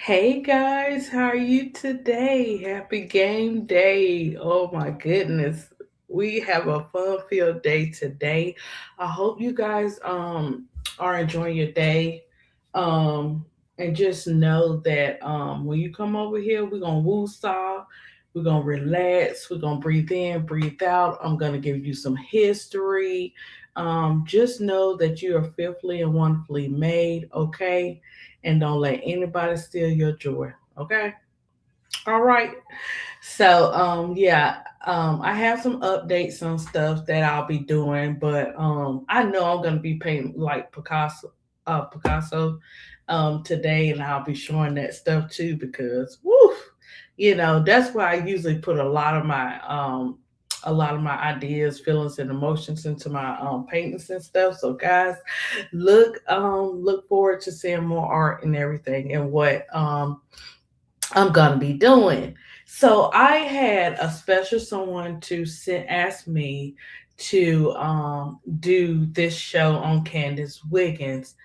Hey guys, how are you today? Happy game day. Oh my goodness. We have a fun-filled day today. I hope you guys are enjoying your day. Um and just know that when you come over here, we're gonna woo-saw, we're gonna relax, we're gonna breathe in, breathe out. I'm gonna give you some history. Just know that you are fearfully and wonderfully made, okay? And don't let anybody steal your joy. Okay. All right. So yeah, I have some updates on stuff that I'll be doing, but I know I'm gonna be painting like Picasso today, and I'll be showing that stuff too because woo, that's why I usually put a lot of my ideas, feelings, and emotions into my paintings and stuff. So guys, look forward to seeing more art and everything and what I'm gonna be doing. So I had a special someone to ask me to do this show on Candace Wiggins.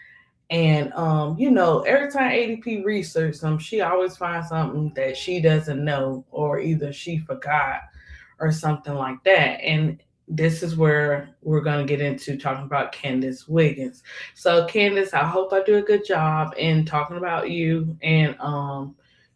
And every time ADP research she always finds something that she doesn't know, or either she forgot or something like that. And this is where we're going to get into talking about Candace Wiggins. So Candace, I hope I do a good job in talking about you and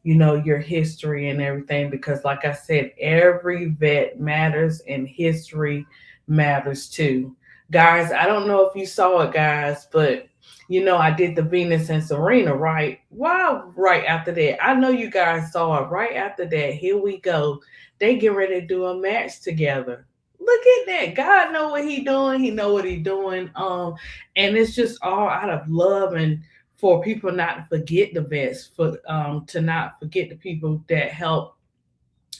your history and everything, because like I said, every vet matters and history matters too. Guys, I don't know if you saw it, guys, but I did the Venus and Serena, right? Wow, right after that. I know you guys saw it right after that. Here we go. They get ready to do a match together. Look at that. God know what he doing. He know what he doing. And it's just all out of love, and for people not to forget the vets, for to not forget the people that help,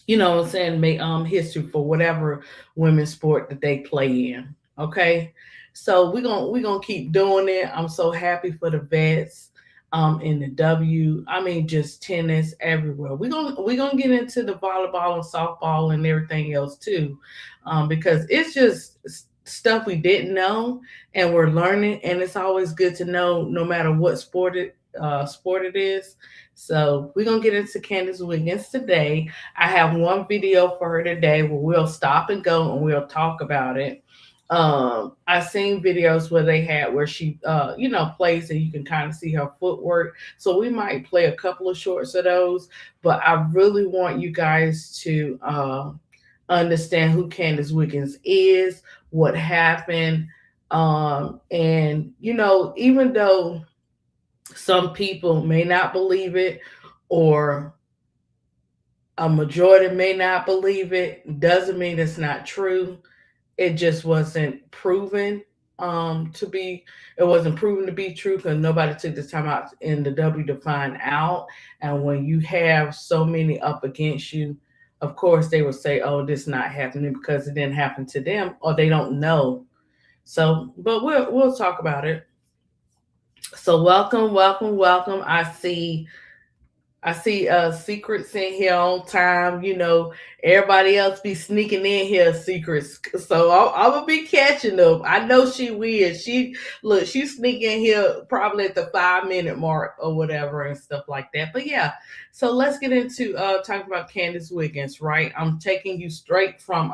what I'm saying, make history for whatever women's sport that they play in. Okay. So we're gonna keep doing it. I'm so happy for the vets in the I mean, just tennis everywhere. We're gonna get into the volleyball and softball and everything else too. Because it's just stuff we didn't know and we're learning, and it's always good to know no matter what sport it is. So we're gonna get into Candace Wiggins today. I have one video for her today where we'll stop and go and we'll talk about it. I've seen videos where they had where she plays and you can kind of see her footwork. So we might play a couple of shorts of those, but I really want you guys to understand who Candace Wiggins is, what happened. And even though some people may not believe it, or a majority may not believe it, doesn't mean it's not true. It just wasn't proven to be it wasn't proven to be true because nobody took the time out in the W to find out. And when you have so many up against you, of course they will say, oh, this not happening because it didn't happen to them, or they don't know. So but we'll talk about it. So welcome, welcome, welcome. I see secrets in here on time. Everybody else be sneaking in here secrets. So I'm gonna be catching them. I know she will. She's sneaking here probably at the 5 minute mark or whatever and stuff like that. But yeah, so let's get into talking about Candace Wiggins, right? I'm taking you straight from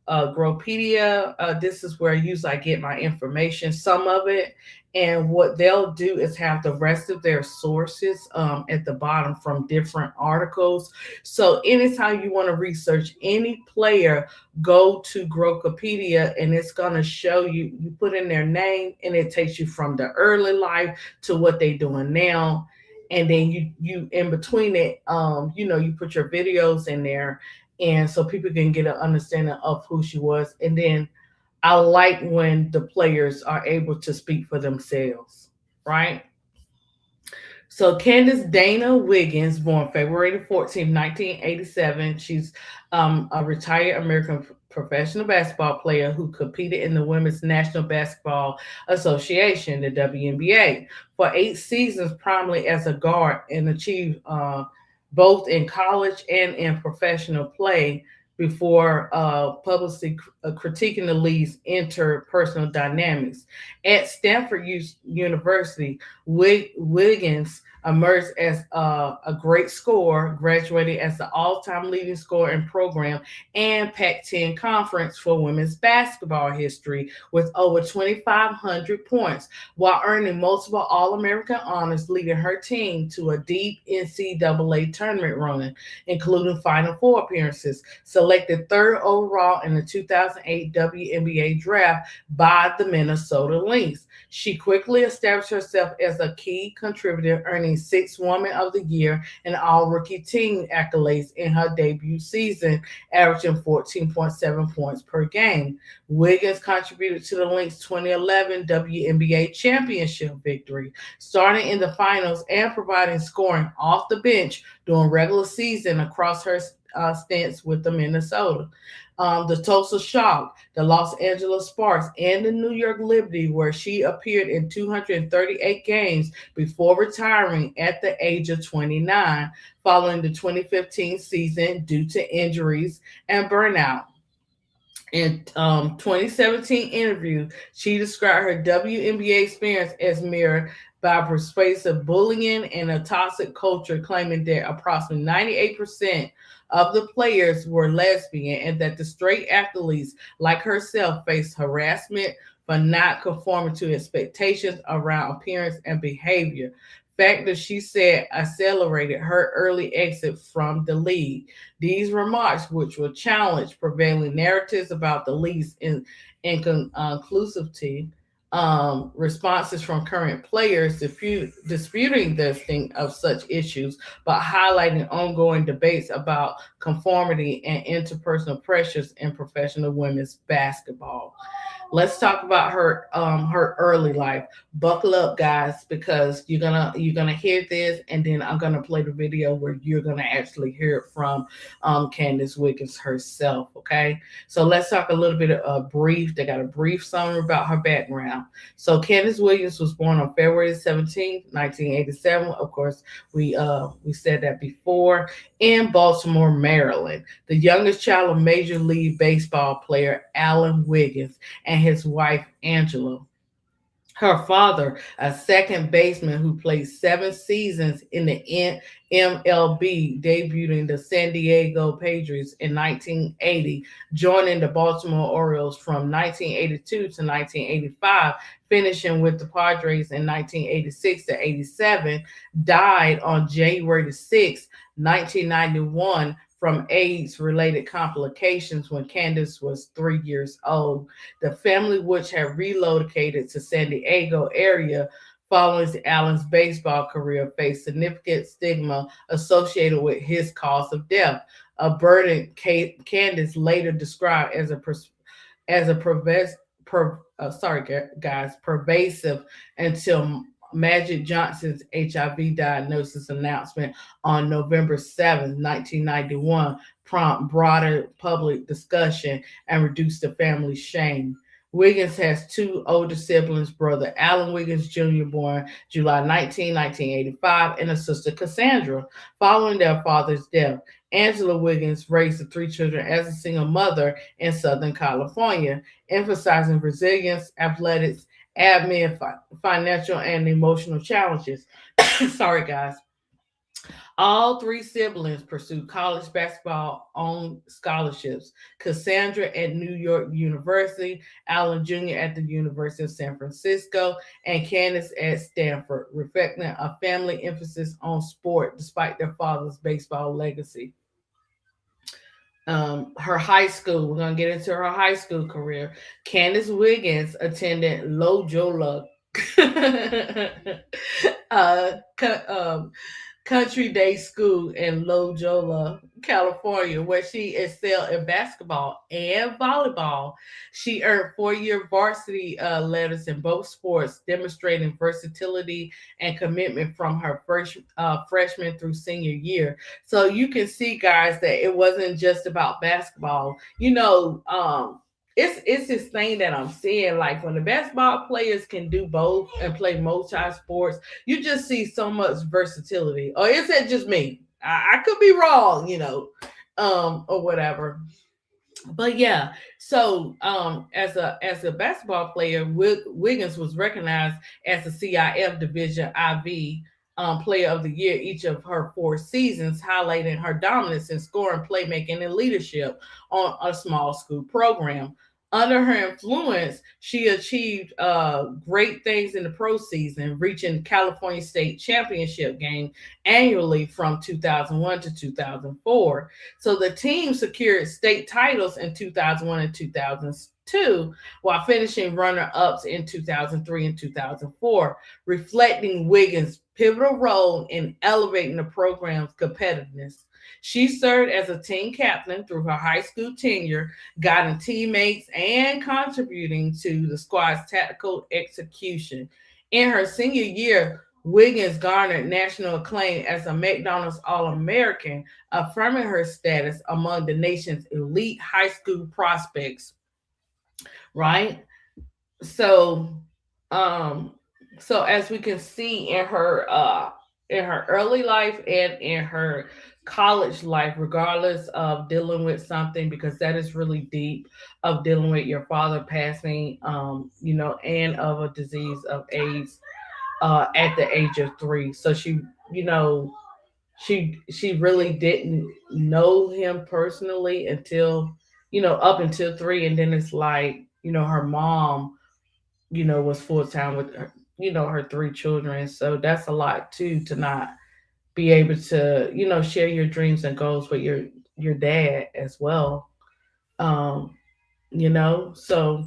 Growpedia. This is where usually I get my information, some of it. And what they'll do is have the rest of their sources at the bottom from different articles. So anytime you want to research any player, go to Growpedia and it's going to show you, you put in their name and it takes you from the early life to what they're doing now. And then you in between it, you put your videos in there, and so people can get an understanding of who she was. And then I like when the players are able to speak for themselves, right? So Candace Dana Wiggins, born February 14th, 1987. She's a retired American professional basketball player who competed in the Women's National Basketball Association, the WNBA, for 8 seasons, primarily as a guard, and achieved both in college and in professional play before publicly critiquing the league's interpersonal dynamics. At Stanford University, Wiggins emerged as a great scorer, graduating as the all-time leading scorer in program and Pac-10 conference for women's basketball history with over 2,500 points, while earning multiple All-American honors, leading her team to a deep NCAA tournament run, including Final Four appearances. Selected third overall in the 2008 WNBA draft by the Minnesota Lynx. She quickly established herself as a key contributor, earning 6 Woman of the Year and All Rookie Team accolades in her debut season, averaging 14.7 points per game. Wiggins contributed to the Lynx' 2011 WNBA championship victory, starting in the finals and providing scoring off the bench during regular season across her stints with the Minnesota. The Tulsa Shock, the Los Angeles Sparks, and the New York Liberty, where she appeared in 238 games before retiring at the age of 29 following the 2015 season due to injuries and burnout. In 2017 interview, she described her WNBA experience as mirrored by persuasive bullying and a toxic culture, claiming that approximately 98% of the players were lesbian and that the straight athletes like herself faced harassment for not conforming to expectations around appearance and behavior. Factors she said accelerated her early exit from the league. These remarks, which will challenge prevailing narratives about the league's inclusivity, responses from current players disputing the extent of such issues, but highlighting ongoing debates about conformity and interpersonal pressures in professional women's basketball. Let's talk about her early life. Buckle up, guys, because you're gonna hear this, and then I'm gonna play the video where you're gonna actually hear it from Candace Wiggins herself. Okay, so let's talk a little bit of brief. They got a brief summary about her background. So Candace Williams was born on February 17th, 1987. Of course, we said that before, in Baltimore, Maryland. The youngest child of Major League Baseball player Alan Wiggins and his wife Angela. Her father, a second baseman who played 7 seasons in the MLB, debuting the San Diego Padres in 1980, joining the Baltimore Orioles from 1982 to 1985, finishing with the Padres in 1986 to 87, died on January 6, 1991 from AIDS related complications when Candace was 3 years old. The family, which had relocated to San Diego area following Allen's baseball career, faced significant stigma associated with his cause of death, a burden Candace later described as a guys, pervasive until Magic Johnson's HIV diagnosis announcement on November 7th, 1991 prompt broader public discussion and reduced the family's shame. Wiggins has two older siblings, brother Alan Wiggins Jr., born July 19, 1985, and a sister Cassandra, following their father's death. Angela Wiggins raised the three children as a single mother in Southern California, emphasizing resilience, athletics, admin, financial, and emotional challenges. Sorry, guys. All three siblings pursued college basketball on scholarships. Cassandra at New York University, Alan Jr. at the University of San Francisco, and Candace at Stanford, reflecting a family emphasis on sport despite their father's baseball legacy. Her high school, we're going to get into her high school career. Candace Wiggins attended Loyola uh, Country Day School in Loyola, California, where she excelled in basketball and volleyball. She earned 4-year varsity letters in both sports, demonstrating versatility and commitment from her first freshman through senior year. So you can see, guys, that it wasn't just about basketball. It's this thing that I'm seeing. Like when the basketball players can do both and play multi sports, you just see so much versatility. Or is that just me? I could be wrong, or whatever. But yeah, so as a basketball player, Wiggins was recognized as a CIF Division IV Player of the Year each of her 4 seasons, highlighting her dominance in scoring, playmaking, and leadership on a small school program. Under her influence, she achieved great things in the pro season, reaching California State Championship game annually from 2001 to 2004. So the team secured state titles in 2001 and 2002, while finishing runner ups in 2003 and 2004, reflecting Wiggins' pivotal role in elevating the program's competitiveness. She served as a team captain through her high school tenure, guiding teammates and contributing to the squad's tactical execution. In her senior year, Wiggins garnered national acclaim as a McDonald's All American, affirming her status among the nation's elite high school prospects. Right? So, um, so as we can see in her early life and in her college life, regardless of dealing with something, because that is really deep, of dealing with your father passing, and of a disease of AIDS at the age of 3. So she, you know, she really didn't know him personally until, up until 3, and then it's like, her mom, was full time with her, her 3 children. So that's a lot too, to not be able to, share your dreams and goals with your dad as well. Um, so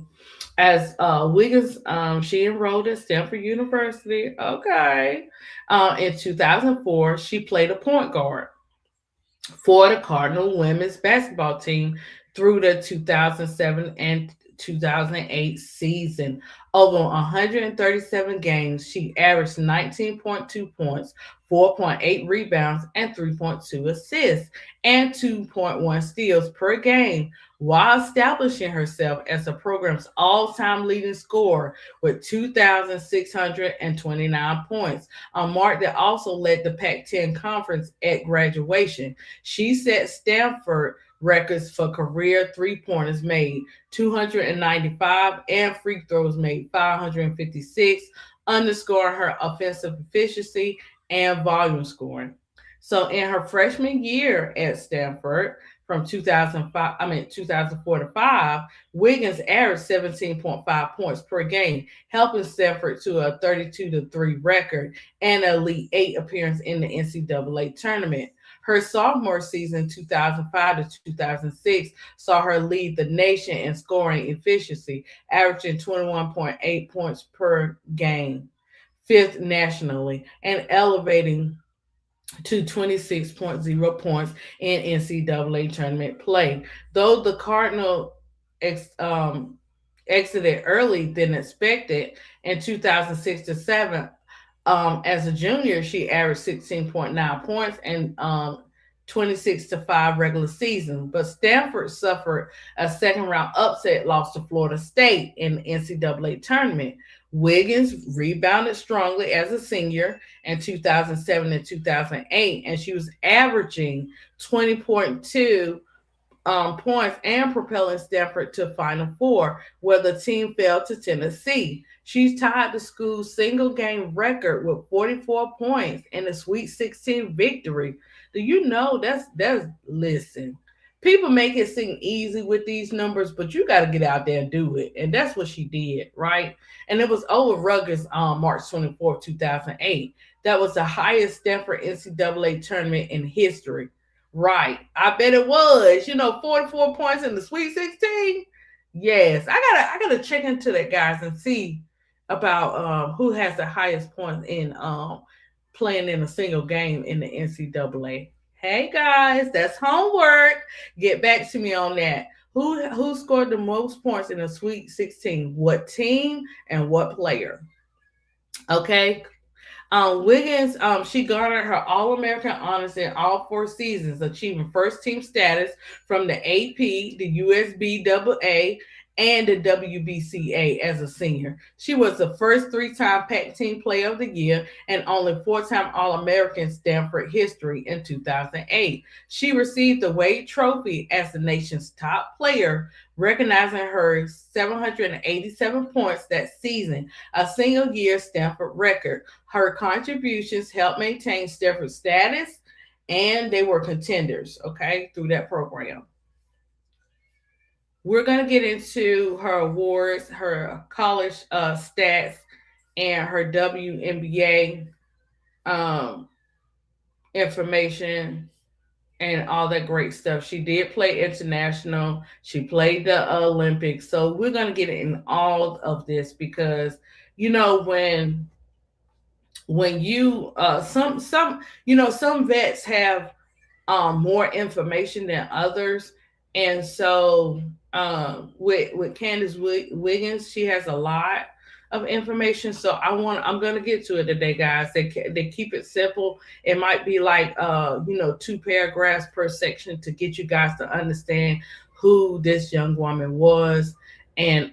as Wiggins, she enrolled at Stanford University. Okay. In 2004, she played a point guard for the Cardinal women's basketball team through the 2007 and 2008 season. Over 137 games, she averaged 19.2 points, 4.8 rebounds, and 3.2 assists, and 2.1 steals per game, while establishing herself as the program's all time leading scorer with 2,629 points, a mark that also led the Pac 10 conference at graduation. She set Stanford records for career three-pointers made, 295, and free throws made, 556, underscoring her offensive efficiency and volume scoring. So in her freshman year at Stanford, from 2004 to 5, Wiggins averaged 17.5 points per game, helping Stanford to a 32 to 3 record and an Elite 8 appearance in the NCAA tournament. Her sophomore season, 2005 to 2006, saw her lead the nation in scoring efficiency, averaging 21.8 points per game, fifth nationally, and elevating to 26.0 points in NCAA tournament play. Though the Cardinal ex, um, exited early than expected in 2006 to 7, as a junior, she averaged 16.9 points and 26 to 5 regular season. But Stanford suffered a second round upset loss to Florida State in the NCAA tournament. Wiggins rebounded strongly as a senior in 2007 and 2008, and she was averaging 20.2 points and propelling Stanford to Final Four, where the team fell to Tennessee. She's tied the school's single game record with 44 points in the Sweet 16 victory. Do you know that's listen? People make it seem easy with these numbers, but you got to get out there and do it. And that's what she did, right? And it was over Rutgers on March 24th, 2008. That was the highest Stanford NCAA tournament in history. Right. I bet it was. 44 points in the Sweet 16. Yes. I gotta check into that, guys, and see about who has the highest points in playing in a single game in the NCAA. Hey guys, that's homework. Get back to me on that. Who scored the most points in the Sweet 16? What team and what player? Okay, Wiggins, she garnered her All American honors in all 4 seasons, achieving first team status from the AP, the USBAA, and the WBCA as a senior. She was the first three-time Pac-10 Player of the Year and only four-time All-American Stanford history in 2008. She received the Wade Trophy as the nation's top player, recognizing her 787 points that season, a single-year Stanford record. Her contributions helped maintain Stanford's status, and they were contenders, okay, through that program. We're going to get into her awards, her college stats, and her WNBA um, information and all that great stuff. She did play international. She played the Olympics. So we're going to get in all of this because you know when you some some vets have more information than others. And so with Candace Wiggins, she has a lot of information. So I'm gonna get to it today, guys. They keep it simple. It might be like two paragraphs per section to get you guys to understand who this young woman was and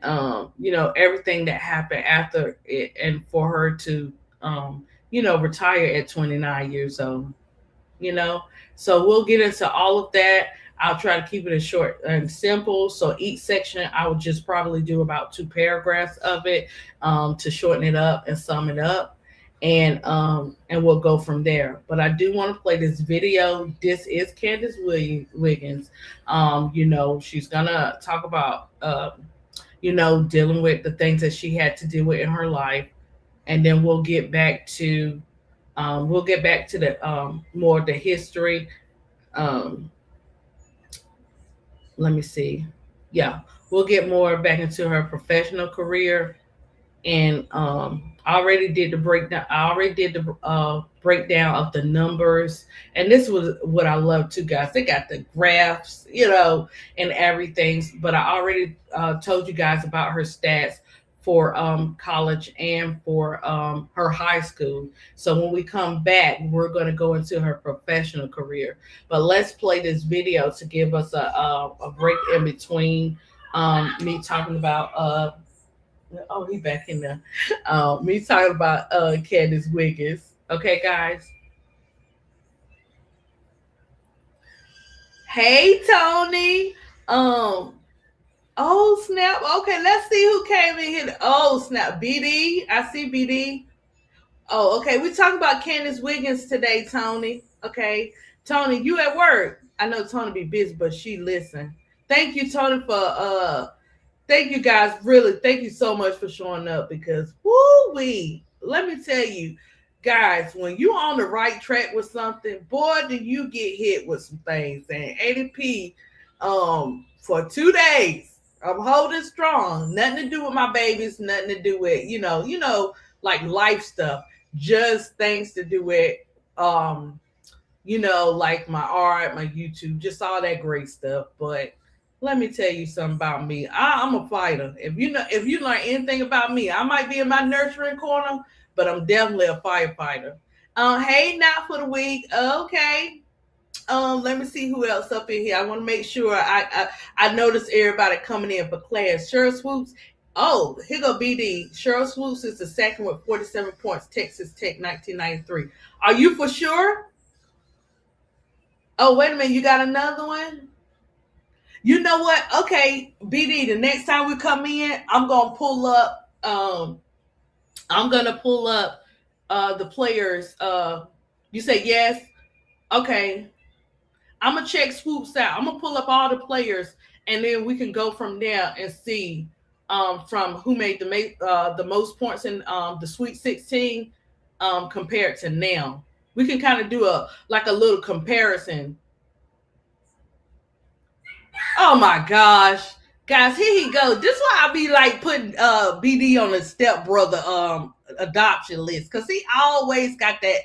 everything that happened after it and for her to retire at 29 years old you know. So we'll get into all of that. I'll try to keep it as short and simple. So each section, I will just probably do about two paragraphs of it to shorten it up and sum it up, and we'll go from there. But I do want to play this video. This is Candace Wiggins. She's gonna talk about dealing with the things that she had to deal with in her life, and then we'll get back to the more the history. Um, Let me see. Yeah, we'll get more back into her professional career, and I already did the breakdown. I already did the breakdown of the numbers, and this was what I love too, guys. They got the graphs, and everything. But I already told you guys about her stats for college and for her high school. So when we come back, we're going to go into her professional career. But let's play this video to give us a break in between me talking about oh, he back in there. Me talking about Candace Wiggins. Okay, guys. Hey, Tony. Oh snap. Okay, let's see who came in here. Oh snap. BD. I see BD. Oh, okay. We're talking about Candace Wiggins today, Tony. Okay. Tony, you at work. I know Tony be busy, but she listen. Thank you, Tony, for thank you guys. Really, thank you so much for showing up because woo wee. Let me tell you, guys, when you on the right track with something, boy, do you get hit with some things. And ADP, for 2 days, I'm holding strong. Nothing to do with my babies, nothing to do with, like life stuff. Just things to do with like my art, my YouTube, just all that great stuff. But let me tell you something about me. I'm a fighter. If you learn anything about me, I might be in my nurturing corner, but I'm definitely a firefighter. Hey, not for the week. Okay. Let me see who else up in here. I want to make sure I notice everybody coming in for class. Cheryl Swoops. Oh, here go BD. Cheryl Swoops is the second with 47 points. Texas Tech, 1993. Are you for sure? Oh, wait a minute. You got another one? You know what? Okay, BD. The next time we come in, I'm gonna pull up. I'm gonna pull up the players. You say yes? Okay. I'm gonna check Swoops out. I'm gonna pull up all the players, and then we can go from there and see from who made the most points in the Sweet 16 compared to now. We can kind of do a little comparison. Oh my gosh. Guys, here he goes. This is why I be like putting BD on the stepbrother adoption list. Cause he always got that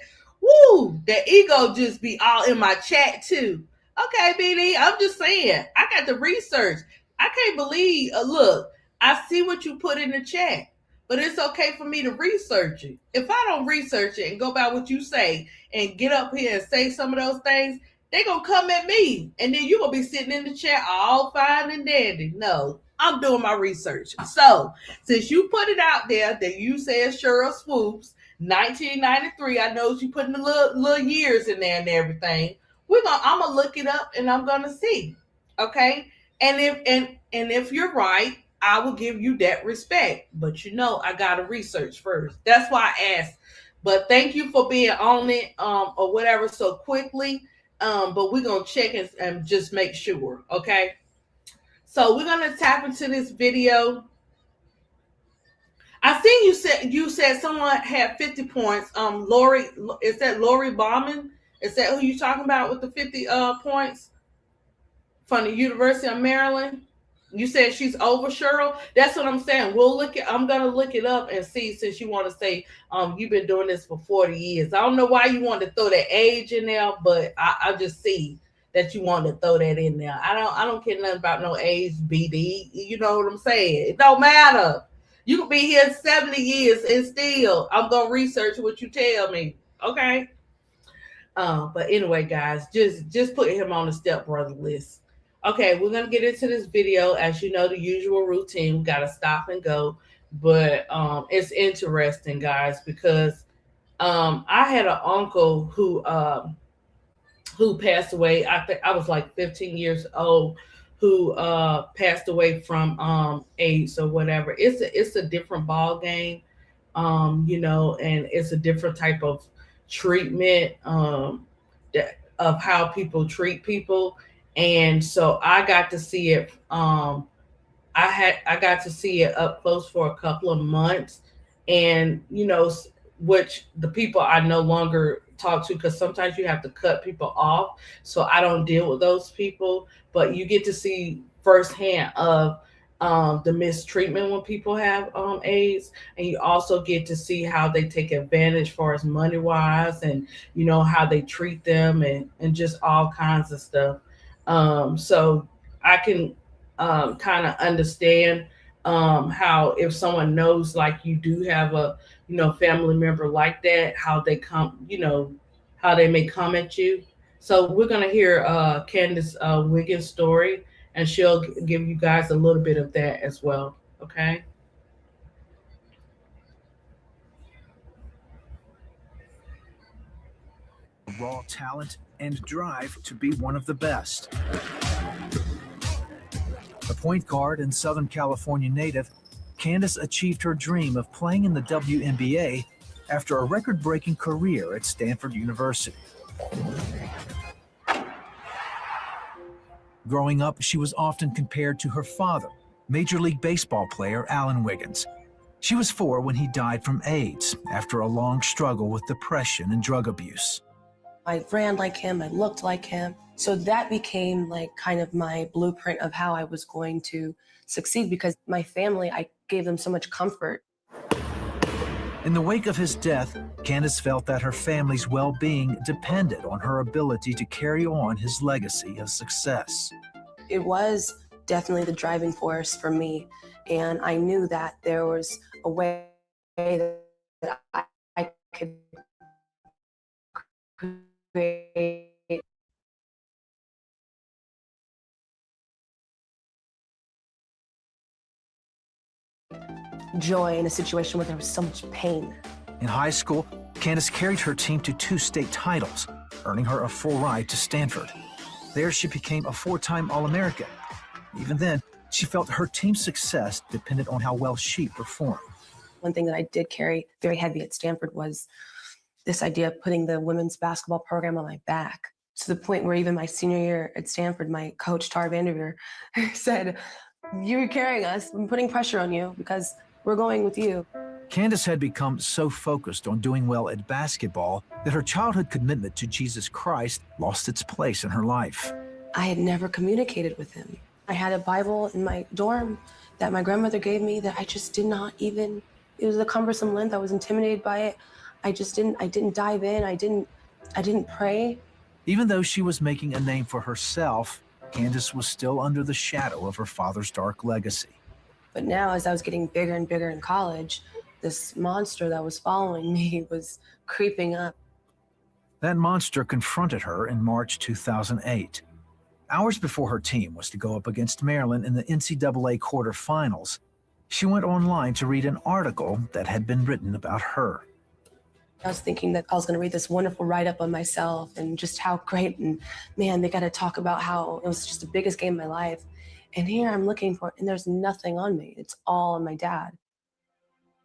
that ego just be all in my chat too. Okay, BD, I'm just saying. I got the research. I can't believe look, I see what you put in the chat. But it's okay for me to research it. If I don't research it and go by what you say and get up here and say some of those things, they gonna come at me, and then you gonna be sitting in the chat all fine and dandy. No, I'm doing my research. So since you put it out there that you said Cheryl Swoops, 1993, I know you putting the little years in there and everything. I'm gonna look it up and I'm gonna see. Okay. And if you're right, I will give you that respect. But I gotta research first. That's why I asked. But thank you for being on it, or whatever, so quickly. But we're gonna check and just make sure. Okay. So we're gonna tap into this video. I think you said someone had 50 points. Lori, is that Lori Bauman? Is that who you talking about with the 50 points from the University of Maryland? You said she's over Cheryl. That's what I'm saying. I'm gonna look it up and see, since you want to say you've been doing this for 40 years. I don't know why you want to throw that age in there, but I just see that you want to throw that in there. I don't care nothing about no age, BD. You know what I'm saying? It don't matter. You could be here 70 years and still I'm gonna research what you tell me. Okay. But anyway, guys, just put him on the stepbrother list. Okay, we're gonna get into this video. As you know, the usual routine. We gotta stop and go, but it's interesting, guys, because I had an uncle who passed away. I think I was like 15 years old, who passed away from AIDS or whatever. It's a different ball game, and it's a different type of treatment, of how people treat people. And so I got to see it. I got to see it up close for a couple of months, and which the people I no longer talk to, because sometimes you have to cut people off. So I don't deal with those people, but you get to see firsthand of the mistreatment when people have AIDS, and you also get to see how they take advantage, as far as money wise, and how they treat them, and just all kinds of stuff. So I can kind of understand how, if someone knows, like, you do have a family member like that, how they how they may come at you. So we're gonna hear Candace Wiggins' story, and she'll give you guys a little bit of that as well. Okay. Raw talent and drive to be one of the best. A point guard and Southern California native, Candace achieved her dream of playing in the WNBA after a record-breaking career at Stanford University. Growing up, she was often compared to her father, Major League Baseball player Alan Wiggins. She was 4 when he died from AIDS after a long struggle with depression and drug abuse. I ran like him, I looked like him. So that became like kind of my blueprint of how I was going to succeed, because my family, I gave them so much comfort. In the wake of his death, Candace felt that her family's well-being depended on her ability to carry on his legacy of success. It was definitely the driving force for me, and I knew that there was a way that I could create joy in a situation where there was so much pain. In high school, Candace carried her team to 2 state titles, earning her a full ride to Stanford. There, she became a 4-time All-American. Even then, she felt her team's success depended on how well she performed. One thing that I did carry very heavy at Stanford was this idea of putting the women's basketball program on my back, to the point where even my senior year at Stanford, my coach, Tara Vanderveer, said, "You're carrying us. I'm putting pressure on you because we're going with you." Candace had become so focused on doing well at basketball that her childhood commitment to Jesus Christ lost its place in her life. I had never communicated with him. I had a Bible in my dorm that my grandmother gave me that I just did not even, it was a cumbersome length. I was intimidated by it. I didn't dive in. I didn't pray. Even though she was making a name for herself, Candace was still under the shadow of her father's dark legacy. But now, as I was getting bigger and bigger in college, this monster that was following me was creeping up. That monster confronted her in March 2008. Hours before her team was to go up against Maryland in the NCAA quarterfinals, she went online to read an article that had been written about her. I was thinking that I was going to read this wonderful write-up on myself and just how great, and man, they got to talk about how it was just the biggest game of my life. And here I'm looking for it, and there's nothing on me. It's all on my dad.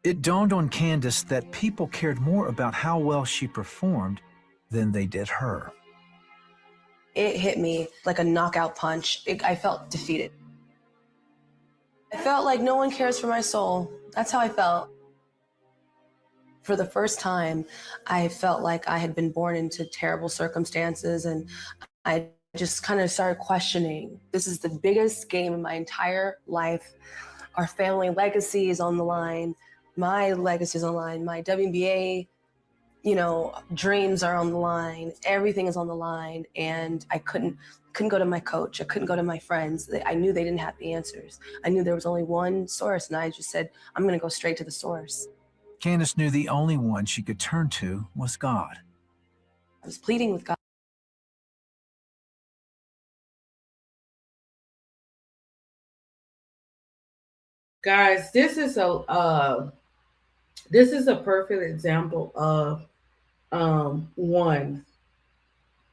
It dawned on Candace that people cared more about how well she performed than they did her. It hit me like a knockout punch. I felt defeated. I felt like no one cares for my soul. That's how I felt. For the first time, I felt like I had been born into terrible circumstances, and I just kind of started questioning. This is the biggest game of my entire life. Our family legacy is on the line. My legacy is on the line. My WNBA, dreams are on the line. Everything is on the line, and I couldn't go to my coach. I couldn't go to my friends. I knew they didn't have the answers. I knew there was only one source, and I just said, I'm going to go straight to the source. Candace knew the only one she could turn to was God. I was pleading with God. Guys, this is a perfect example of one.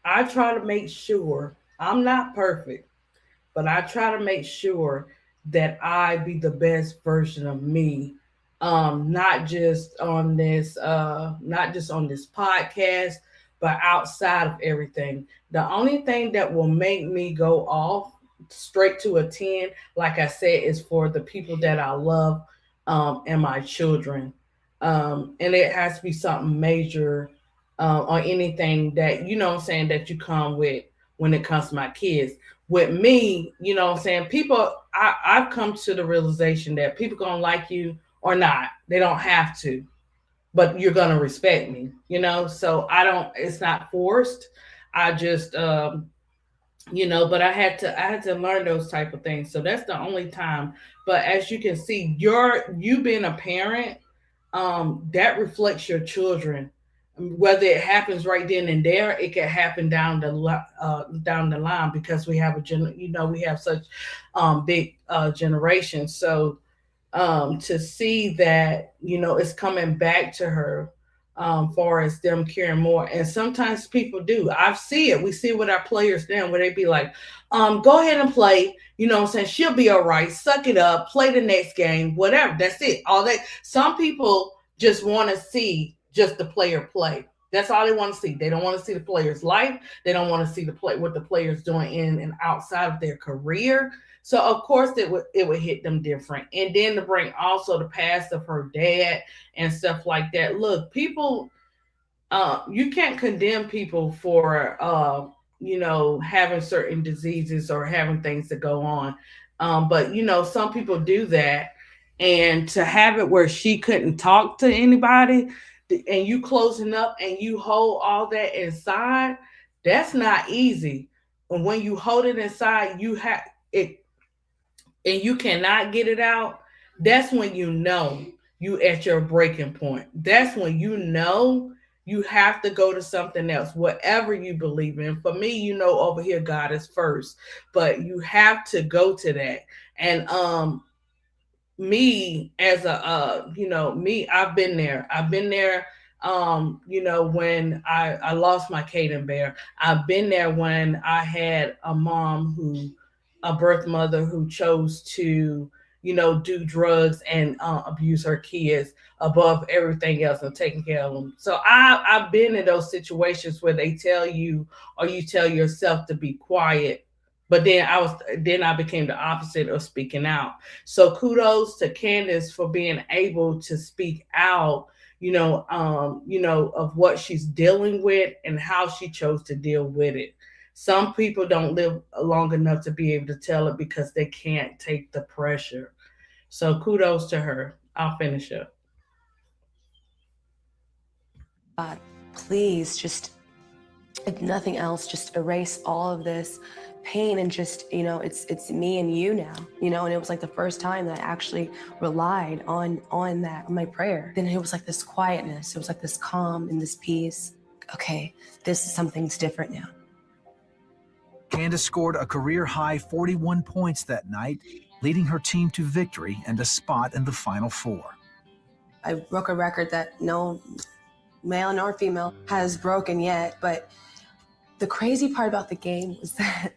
I try to make sure I'm not perfect, but I try to make sure that I be the best version of me. Not just on this podcast, but outside of everything. The only thing that will make me go off straight to a 10, like I said, is for the people that I love, and my children. And it has to be something major, or anything that, what I'm saying, that you come with when it comes to my kids. With me, what I'm saying, people, I've come to the realization that people gonna like you or not. They don't have to, but you're gonna respect me, so it's not forced. I just but I had to learn those type of things. So that's the only time. But as you can see, you being a parent, that reflects your children. Whether it happens right then and there, it can happen down the line, because we have we have such big generation. So to see that it's coming back to her, far as them caring more. And sometimes people do. We see it with our players then, where they be like, go ahead and play, what I'm saying, she'll be all right, suck it up, play the next game, whatever. That's it. All that. Some people just want to see just the player play. That's all they want to see. They don't want to see the player's life. They don't want to see what the player's doing in and outside of their career. So of course it would hit them different. And then to bring also the past of her dad and stuff like that. Look, people, you can't condemn people for having certain diseases or having things that go on. But some people do that. And to have it where she couldn't talk to anybody, and you closing up and you hold all that inside, that's not easy. And when you hold it inside, you have it, and you cannot get it out. That's when you at your breaking point. That's when you have to go to something else, whatever you believe in. For me, over here, God is first, but you have to go to that. And me as I've been there. When I lost my Caden Bear. I've been there when I had a birth mother who chose to, do drugs and abuse her kids above everything else and taking care of them. So I've been in those situations where they tell you, or you tell yourself, to be quiet. But then I became the opposite of speaking out. So kudos to Candace for being able to speak out, of what she's dealing with and how she chose to deal with it. Some people don't live long enough to be able to tell it because they can't take the pressure. So kudos to her. I'll finish up. Please, just, if nothing else, just erase all of this pain and just, it's me and you now, and it was like the first time that I actually relied on that, on my prayer. Then it was like this quietness. It was like this calm and this peace. Okay, something's different now. Candace scored a career-high 41 points that night, leading her team to victory and a spot in the Final Four. I broke a record that no male nor female has broken yet, but the crazy part about the game was that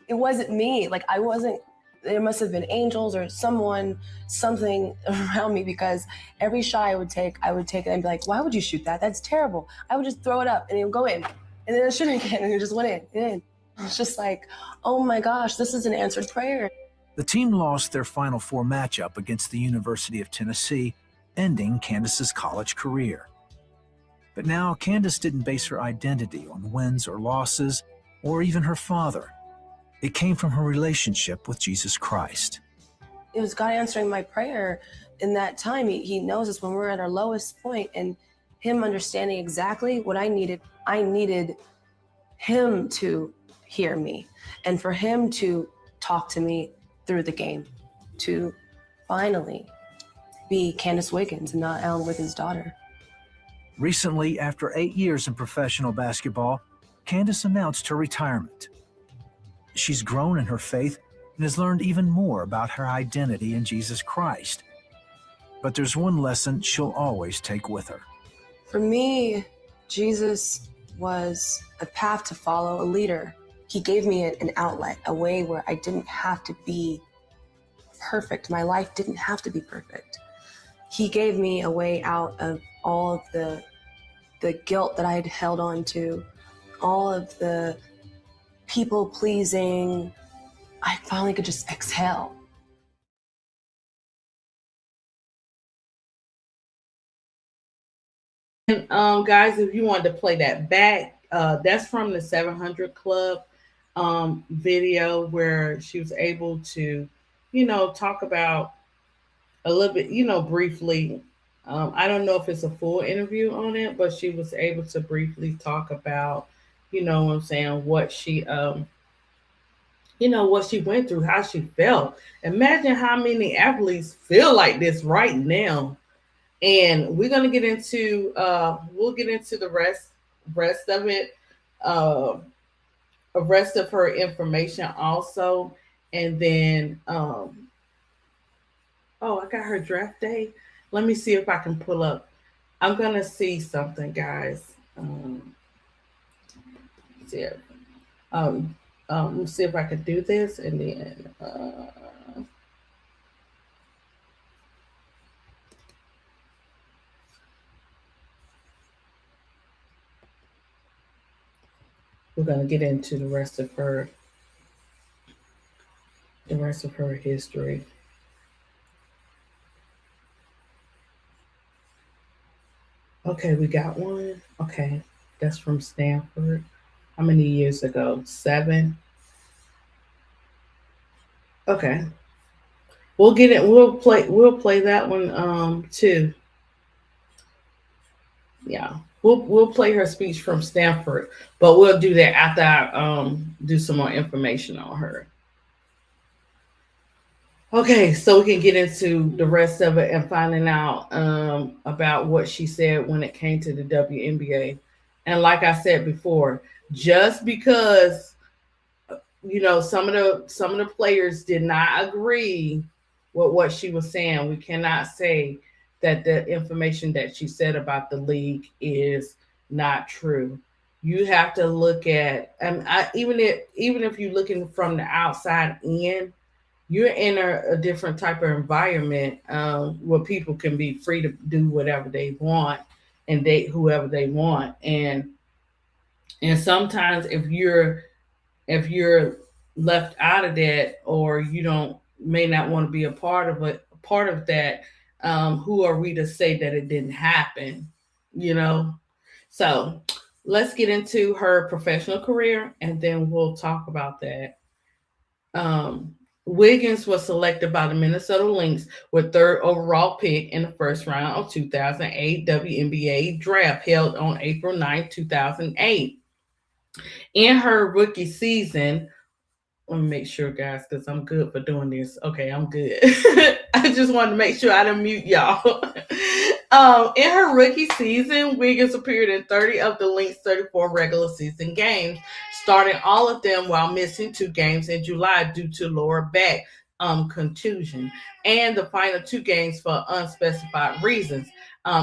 it wasn't me. Like, I wasn't, there must have been angels or something around me, because every shot I would take it and be like, why would you shoot that? That's terrible. I would just throw it up and it would go in. And then I'd shoot it again and it just went in. It's just like, oh my gosh, this is an answered prayer. The team lost their Final Four matchup against the University of Tennessee, ending Candace's college career. But now Candace didn't base her identity on wins or losses, or even her father. It came from her relationship with Jesus Christ. It was God answering my prayer in that time. He knows us when we're at our lowest point, and him understanding exactly what I needed. I needed him to hear me, and for him to talk to me through the game, to finally be Candace Wiggins and not Alan Wiggins' daughter. Recently, after 8 years in professional basketball, Candace announced her retirement. She's grown in her faith and has learned even more about her identity in Jesus Christ. But there's one lesson she'll always take with her. For me, Jesus was a path to follow, a leader. He gave me an outlet, a way where I didn't have to be perfect. My life didn't have to be perfect. He gave me a way out of all of the guilt that I had held on to, all of the people pleasing. I finally could just exhale. And guys, if you wanted to play that back, that's from the 700 Club video, where she was able to, talk about a little bit, briefly. I don't know if it's a full interview on it, but she was able to briefly talk about, what I'm saying, what she, what she went through, how she felt. Imagine how many athletes feel like this right now. And we're gonna get into, we'll get into the rest of it, the rest of her information also, and then, oh, I got her draft day. Let me see if I can pull up. I'm gonna see something, guys. Let's see if I can do this, and then we're gonna get into the rest of her history. Okay, we got one. Okay, that's from Stanford. How many years ago? 7. Okay, we'll get it. We'll play that one too. Yeah, we'll play her speech from Stanford, but we'll do that after I do some more information on her. Okay, so we can get into the rest of it and finding out about what she said when it came to the WNBA. And like I said before, just because some of the players did not agree with what she was saying, we cannot say that the information that she said about the league is not true. You have to look at, even if you're looking from the outside in, you're in a different type of environment where people can be free to do whatever they want and date whoever they want. And sometimes if you're left out of that, or you may not want to be a part of that, who are we to say that it didn't happen? So let's get into her professional career, and then we'll talk about that. Wiggins was selected by the Minnesota Lynx with 3rd overall pick in the first round of 2008 WNBA draft held on April 9, 2008. In her rookie season, let me make sure, guys, because I'm good for doing this. Okay, I'm good. I just wanted to make sure I didn't mute y'all. In her rookie season, Wiggins appeared in 30 of the Lynx 34 regular season games, starting all of them while missing 2 games in July due to lower back contusion, and the final 2 games for unspecified reasons.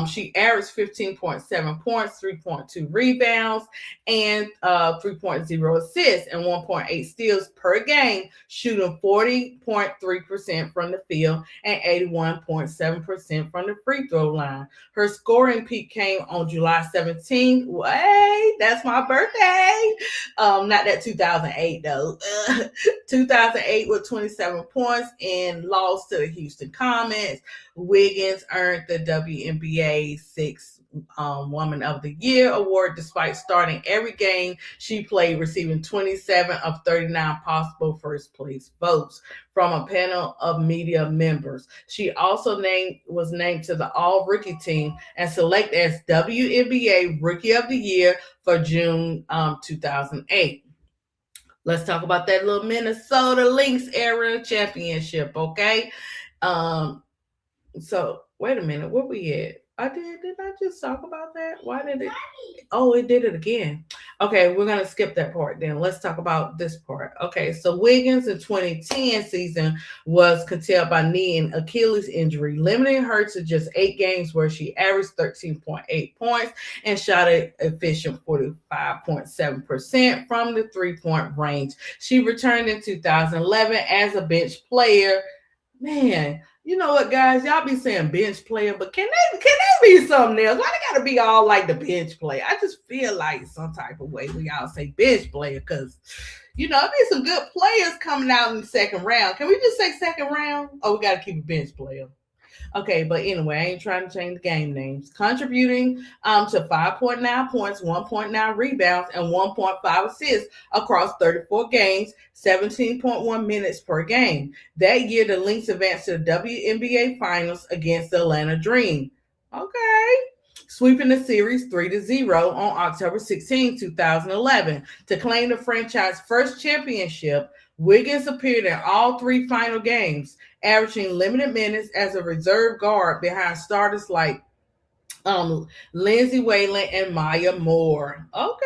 She averaged 15.7 points, 3.2 rebounds, and 3.0 assists and 1.8 steals per game, shooting 40.3% from the field and 81.7% from the free throw line. Her scoring peak came on July 17th. Wait, that's my birthday. Not that 2008 though. 2008 with 27 points and lost to the Houston Comets. Wiggins earned the WNBA Sixth Woman of the Year award despite starting every game she played, receiving 27 of 39 possible first place votes from a panel of media members. She also was named to the All Rookie team and selected as WNBA Rookie of the Year for June 2008. Let's talk about that little Minnesota Lynx era championship, okay? So wait a minute, where we at? Did I just talk about that? Why did it? Oh, it did it again. Okay, we're gonna skip that part then. Let's talk about this part. Okay, so Wiggins in 2010 season was curtailed by knee and Achilles injury, limiting her to just 8 games where she averaged 13.8 points and shot an efficient 45.7% from the 3-point range. She returned in 2011 as a bench player. Man, you know what, guys? Y'all be saying bench player, but can they be something else? Why they gotta be all like the bench player? I just feel like some type of way we all say bench player because be some good players coming out in the second round. Can we just say second round? Oh, we gotta keep a bench player. Okay, but anyway, I ain't trying to change the game names. Contributing to 5.9 points, 1.9 rebounds, and 1.5 assists across 34 games, 17.1 minutes per game. That year, the Lynx advanced to the WNBA Finals against the Atlanta Dream. Okay. Sweeping the series 3-0 on October 16, 2011 to claim the franchise's first championship. Wiggins appeared in all 3 final games, averaging limited minutes as a reserve guard behind starters like Lindsay Whalen and Maya Moore. Okay.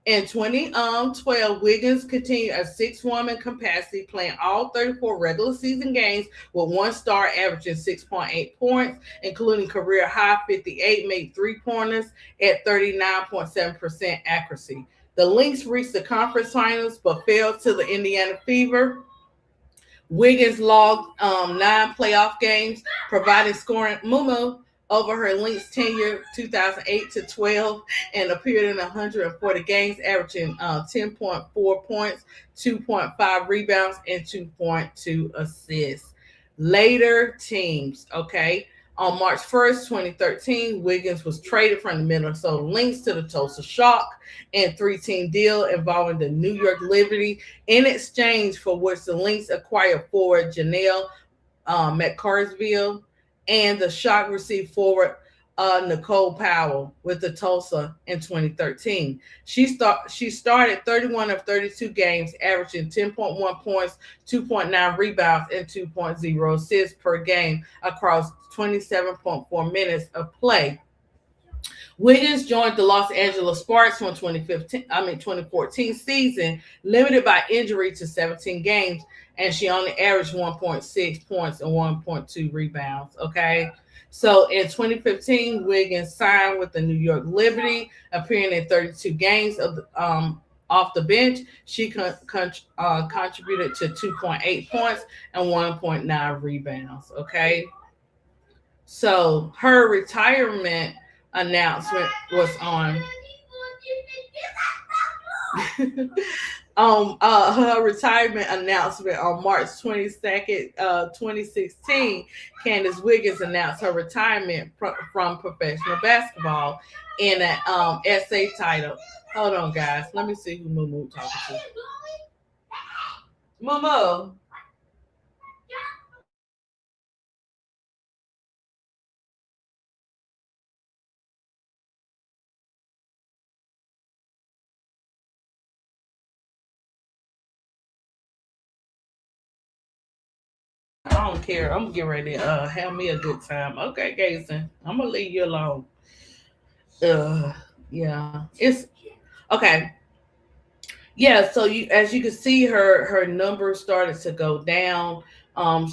In 2012, Wiggins continued a 6-woman capacity, playing all 34 regular season games with 1 star averaging 6.8 points, including career high 58 made 3-pointers at 39.7% accuracy. The Lynx reached the conference finals but fell to the Indiana Fever. Wiggins logged 9 playoff games, providing scoring Mumu over her Lynx tenure 2008 to 12 and appeared in 140 games, averaging 10.4 points, 2.5 rebounds, and 2.2 assists. Later teams, okay. On March 1st, 2013, Wiggins was traded from the Minnesota Lynx to the Tulsa Shock in 3-team deal involving the New York Liberty in exchange for which the Lynx acquired forward Janelle McCarsville, and the Shock received forward Nicole Powell with the Tulsa in 2013. She started 31 of 32 games, averaging 10.1 points, 2.9 rebounds, and 2.0 assists per game across 27.4 minutes of play. Wiggins joined the Los Angeles Sparks from 2014 season, limited by injury to 17 games, and she only averaged 1.6 points and 1.2 rebounds. Okay. So in 2015, Wiggins signed with the New York Liberty, appearing in 32 games off the bench. She contributed to 2.8 points and 1.9 rebounds. Okay. So her retirement announcement was on her retirement announcement on March 22nd, 2016. Candace Wiggins announced her retirement from professional basketball in an essay titled, hold on guys, let me see who Mumu talking to. Mumu. I don't care. I'm gonna get ready to have me a good time. Okay, Gason. I'm gonna leave you alone. Yeah. It's okay. Yeah, so as you can see, her numbers started to go down.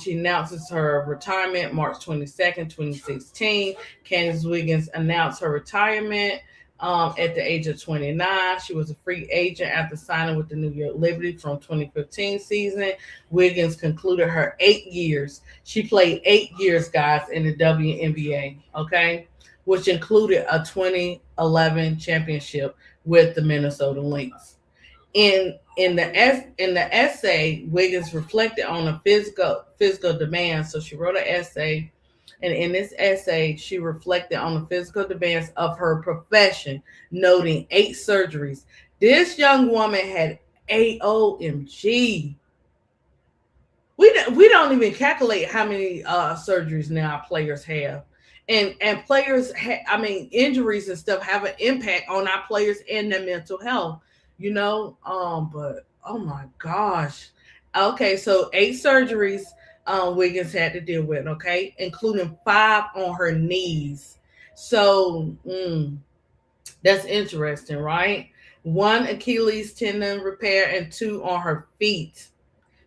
She announces her retirement March 22nd, 2016. Candice Wiggins announced her retirement at the age of 29. She was a free agent after signing with the New York Liberty from 2015 season. Wiggins concluded her 8 years. She played 8 years, guys, in the WNBA, okay, which included a 2011 championship with the Minnesota Lynx. In the essay, Wiggins reflected on the physical demands. So she wrote an essay, and in this essay, she reflected on the physical demands of her profession, noting 8 surgeries. This young woman had AOMG. We don't even calculate how many surgeries now players have, and players I mean, injuries and stuff have an impact on our players and their mental health, but oh my gosh. Okay, so 8 surgeries Wiggins had to deal with, okay, including 5 on her knees. So that's interesting, right? One Achilles tendon repair and 2 on her feet,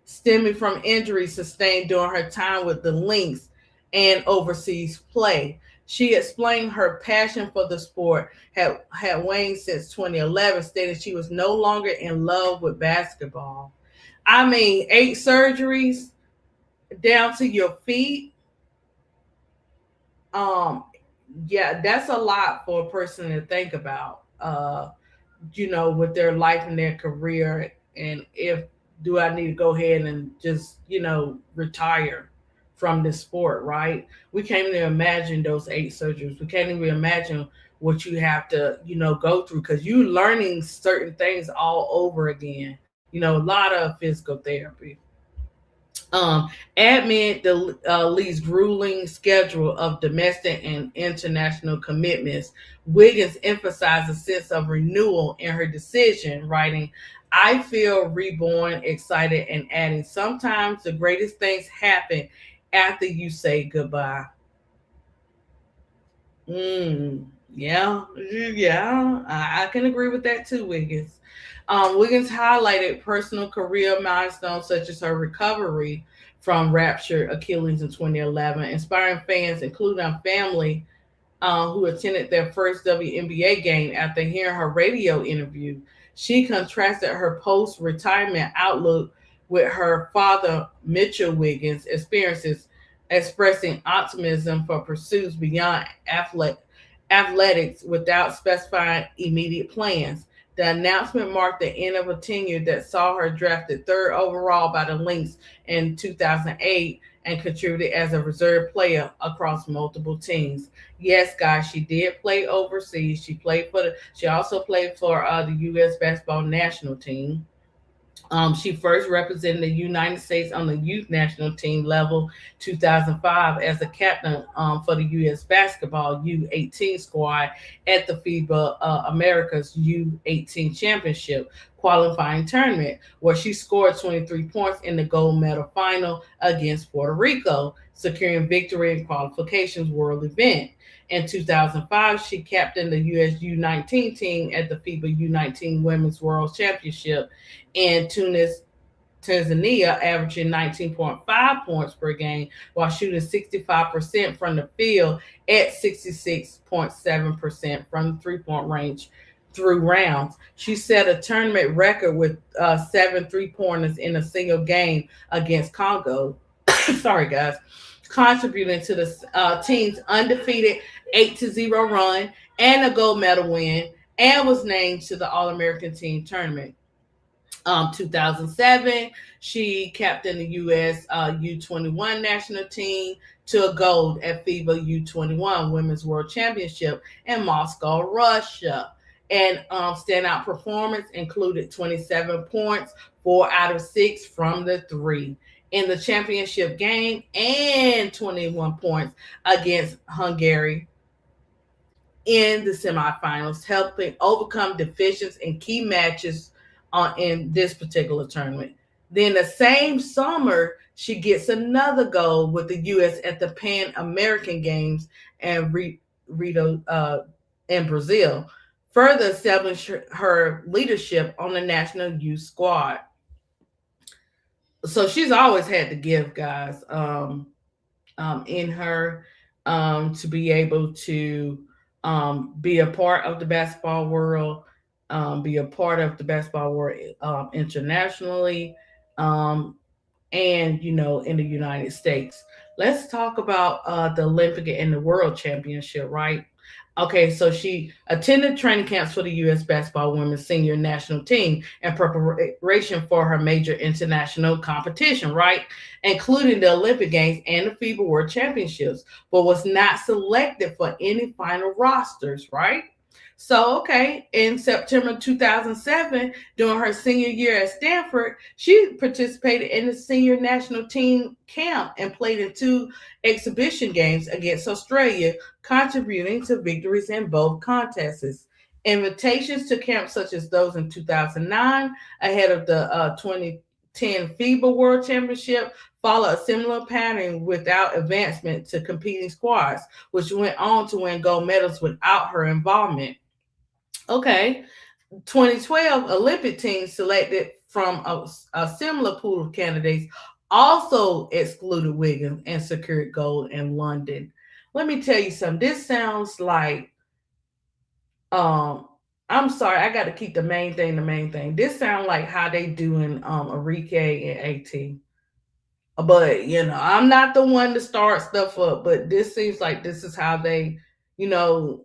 stemming from injuries sustained during her time with the Lynx and overseas play. She explained her passion for the sport had waned since 2011, stating she was no longer in love with basketball. I mean, 8 surgeries down to your feet. Um, yeah, that's a lot for a person to think about. With their life and their career, and if do I need to go ahead and just retire from this sport, right? We can't even imagine those 8 surgeries. We can't even imagine what you have to go through, because you learning certain things all over again. A lot of physical therapy. um, Admit the Lee's grueling schedule of domestic and international commitments. Wiggins emphasized a sense of renewal in her decision, writing, "I feel reborn, excited," and adding, "Sometimes the greatest things happen after you say goodbye." Mm, yeah, yeah, I can agree with that too, Wiggins. Wiggins highlighted personal career milestones such as her recovery from ruptured Achilles in 2011, inspiring fans, including her family, who attended their first WNBA game after hearing her radio interview. She contrasted her post retirement outlook with her father, Mitchell Wiggins' experiences, expressing optimism for pursuits beyond athletics without specifying immediate plans. The announcement marked the end of a tenure that saw her drafted third overall by the Lynx in 2008 and contributed as a reserve player across multiple teams. Yes, guys, she did play overseas. She also played for the U.S. basketball national team. She first represented the United States on the youth national team level 2005 as a captain for the U.S. basketball U18 squad at the FIBA Americas U18 championship qualifying tournament, where she scored 23 points in the gold medal final against Puerto Rico, securing victory in qualifications world event. In 2005, she captained the U.S. U19 team at the FIBA U19 Women's World Championship in Tanzania, averaging 19.5 points per game while shooting 65% from the field at 66.7% from the 3 point range through rounds. She set a tournament record with 7 3 pointers in a single game against Congo. Sorry, guys. Contributing to the team's undefeated 8-0 run and a gold medal win, and was named to the All American Team tournament. 2007, she captained the U.S. U21 national team to a gold at FIBA U21 Women's World Championship in Moscow, Russia. And standout performance included 27 points, 4 out of 6 from the three in the championship game, and 21 points against Hungary in the semifinals, helping overcome deficiencies in key matches in this particular tournament. Then the same summer, she gets another gold with the U.S. at the Pan American Games and Rio in Brazil, further established her leadership on the national youth squad. So she's always had the gift, guys, in her, to be able to be a part of the basketball world, be a part of the basketball world internationally, um, and in the United States. Let's talk about the Olympic and the World Championship, right? Okay, so she attended training camps for the U.S. basketball women's senior national team in preparation for her major international competition, right? Including the Olympic Games and the FIBA World Championships, but was not selected for any final rosters, right? So, okay, in September 2007, during her senior year at Stanford, she participated in the senior national team camp and played in two exhibition games against Australia, contributing to victories in both contests. Invitations to camps such as those in 2009, ahead of the 2010 FIBA World Championship, follow a similar pattern without advancement to competing squads, which went on to win gold medals without her involvement. Okay, 2012 Olympic team selected from a similar pool of candidates also excluded Wiggins and secured gold in London. Let me tell you something. This sounds like, um, I'm sorry, I got to keep the main thing the main thing. This sounds like how they doing Enrique and AT. But I'm not the one to start stuff up, but this seems like this is how they, you know,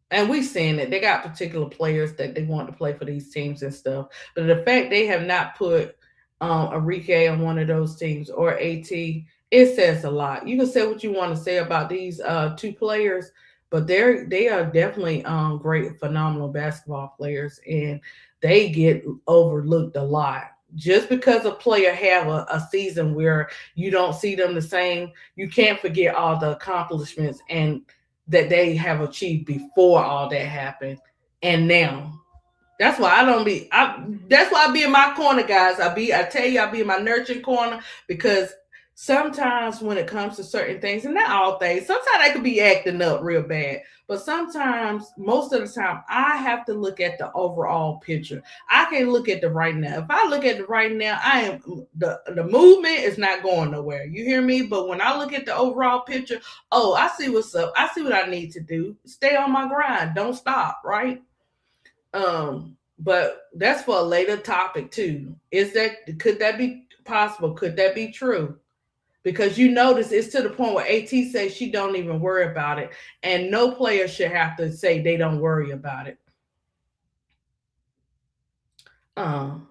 and we've seen it. They got particular players that they want to play for these teams and stuff. But the fact they have not put Enrique on one of those teams or AT, it says a lot. You can say what you want to say about these two players, but they are definitely great, phenomenal basketball players, and they get overlooked a lot. Just because a player have a season where you don't see them the same, you can't forget all the accomplishments and that they have achieved before all that happened and now. That's why I don't be that's why I be in my corner, guys. I tell you, I be in my nurturing corner, because sometimes when it comes to certain things, and not all things, sometimes I could be acting up real bad. But sometimes, most of the time, I have to look at the overall picture. I can't look at the right now. If I look at the right now, I am the movement is not going nowhere. You hear me? But when I look at the overall picture, oh, I see what's up. I see what I need to do. Stay on my grind. Don't stop, right? But that's for a later topic too. Could that be possible? Could that be true? Because you notice it's to the point where AT says she don't even worry about it, and no player should have to say they don't worry about it. Um,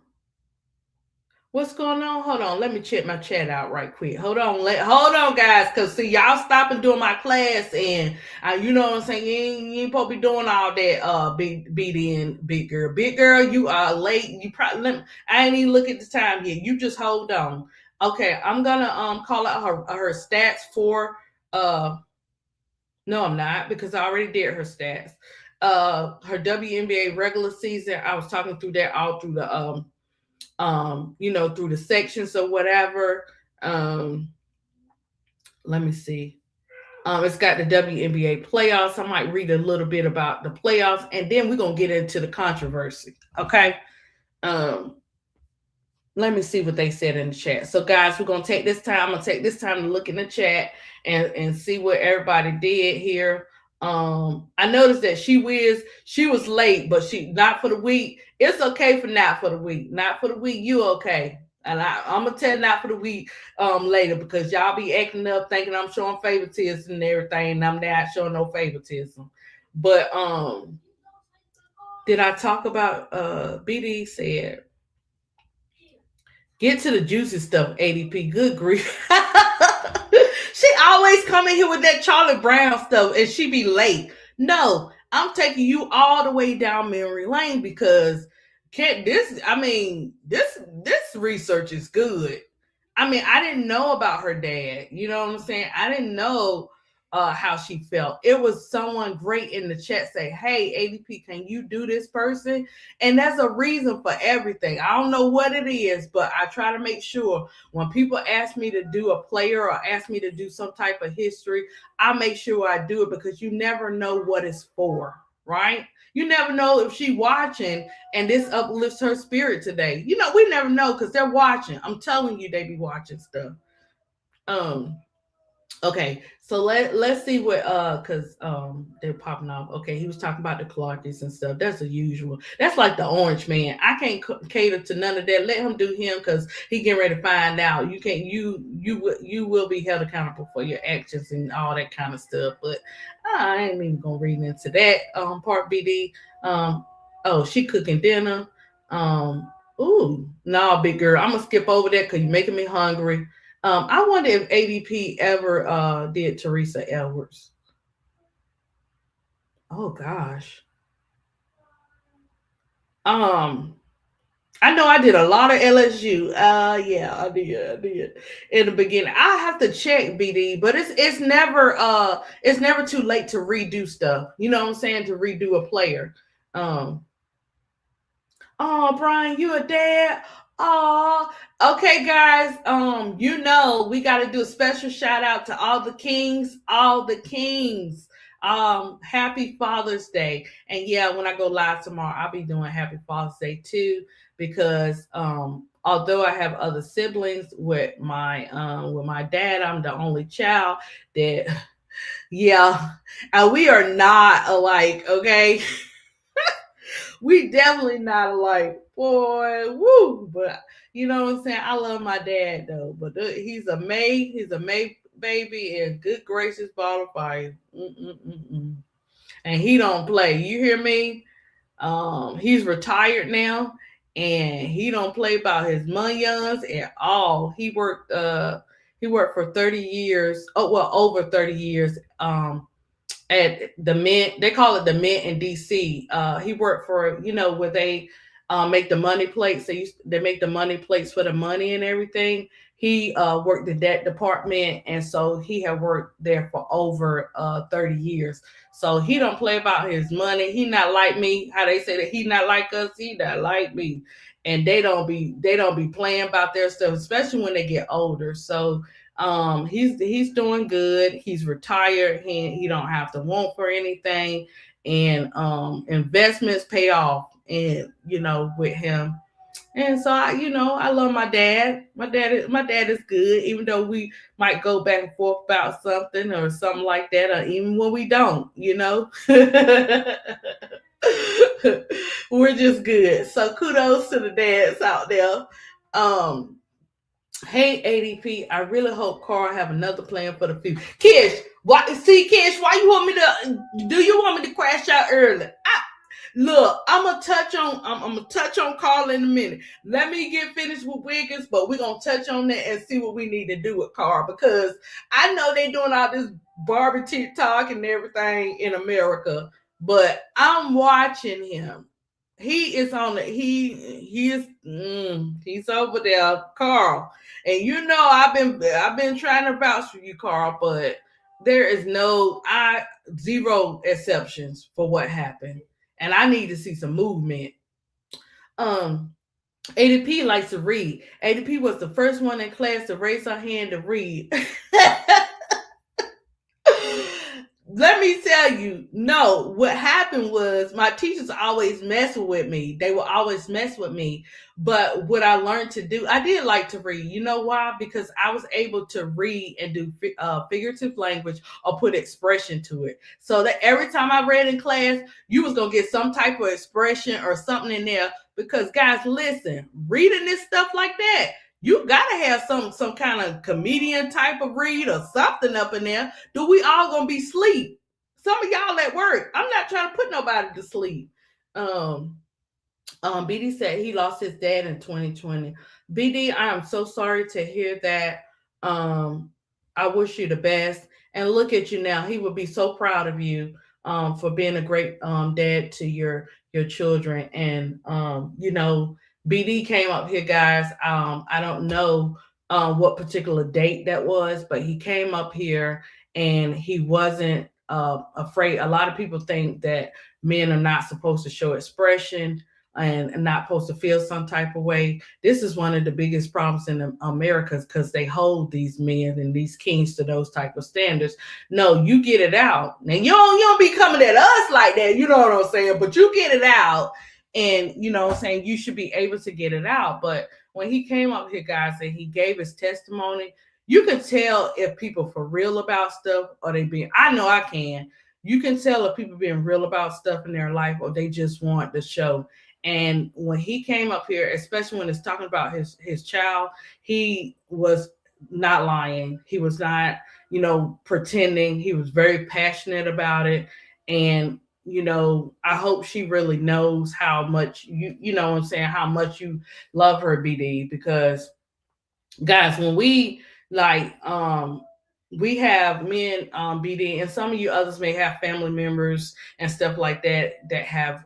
What's going on? Hold on, let me check my chat out right quick. Hold on, guys, because see, y'all stopping doing my class, and you know what I'm saying. You ain't supposed to be doing all that. Big girl, you are late. You probably I ain't even look at the time yet. You just hold on. Okay, I'm gonna call out her stats for no, I'm not, because I already did her stats. Her WNBA regular season, I was talking through that all through the through the sections or whatever. Let me see. It's got the WNBA playoffs. I might read a little bit about the playoffs, and then we're gonna get into the controversy. Okay. Let me see what they said in the chat. So, guys, we're gonna take this time. I'm gonna take this time to look in the chat and see what everybody did here. I noticed that she was late, but she not for the week. It's okay for not for the week. Not for the week, you okay. And I'm gonna tell not for the week later, because y'all be acting up thinking I'm showing favoritism and everything, and I'm not showing no favoritism. But did I talk about BD said get to the juicy stuff, ADP. Good grief. She always come in here with that Charlie Brown stuff, and she be late. No, I'm taking you all the way down memory lane, because this research is good. I mean, I didn't know about her dad. You know what I'm saying? I didn't know how she felt. It was someone great in the chat say, hey, ADP, can you do this person? And that's a reason for everything. I don't know what it is, but I try to make sure when people ask me to do a player or ask me to do some type of history, I make sure I do it, because you never know what it's for. right? You never know if she watching and this uplifts her spirit today. We never know because they're watching. I'm telling you, they be watching stuff. Um, Okay, so let's see what cause they're popping off. Okay, he was talking about the Clarkies and stuff. That's the usual. That's like the Orange Man. I can't cater to none of that. Let him do him because he getting ready to find out. You can't you will be held accountable for your actions and all that kind of stuff. But I ain't even gonna read into that. Part BD. Um, oh, she cooking dinner. Ooh, no, big girl. I'm gonna skip over that because you're making me hungry. I wonder if ADP ever did Teresa Edwards. Oh gosh. Um, I know I did a lot of LSU. Yeah, I did in the beginning. I have to check BD, but it's never too late to redo stuff. You know what I'm saying? To redo a player. Um, Oh, Brian, you a dad? Oh, okay, guys. We got to do a special shout out to all the kings, all the kings. Happy Father's Day. And yeah, when I go live tomorrow, I'll be doing Happy Father's Day too, because although I have other siblings with my dad, I'm the only child that yeah, and we are not alike, okay? We definitely not alike, boy. Woo! But you know what I'm saying. I love my dad though, but he's a May baby and good gracious ball of fire. Mm-mm-mm-mm. And he don't play. You hear me? He's retired now, and he don't play about his millions at all. He worked for 30 years. Oh well, over 30 years. At the Mint. They call it the Mint in DC. He worked for where they make the money plates. They make the money plates for the money and everything. He worked in that department, and so he had worked there for over 30 years. So he don't play about his money. He not like me. How they say that he not like us. He not like me. And they don't be playing about their stuff, especially when they get older. So he's doing good. He's retired. He don't have to want for anything, and investments pay off. And with him, and so I love my dad. My dad is good, even though we might go back and forth about something or something like that, or even when we don't. We're just good. So kudos to the dads out there. Um, Hey ADP, I really hope Carl have another plan for the future. Kish, why you want me to? Do you want me to crash out early? Look, I'm gonna touch on Carl in a minute. Let me get finished with Wiggins, but we're gonna touch on that and see what we need to do with Carl, because I know they doing all this Barbie TikTok and everything in America, but I'm watching him. He is on the he is he's over there, Carl. And I've been trying to vouch for you, Carl, but there is zero exceptions for what happened. And I need to see some movement. Um ADP likes to read. ADP was the first one in class to raise her hand to read. Let me tell you, no, what happened was my teachers always messing with me. They will always mess with me. But what I learned to do, I did like to read. You know why? Because I was able to read and do figurative language or put expression to it. So that every time I read in class, you was going to get some type of expression or something in there. Because guys, listen, reading this stuff like that, you gotta have some kind of comedian type of read or something up in there. Do we all gonna be asleep? Some of y'all at work. I'm not trying to put nobody to sleep. BD said he lost his dad in 2020. BD, I am so sorry to hear that. I wish you the best. And look at you now. He would be so proud of you for being a great dad to your children. And BD came up here, guys. I don't know what particular date that was, but he came up here and he wasn't afraid. A lot of people think that men are not supposed to show expression. and not supposed to feel some type of way. This is one of the biggest problems in America because they hold these men and these kings to those type of standards. No, you get it out. Now you don't be coming at us like that. You know what I'm saying? But you get it out, and you know what I'm saying, you should be able to get it out. But when he came up here, guys, and he gave his testimony, you can tell if people for real about stuff or they being. I know I can. You can tell if people being real about stuff in their life or they just want the show. And when he came up here, especially when it's talking about his child, he was not lying. He was not, you know, pretending. He was very passionate about it. And, you know, I hope she really knows how much you know what I'm saying, how much you love her, BD, because guys, when we like we have men, BD, and some of you others may have family members and stuff like that that have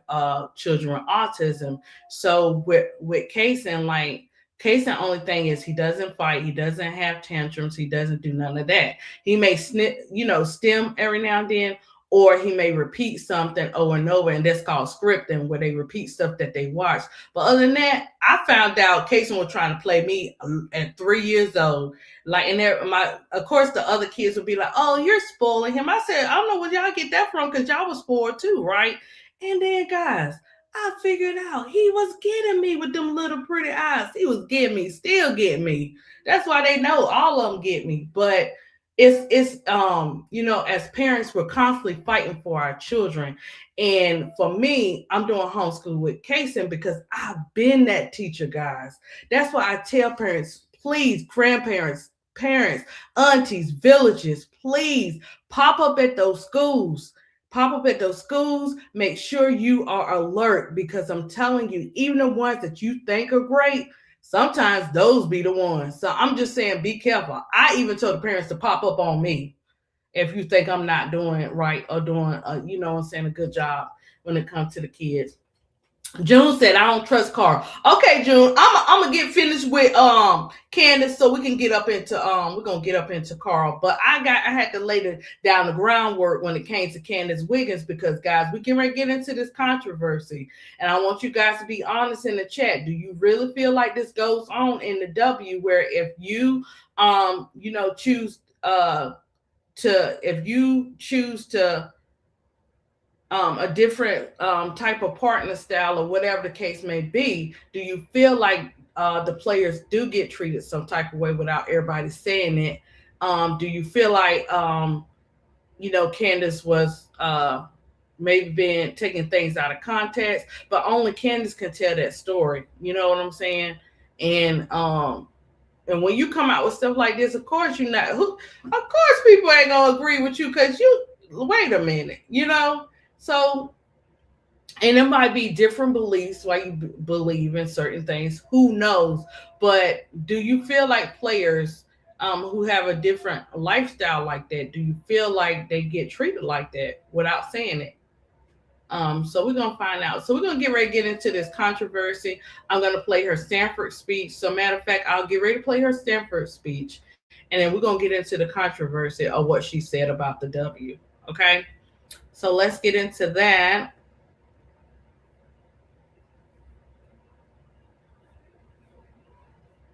children with autism. So with Kason, like Kason, only thing is he doesn't fight, he doesn't have tantrums, he doesn't do none of that. He may stim every now and then, or he may repeat something over and over, and that's called scripting, where they repeat stuff that they watch. But other than that, I found out Kason was trying to play me at 3 years old. Like, and of course, the other kids would be like, "Oh, you're spoiling him." I said, "I don't know where y'all get that from, because y'all was spoiled too, right?" And then, guys, I figured out he was getting me with them little pretty eyes. He was getting me, still getting me. That's why they know all of them get me. But it's you know, as parents, we're constantly fighting for our children. And for me, I'm doing homeschool with Kason because I've been that teacher, guys. That's why I tell parents, please, grandparents, parents, aunties, villages, please pop up at those schools. Pop up at those schools. Make sure you are alert, because I'm telling you, even the ones that you think are great, sometimes those be the ones. So I'm just saying, be careful. I even told the parents to pop up on me if you think I'm not doing it right or doing, you know what I'm saying, a good job when it comes to the kids. June said, "I don't trust Carl." Okay, June, I'm gonna get finished with Candace so we can get up into we're gonna get up into Carl. But I had to lay down the groundwork when it came to Candace Wiggins, because guys, we can get into this controversy, and I want you guys to be honest in the chat. Do you really feel like this goes on in the W, where if you you know, choose to a different type of partner style or whatever the case may be, do you feel like the players do get treated some type of way without everybody saying it? Do you feel like, you know, Candace was maybe taking things out of context, but only Candace can tell that story? You know what I'm saying? And when you come out with stuff like this, of course of course people ain't gonna agree with you, because you wait a minute, you know. So, and it might be different beliefs why you believe in certain things. Who knows? But do you feel like players who have a different lifestyle like that, do you feel like they get treated like that without saying it? So we're gonna find out. So we're gonna get ready to get into this controversy. I'm gonna play her Stanford speech. So matter of fact, I'll get ready to play her Stanford speech, and then we're gonna get into the controversy of what she said about the W. Okay. So let's get into that.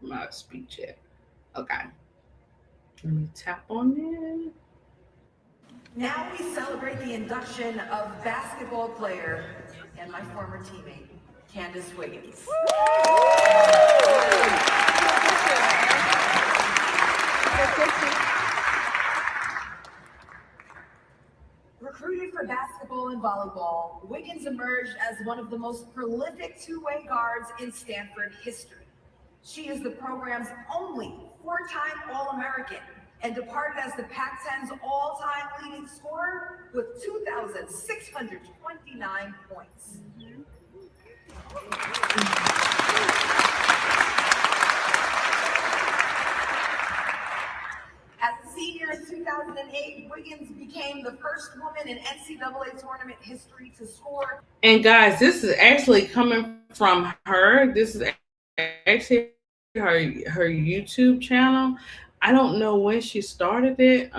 My speech yet. Okay. Let me tap on it. Now we celebrate the induction of basketball player and my former teammate, Candace Wiggins. Recruited for basketball and volleyball, Wiggins emerged as one of the most prolific two-way guards in Stanford history. She is the program's only four-time All-American and departed as the Pac-10's all-time leading scorer with 2,629 points. As a senior in 2008, Wiggins became the first woman in NCAA tournament history to score. And guys, this is actually coming from her. This is actually her YouTube channel. I don't know when she started it,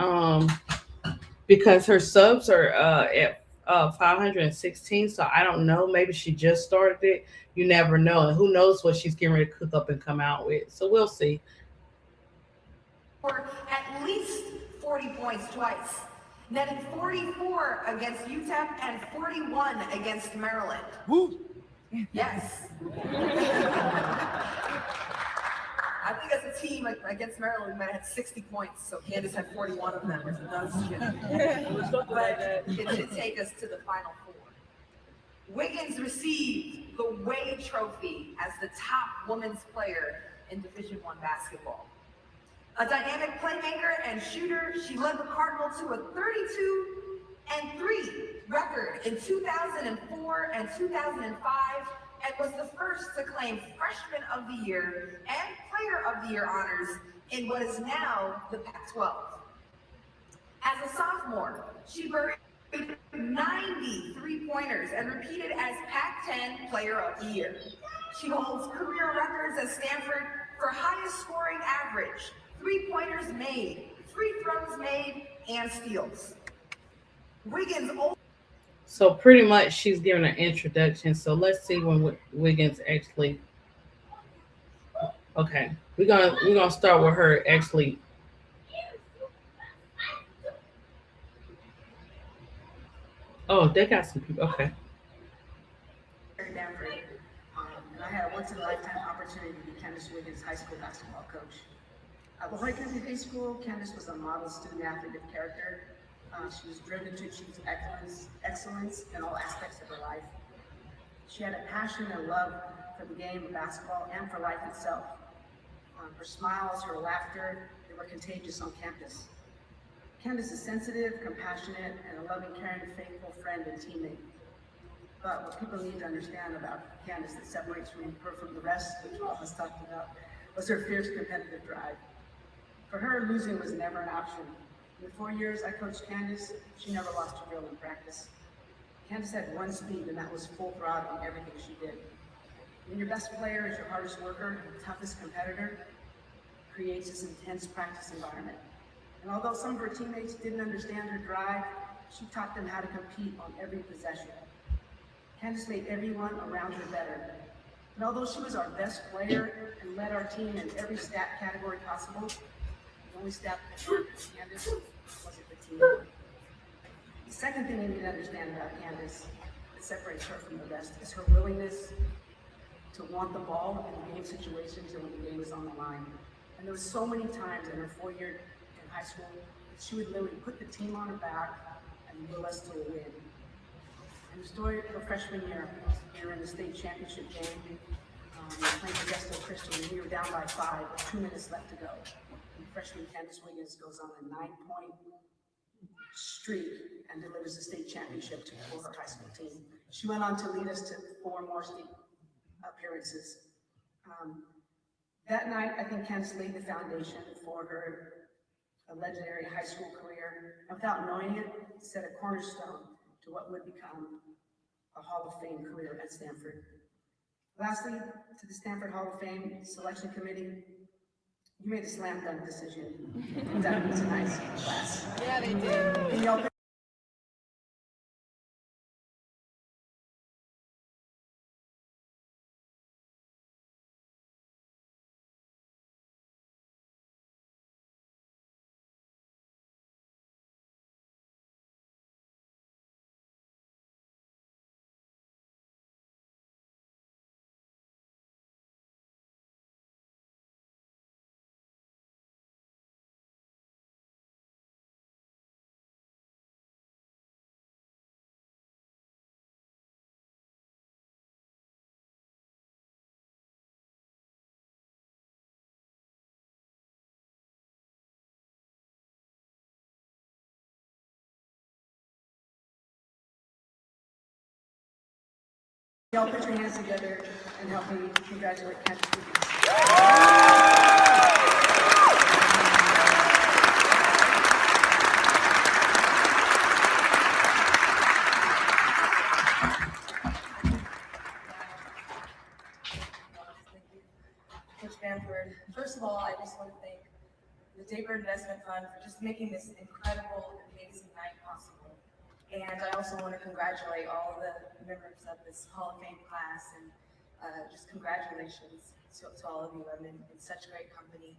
because her subs are at 516. So I don't know. Maybe she just started it. You never know. And who knows what she's getting ready to cook up and come out with. So we'll see. For at least 40 points twice, netting 44 against UTEP and 41 against Maryland. Woo! Yes. I think as a team against Maryland, we might have had 60 points, so Candace had 41 of them. But it should take us to the Final Four. Wiggins received the Wade Trophy as the top women's player in Division I basketball. A dynamic playmaker and shooter, she led the Cardinals to a 32-3 record in 2004 and 2005, and was the first to claim Freshman of the Year and Player of the Year honors in what is now the Pac-12. As a sophomore, she buried 90 three-pointers and repeated as Pac-10 Player of the Year. She holds career records at Stanford for highest scoring average, three-pointers made, free throws made, and steals. Wiggins. So pretty much she's giving an introduction. So let's see when Wiggins actually. Okay, we're gonna start with her actually. Oh, they got some people. Okay. Stanford, and I had a once-in-a-lifetime opportunity to be Candace Wiggins' high school basketball coach. At La Jolla Community High School, Candace was a model student-athlete of character. She was driven to achieve excellence in all aspects of her life. She had a passion and love for the game of basketball and for life itself. Her smiles, her laughter, they were contagious on campus. Candace is sensitive, compassionate, and a loving, caring, faithful friend and teammate. But what people need to understand about Candace that separates her from the rest, which Bob has talked about, was her fierce competitive drive. For her, losing was never an option. In the 4 years I coached Candace, she never lost a drill in practice. Candace had one speed, and that was full throttle on everything she did. When your best player is your hardest worker and toughest competitor, it creates this intense practice environment. And although some of her teammates didn't understand her drive, she taught them how to compete on every possession. Candace made everyone around her better. And although she was our best player and led our team in every stat category possible, the only stat that mattered to Candace wasn't the team. The second thing you need to understand about Candace that separates her from the rest is her willingness to want the ball in game situations and when the game is on the line. And there was so many times in her 4 year in high school that she would literally put the team on her back and will us to a win. And the story of her freshman year, we were in the state championship game. We were playing Modesto Christian, and we were down by 5 with 2 minutes left to go. And freshman Candace Wiggins goes on a 9-point streak and delivers the state championship for her high school team. She went on to lead us to 4 more state appearances. That night, I think Candace laid the foundation for her legendary high school career, and without knowing it, set a cornerstone to what would become a Hall of Fame career at Stanford. Lastly, to the Stanford Hall of Fame Selection Committee, you made a slam dunk decision. That was a nice class. Yeah, they did. And y'all put your hands together and help me congratulate Candace Wiggins. Coach Stanford, first of all, I just want to thank the Tabor Investment Fund for just making this incredible, amazing night possible. And I also want to congratulate all the members of this Hall of Fame class, and just congratulations to all of you. I'm in such great company.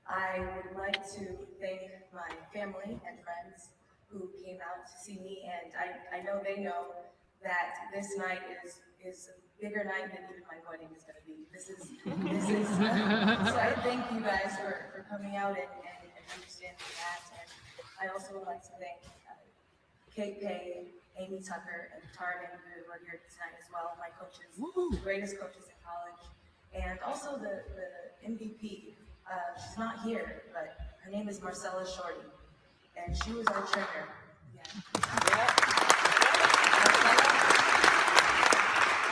I would like to thank my family and friends who came out to see me, and I know they know that this night is a bigger night than even my wedding is going to be. This is so I thank you guys for coming out and understanding that. And I also would like to thank Kate Pay, Amy Tucker, and Tara Vanderveer, who are here tonight as well, my coaches, the greatest coaches in college, and also the MVP. She's not here, but her name is Marcella Shorty, and she was our trainer.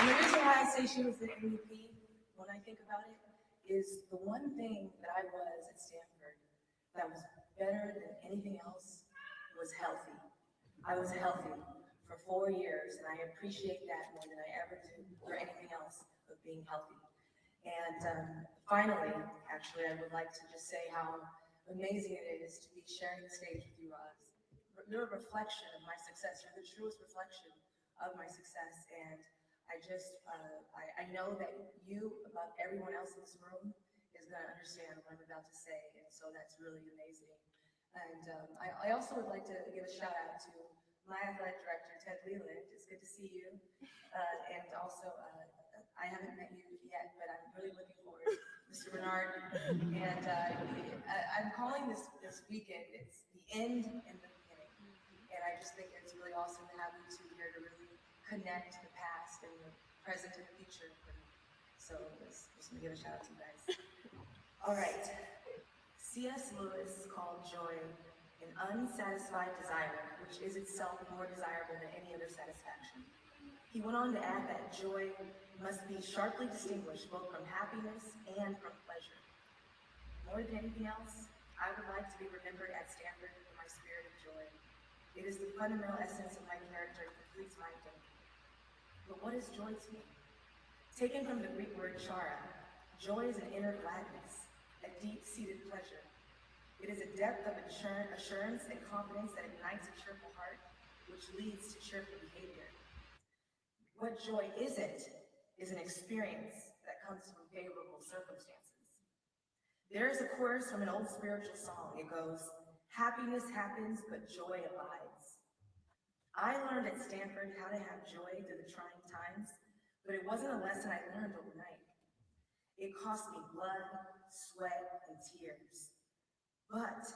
And the reason why I say she was the MVP, when I think about it, is the one thing that I was at Stanford that was better than anything else was healthy. I was healthy for 4 years, and I appreciate that more than I ever do for anything else of being healthy. And finally, actually, I would like to just say how amazing it is to be sharing the stage with you, Roz. You're a reflection of my success. You're the truest reflection of my success. And I just, I know that you, above everyone else in this room, is going to understand what I'm about to say. And so that's really amazing. And I also would like to give a shout out to my athletic director, Ted Leland. It's good to see you. And also, I haven't met you yet, but I'm really looking forward, Mr. Bernard. And I'm calling this weekend, it's the end and the beginning. And I just think it's really awesome to have you two here to really connect the past and the present and the future. So just want to give a shout out to you guys. All right. C.S. Lewis called joy an unsatisfied desire, which is itself more desirable than any other satisfaction. He went on to add that joy must be sharply distinguished both from happiness and from pleasure. More than anything else, I would like to be remembered at Stanford for my spirit of joy. It is the fundamental essence of my character and completes my identity. But what is joy to me? Taken from the Greek word chara, joy is an inner gladness, a deep-seated pleasure. It is a depth of assurance and confidence that ignites a cheerful heart, which leads to cheerful behavior. What joy isn't is an experience that comes from favorable circumstances. There is a chorus from an old spiritual song. It goes, "Happiness happens, but joy abides." I learned at Stanford how to have joy through the trying times, but it wasn't a lesson I learned overnight. It cost me blood, sweat, and tears. But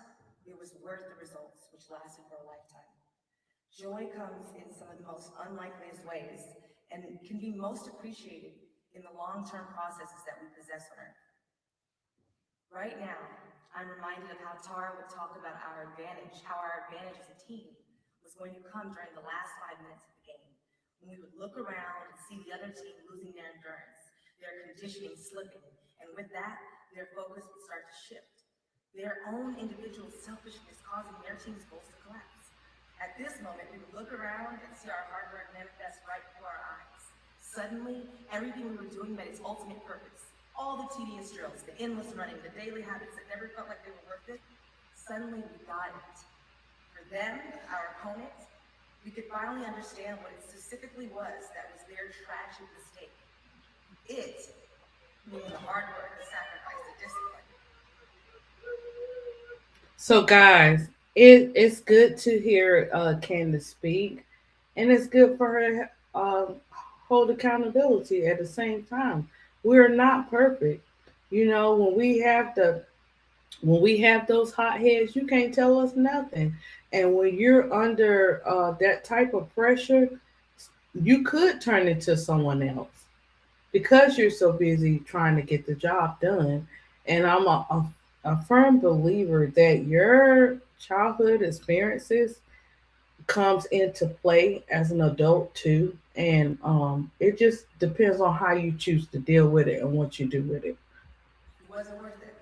it was worth the results, which lasted for a lifetime. Joy comes in some of the most unlikeliest ways and can be most appreciated in the long-term processes that we possess on Earth. Right now, I'm reminded of how Tara would talk about our advantage, how our advantage as a team was going to come during the last 5 minutes of the game, when we would look around and see the other team losing their endurance, their conditioning slipping, and with that, their focus would start to shift. Their own individual selfishness causing their team's goals to collapse. At this moment, we would look around and see our hard work manifest right before our eyes. Suddenly, everything we were doing met its ultimate purpose. All the tedious drills, the endless running, the daily habits that never felt like they were worth it, suddenly we got it. For them, our opponents, we could finally understand what it specifically was that was their tragic mistake. It, meaning the hard work, the sacrifice, the discipline. So, guys, it's good to hear Candace speak, and it's good for her to hold accountability at the same time. We're not perfect. You know, when we have those hot heads, you can't tell us nothing. And when you're under that type of pressure, you could turn into someone else because you're so busy trying to get the job done. And I'm a firm believer that your childhood experiences comes into play as an adult too. And it just depends on how you choose to deal with it and what you do with it. It wasn't worth it.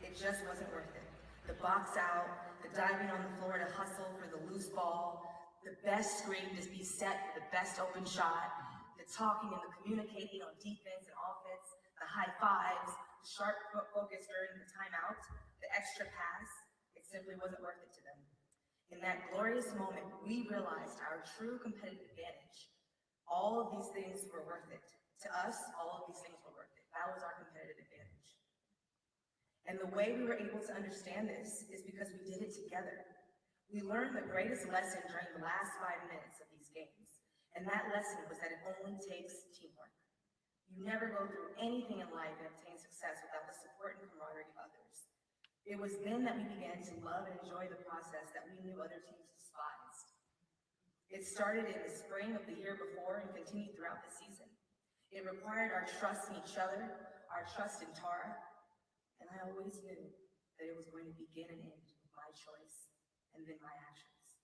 It just wasn't worth it. The box out, the diving on the floor to hustle for the loose ball, the best screen to be set for the best open shot, the talking and the communicating on defense and offense, the high fives, the sharp focus during the timeout, the extra pass, it simply wasn't worth it to them. In that glorious moment, we realized our true competitive advantage. All of these things were worth it. To us, all of these things were worth it. That was our competitive advantage. And the way we were able to understand this is because we did it together. We learned the greatest lesson during the last 5 minutes of these games. And that lesson was that it only takes teamwork. You never go through anything in life and obtain success without the support and camaraderie of others. It was then that we began to love and enjoy the process that we knew other teams despised. It started in the spring of the year before and continued throughout the season. It required our trust in each other, our trust in Tara, and I always knew that it was going to begin and end with my choice and then my actions.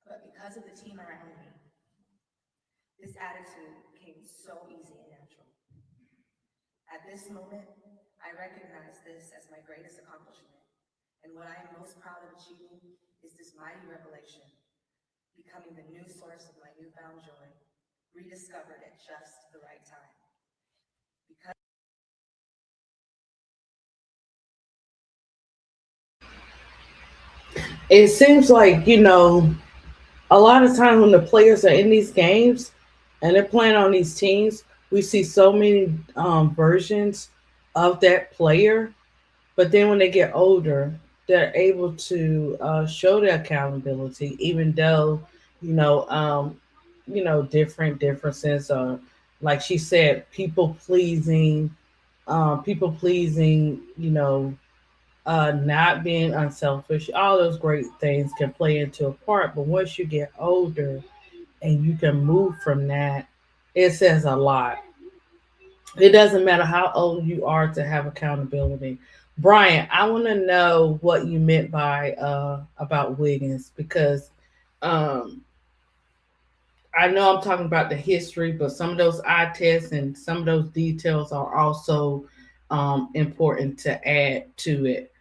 But because of the team around me, this attitude came so easy and natural. At this moment, I recognize this as my greatest accomplishment, and what I am most proud of achieving is this mighty revelation, becoming the new source of my newfound joy, rediscovered at just the right time. Because it seems like, a lot of times when the players are in these games and they're playing on these teams, we see so many versions of that player. But then when they get older, they're able to show their accountability, even though, different differences are, like she said, people pleasing, not being unselfish. All those great things can play into a part. But once you get older and you can move from that, it says a lot. It doesn't matter how old you are to have accountability. Brian, I want to know what you meant by about Wiggins, because um, I know I'm talking about the history, but some of those eye tests and some of those details are also important to add to it.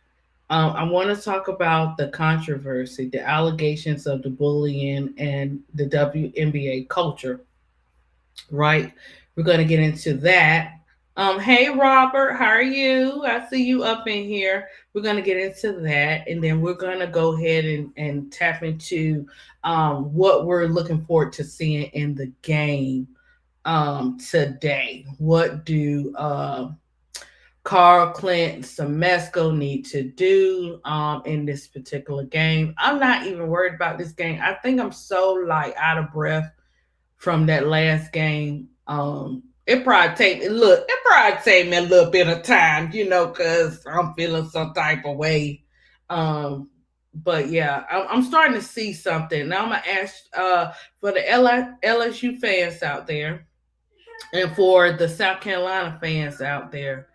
I want to talk about the controversy, the allegations of the bullying and the WNBA culture, right? We're going to get into that. Hey, Robert, how are you? I see you up in here. We're going to get into that, and then we're going to go ahead and tap into what we're looking forward to seeing in the game today. What do Carl Clint Samesco need to do in this particular game? I'm not even worried about this game. I think I'm so like out of breath from that last game. It probably take me a little bit of time, because I'm feeling some type of way. But yeah, I'm starting to see something. Now I'm gonna ask for the LSU fans out there and for the South Carolina fans out there.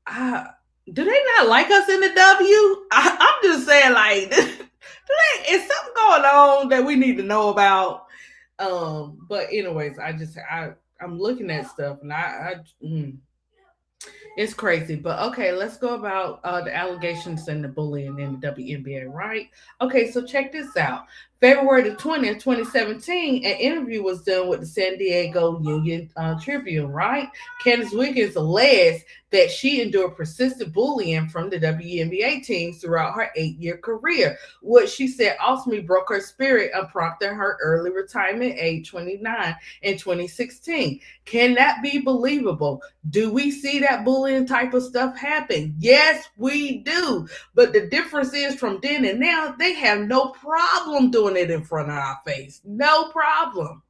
I, do they not like us in the W? I'm just saying, like, is something going on that we need to know about? But anyways, I'm looking at stuff and it's crazy. But okay, let's go about the allegations and the bullying in the WNBA, right? Okay, so check this out. February the 20th, 2017, an interview was done with the San Diego Union Tribune, right? Candace Wiggins alleged that she endured persistent bullying from the WNBA teams throughout her 8-year career. What she said ultimately broke her spirit and prompted her early retirement at age 29 in 2016. Can that be believable? Do we see that bullying type of stuff happen? Yes, we do. But the difference is from then and now, they have no problem doing it in front of our face. No problem.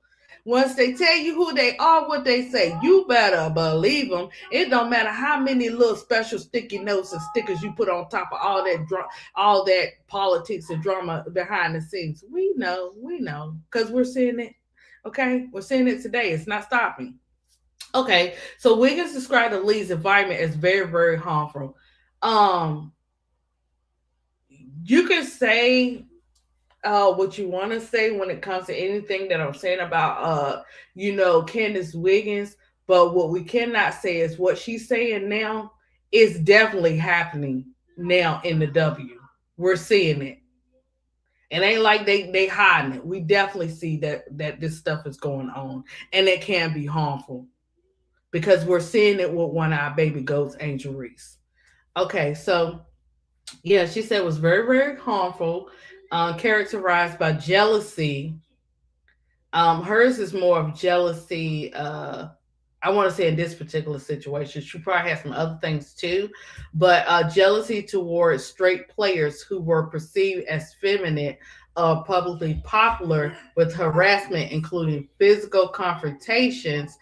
Once they tell you who they are, what they say, you better believe them. It don't matter how many little special sticky notes and stickers you put on top of all that politics and drama behind the scenes. We know, because we're seeing it. Okay, we're seeing it today. It's not stopping. Okay, so Wiggins described the league's environment as very, very harmful. Um, you can say what you want to say when it comes to anything that I'm saying about Candace Wiggins, but what we cannot say is what she's saying now is definitely happening now in the W. We're seeing it. It ain't like they hiding it. We definitely see that this stuff is going on, and it can be harmful because we're seeing it with one of our baby goats, Angel Reese. Okay, so Yeah, she said it was very, very harmful, characterized by jealousy. Hers is more of jealousy. I want to say in this particular situation, she probably has some other things too, but jealousy towards straight players who were perceived as feminine, publicly popular, with harassment, including physical confrontations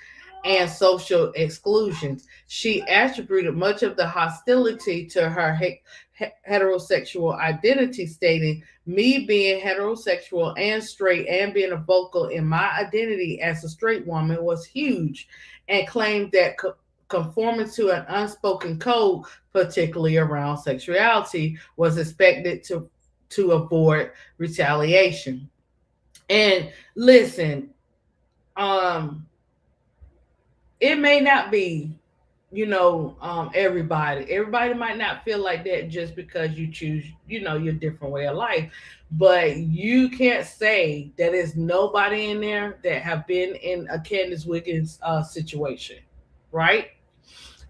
and social exclusions. She attributed much of the hostility to her heterosexual identity, stating, "Me being heterosexual and straight and being a vocal in my identity as a straight woman was huge," and claimed that conforming to an unspoken code, particularly around sexuality, was expected to avoid retaliation. And listen, um, it may not be, everybody might not feel like that just because you choose, your different way of life, but you can't say that there's nobody in there that have been in a Candace Wiggins situation, right?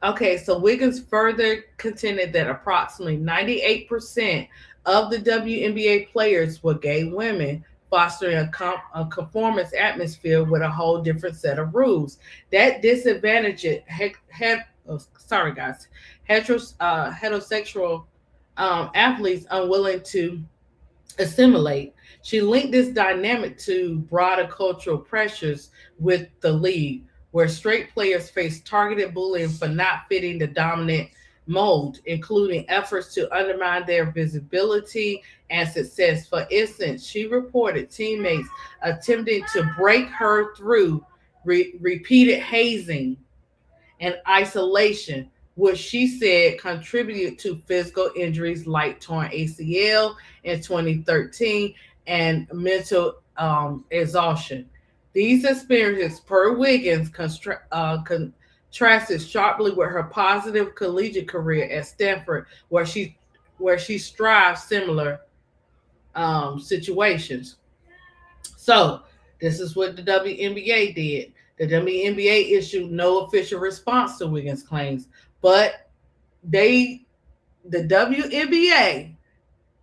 Okay, so Wiggins further contended that approximately 98% of the WNBA players were gay women, fostering a conformance atmosphere with a whole different set of rules that disadvantaged sorry guys, heterosexual athletes unwilling to assimilate. She linked this dynamic to broader cultural pressures with the league, where straight players face targeted bullying for not fitting the dominant mold, including efforts to undermine their visibility and success. For instance, she reported teammates attempting to break her through repeated hazing and isolation, which she said contributed to physical injuries like torn ACL in 2013 and mental exhaustion. These experiences, per Wiggins, contrasted sharply with her positive collegiate career at Stanford, where she strived similar situations. So this is what the WNBA did. The WNBA issued no official response to Wiggins' claims, but they, the WNBA,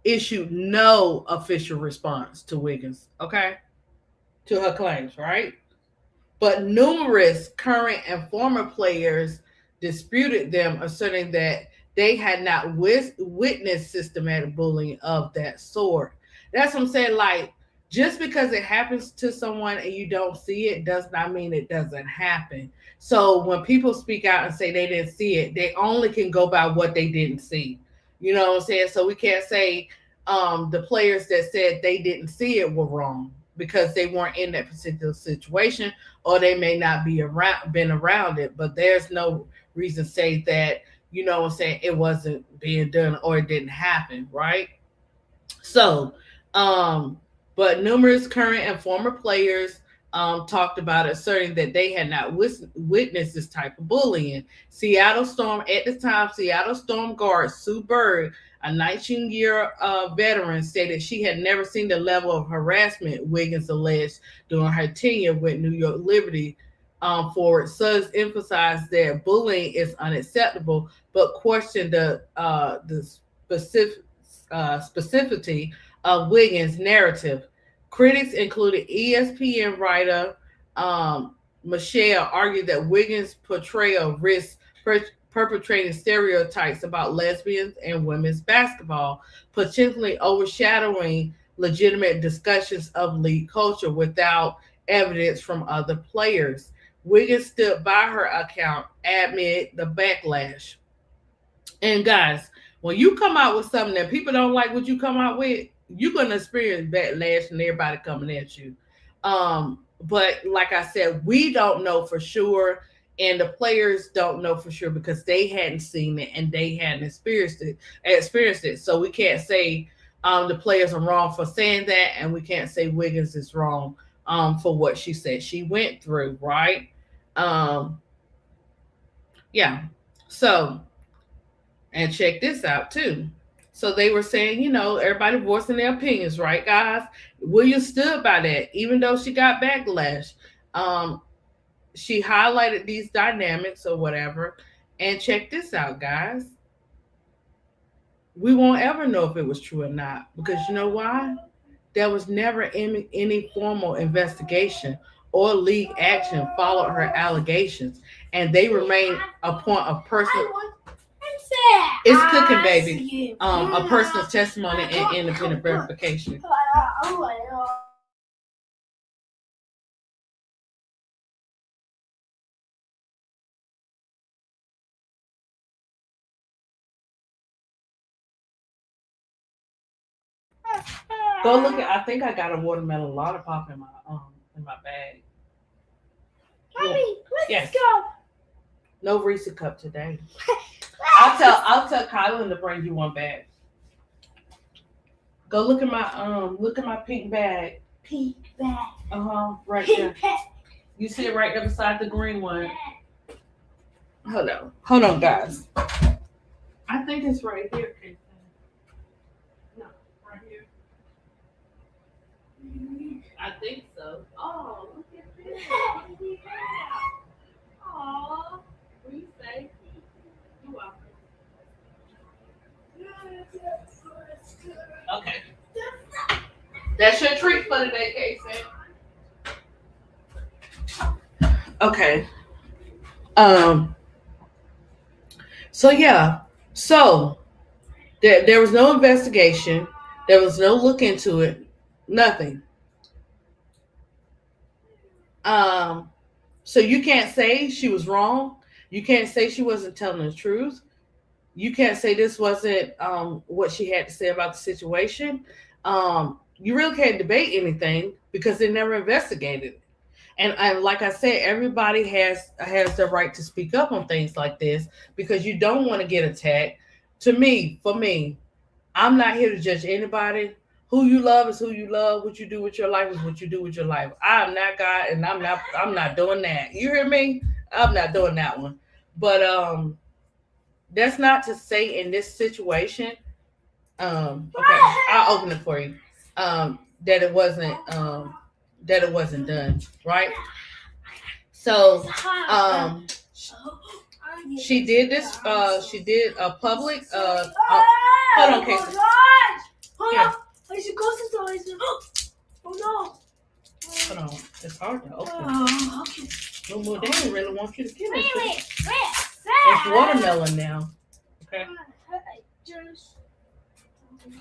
issued no official response to Wiggins. Okay, to her claims, right? But numerous current and former players disputed them, asserting that they had not witnessed systematic bullying of that sort. That's what I'm saying. Like, just because it happens to someone and you don't see it does not mean it doesn't happen. So when people speak out and say they didn't see it, they only can go by what they didn't see. You know what I'm saying? So we can't say the players that said they didn't see it were wrong because they weren't in that particular situation, or they may not be around been around it, but there's no reason to say that, what I'm saying, it wasn't being done or it didn't happen, right? So, um, but numerous current and former players talked about it, asserting that they had not witnessed this type of bullying. At the time, Seattle Storm guard Sue Bird, a 19-year veteran, stated she had never seen the level of harassment Wiggins alleged during her tenure with New York Liberty. Forward Suggs emphasized that bullying is unacceptable, but questioned the specific specificity of Wiggins' narrative. Critics, including ESPN writer Michelle, argued that Wiggins' portrayal risks perpetrating stereotypes about lesbians and women's basketball, potentially overshadowing legitimate discussions of league culture without evidence from other players. Wiggins stood by her account amid the backlash. And guys, when you come out with something that people don't like what you come out with, you're gonna experience backlash and everybody coming at you. But like I said, we don't know for sure, and the players don't know for sure because they hadn't seen it and they hadn't experienced it. So we can't say the players are wrong for saying that, and we can't say Wiggins is wrong for what she said she went through, right? Um, yeah. So, and check this out too. So they were saying, everybody voicing their opinions, right, guys? Williams stood by that, even though she got backlash. Um, she highlighted these dynamics or whatever. And check this out, guys. we won't ever know if it was true or not, because you know why? There was never any formal investigation or league action followed her allegations, and they remain a point of personal. It's cooking, baby. A personal testimony and independent verification. Go look at. I think I got a watermelon lollipop in my bag. Mommy, let's Yes. go. No Reese cup today. I'll tell Kylan to bring you one back. Go look at my pink bag. Pink bag. Right there. Pink bag. You see it right there beside the green one. Hold on, guys. I think it's right here. Casey. No, right here. I think so. Oh, look at this. Aw, what do you say? You're welcome. Okay. That's your treat for today, Casey. Okay. So yeah. So there was no investigation. There was no look into it. Nothing. So you can't say she was wrong. You can't say she wasn't telling the truth. You can't say this wasn't what she had to say about the situation. You really can't debate anything because they never investigated it. And like I said, everybody has the right to speak up on things like this because you don't want to get attacked. For me, I'm not here to judge anybody. Who you love is who you love. What you do with your life is what you do with your life. I'm not God, and I'm not doing that. You hear me? I'm not doing that one. But that's not to say in this situation. Okay, I'll open it for you. That it wasn't done, right? So she did this. She did a public. Hold on, Casey. Oh gosh! Hold Here. on. I should go to Oh no. Hold on. It's hard to open. Oh, okay. No more. They don't really want you to get it. Wait. It's watermelon now. Okay, Just.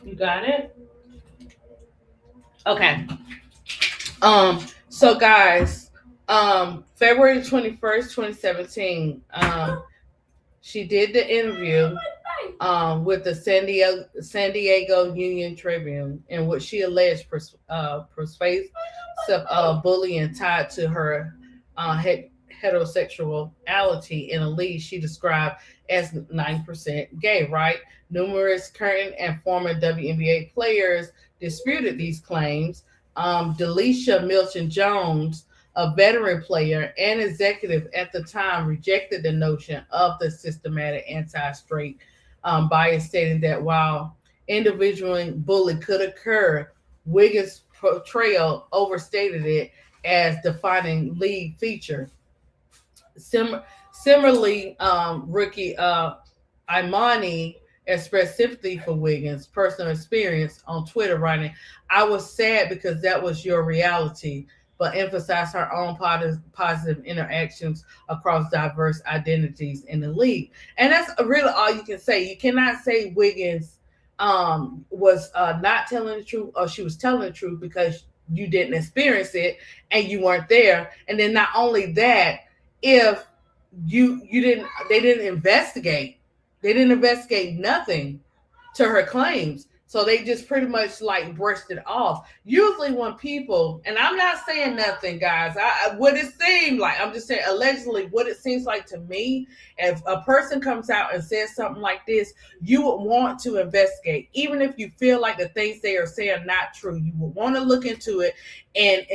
you got it. Okay. So guys, February 21st, 2017, she did the interview with the San Diego Union Tribune, in which she alleged persuasive bullying tied to her heterosexuality in a league she described as 9% gay, right? Numerous current and former WNBA players disputed these claims. Delisha Milton-Jones, a veteran player and executive at the time, rejected the notion of the systematic anti-straight bias, stating that while individual bullying could occur, Wiggins' portrayal overstated it as defining league feature. Similarly, rookie Imani expressed sympathy for Wiggins' personal experience on Twitter, writing, "I was sad because that was your reality," but emphasized her own positive interactions across diverse identities in the league. And that's really all you can say. You cannot say Wiggins was not telling the truth, or she was telling the truth, because you didn't experience it and you weren't there. And then not only that, if they didn't investigate nothing to her claims. So they just pretty much like brushed it off. Usually when people, and I'm not saying nothing, guys, what it seemed like, I'm just saying allegedly what it seems like to me, if a person comes out and says something like this, you would want to investigate. Even if you feel like the things they are saying are not true, you would want to look into it and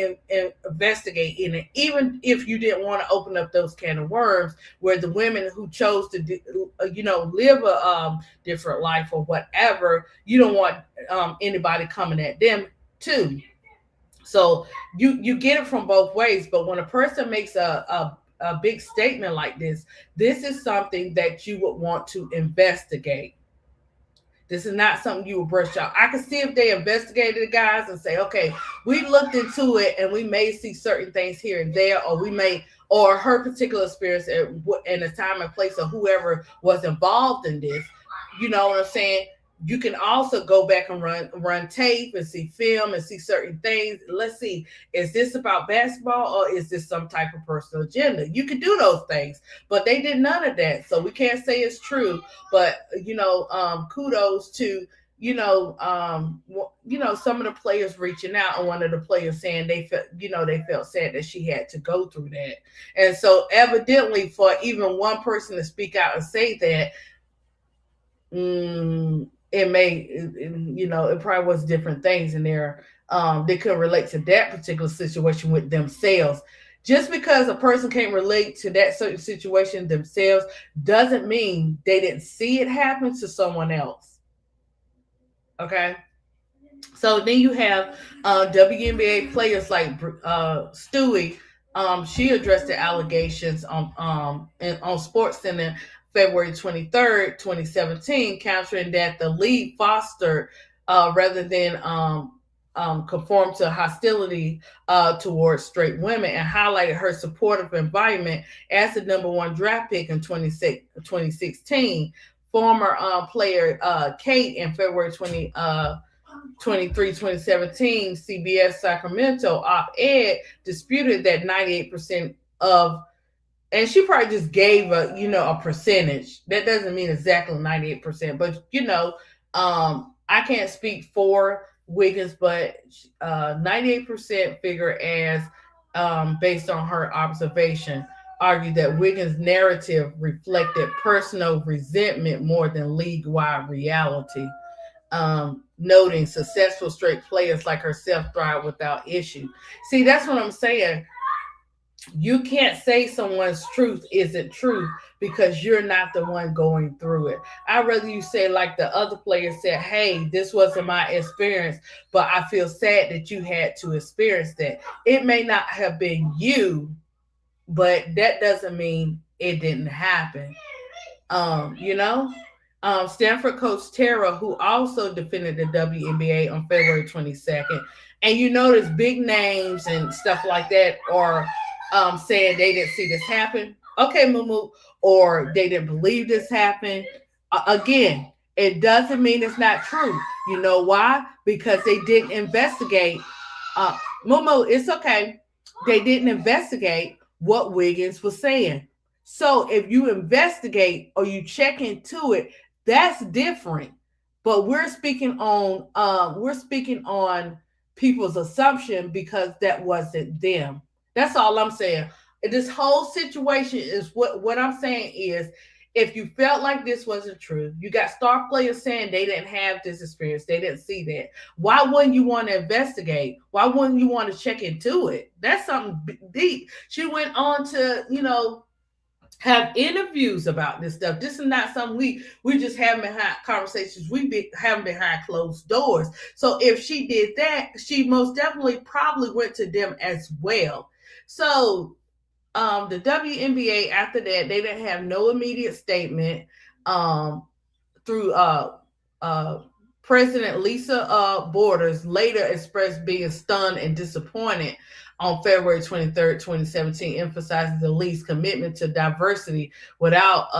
investigate in it. Even if you didn't want to open up those can of worms where the women who chose to, live a different life or whatever, you don't want anybody coming at them too. So you get it from both ways. But when a person makes a big statement like this is something that you would want to investigate. This is not something you will brush off. I can see if they investigated the guys and say, okay, we looked into it and we may see certain things here and there, or we may, or her particular experience and the time and place of whoever was involved in this. You know what I'm saying? You can also go back and run tape and see film and see certain things. Let's see, is this about basketball or is this some type of personal agenda? You can do those things, but they did none of that. So we can't say it's true, but kudos to, some of the players reaching out, and one of the players saying they felt sad that she had to go through that. And so evidently for even one person to speak out and say that, it probably was different things in there. They couldn't relate to that particular situation with themselves. Just because a person can't relate to that certain situation themselves doesn't mean they didn't see it happen to someone else. Okay. So then you have WNBA players like Stewie. She addressed the allegations on SportsCenter February 23rd, 2017, countering that the league fostered rather than conform to hostility towards straight women, and highlighted her supportive environment as the number one draft pick in 2016. Former player Kate in February 2017, CBS Sacramento op-ed disputed that 98% of, and she probably just gave a percentage. That doesn't mean exactly 98%, but I can't speak for Wiggins, but 98% figure as based on her observation, argued that Wiggins' narrative reflected personal resentment more than league-wide reality. Noting successful straight players like herself thrive without issue. See, that's what I'm saying. You can't say someone's truth isn't true because you're not the one going through it. I'd rather you say, like the other player said, hey, this wasn't my experience, but I feel sad that you had to experience that. It may not have been you, but that doesn't mean it didn't happen. Stanford coach Tara, who also defended the WNBA on February 22nd, and you notice big names and stuff like that are saying they didn't see this happen. Okay, Mumu, or they didn't believe this happened. Again, it doesn't mean it's not true. You know why? Because they didn't investigate. Mumu, it's okay. They didn't investigate what Wiggins was saying. So if you investigate or you check into it, that's different. But we're speaking on people's assumption because that wasn't them. That's all I'm saying. This whole situation is what I'm saying is, if you felt like this wasn't true, you got star players saying they didn't have this experience, they didn't see that. Why wouldn't you want to investigate? Why wouldn't you want to check into it? That's something deep. She went on to, have interviews about this stuff. This is not something we just have behind conversations. We having behind closed doors. So if she did that, she most definitely probably went to them as well. So the WNBA after that, they didn't have no immediate statement through President Lisa Borders later expressed being stunned and disappointed on February 23rd, 2017, emphasizes the league's commitment to diversity without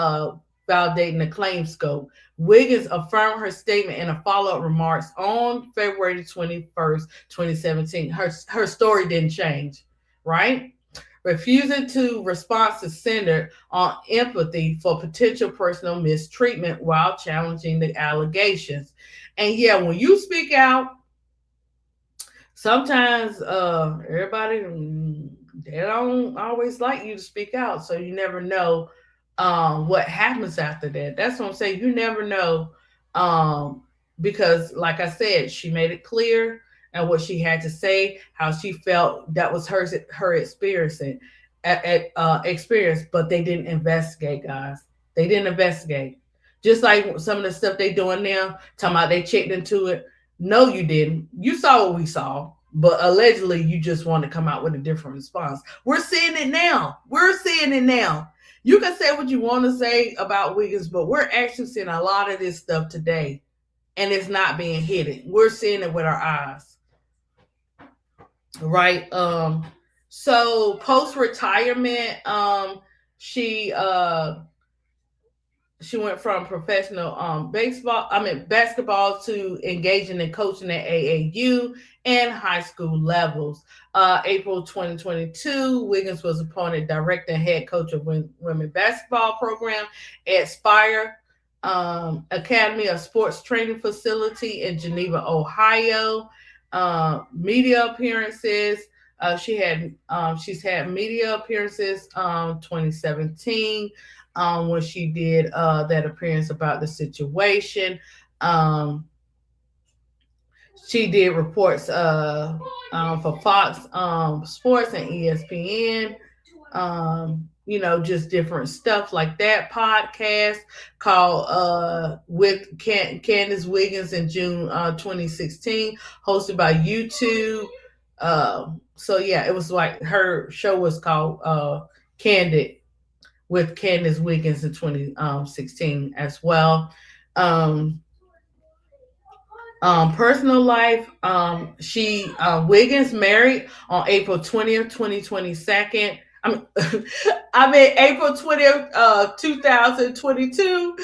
validating the claim scope. Wiggins affirmed her statement in a follow-up remarks on February 21st, 2017. Her story didn't change, right? Refusing to respond to centered on empathy for potential personal mistreatment while challenging the allegations. And yeah, when you speak out, sometimes everybody, they don't always like you to speak out. So you never know what happens after that. That's what I'm saying. You never know because, like I said, she made it clear and what she had to say, how she felt. That was her experience, but they didn't investigate, guys. They didn't investigate. Just like some of the stuff they doing now, talking about they checked into it. No, you didn't. You saw what we saw, but allegedly you just want to come out with a different response. We're seeing it now. You can say what you want to say about Wiggins, but we're actually seeing a lot of this stuff today. and it's not being hidden. We're seeing it with our eyes, right? So post retirement, she she went from professional basketball to engaging in coaching at AAU and high school levels. April 2022, Wiggins was appointed director and head coach of women basketball program at Spire Academy of Sports Training Facility in Geneva, Ohio. Media appearances. She's had media appearances 2017 when she did that appearance about the situation. She did reports for Fox Sports and ESPN. Just different stuff like that. Podcast called with Candace Wiggins in June 2016, hosted by YouTube. So yeah, it was like her show was called Candid with Candace Wiggins in 2016 as well. Personal life, Wiggins married on April 20th, 2022. April 20th, 2022,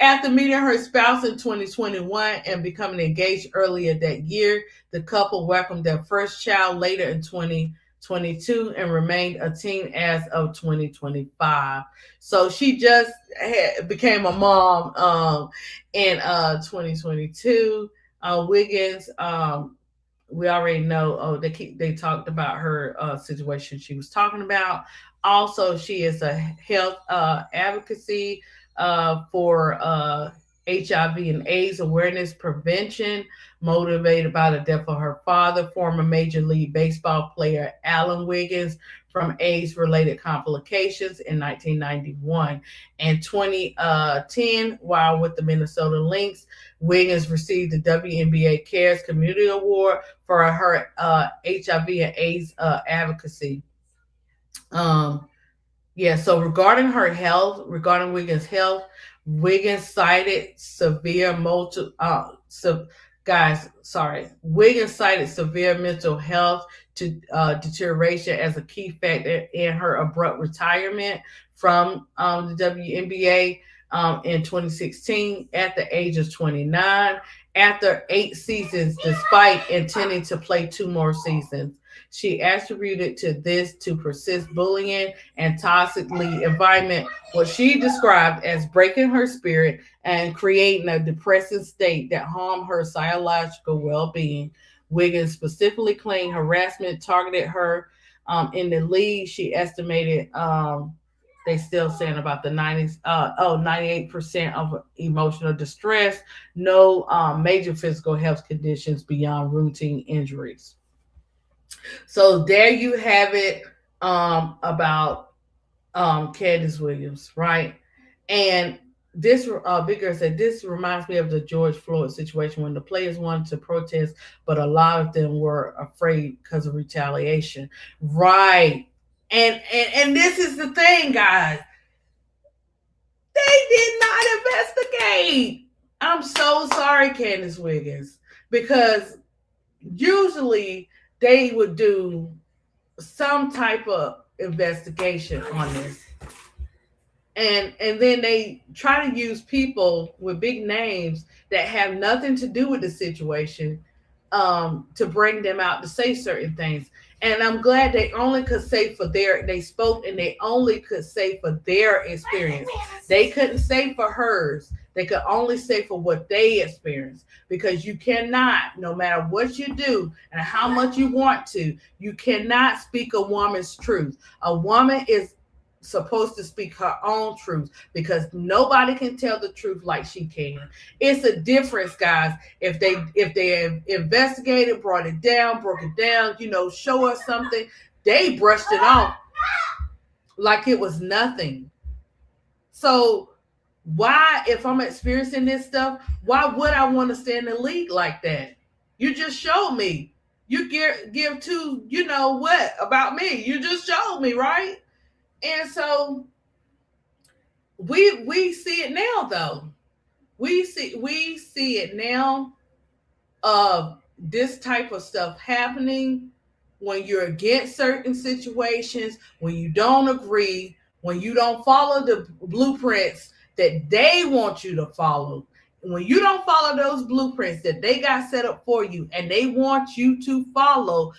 after meeting her spouse in 2021 and becoming engaged earlier that year. The couple welcomed their first child later in 2022 and remained a teen as of 2025. So she just became a mom in 2022. Wiggins, we already know they talked about her situation she was talking about. Also, she is a health advocacy for HIV and AIDS awareness prevention, motivated by the death of her father, former Major League Baseball player Alan Wiggins, from AIDS-related complications in 1991. In 2010, while with the Minnesota Lynx, Wiggins received the WNBA Cares Community Award for her HIV and AIDS advocacy. So regarding Wiggins' health, Wiggins cited severe mental health deterioration as a key factor in her abrupt retirement from the WNBA in 2016 at the age of 29, after 8 seasons, despite intending to play 2 more seasons. She attributed to this to persist bullying and toxic league environment, what she described as breaking her spirit and creating a depressive state that harmed her psychological well-being. Wiggins specifically claimed harassment targeted her in the league. She estimated they still saying about the 98% of emotional distress, no major physical health conditions beyond routine injuries. So there you have it about Candace Williams, right? And this Big Girl said, this reminds me of the George Floyd situation when the players wanted to protest, but a lot of them were afraid because of retaliation. Right. And this is the thing, guys. They did not investigate. I'm so sorry, Candace Wiggins, because usually they would do some type of investigation on this. And then they try to use people with big names that have nothing to do with the situation to bring them out to say certain things. And I'm glad they only could say they spoke and they only could say for their experience. They couldn't say for hers. They could only say for what they experienced, because you cannot, no matter what you do and how much you want to, you cannot speak a woman's truth. A woman is supposed to speak her own truth, because nobody can tell the truth like she can. It's a difference, guys. If they investigated, broke it down, show us something, they brushed it off like it was nothing. So why, if I'm experiencing this stuff, why would I want to stay in the league like that? You just showed me. You give two, what about me? You just showed me, right? And so we see it now, though. we see it now this type of stuff happening when you're against certain situations, when you don't agree, when you don't follow the blueprints that they want you to follow. When you don't follow those blueprints that they got set up for you and they want you to follow,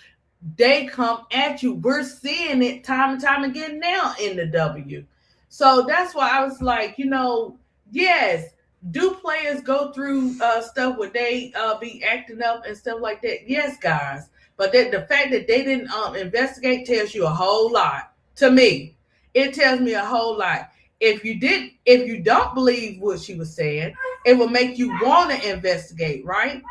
they come at you. We're seeing it time and time again now in the W. So that's why I was like, yes, do players go through stuff where they be acting up and stuff like that? Yes, guys. But the fact that they didn't investigate tells you a whole lot. To me, it tells me a whole lot. If you don't believe what she was saying, it will make you want to investigate, right?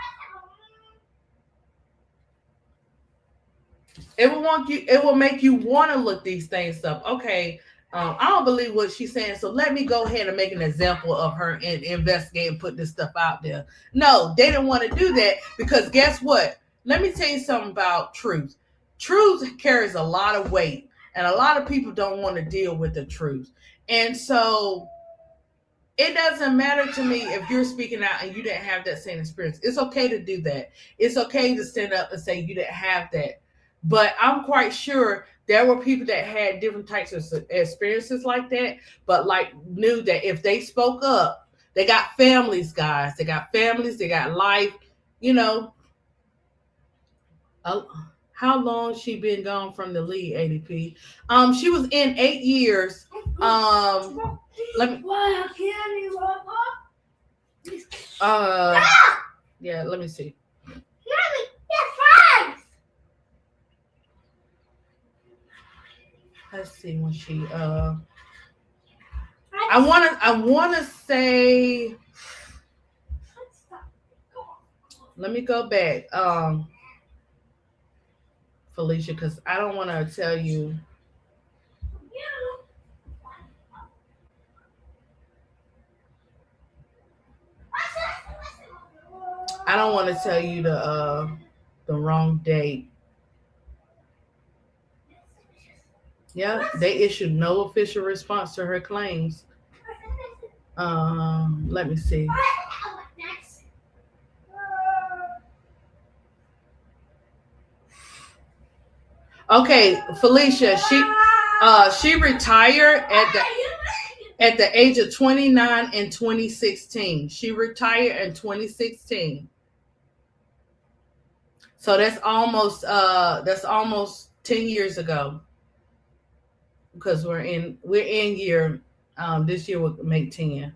It will make you want to look these things up. Okay, I don't believe what she's saying, so let me go ahead and make an example of her and investigate and put this stuff out there. No, they didn't want to do that because guess what? Let me tell you something about truth. Truth carries a lot of weight, and a lot of people don't want to deal with the truth. And so it doesn't matter to me if you're speaking out and you didn't have that same experience. It's okay to do that. It's okay to stand up and say you didn't have that. But I'm quite sure there were people that had different types of experiences like that, but knew that if they spoke up, they got families, guys. They got families. They got life. How long she been gone from the league, ADP? She was in 8 years. Let me. Why can't you up? Yeah, let me see. Let's see when she. I wanna say. Let me go back, Felicia, because I don't want to tell you. I don't want to tell you the wrong date. Yeah, they issued no official response to her claims. Let me see. Okay, Felicia, she retired at the age of 29 in 2016. She retired in 2016. So that's almost 10 years ago. Because we're in year this year will make 10.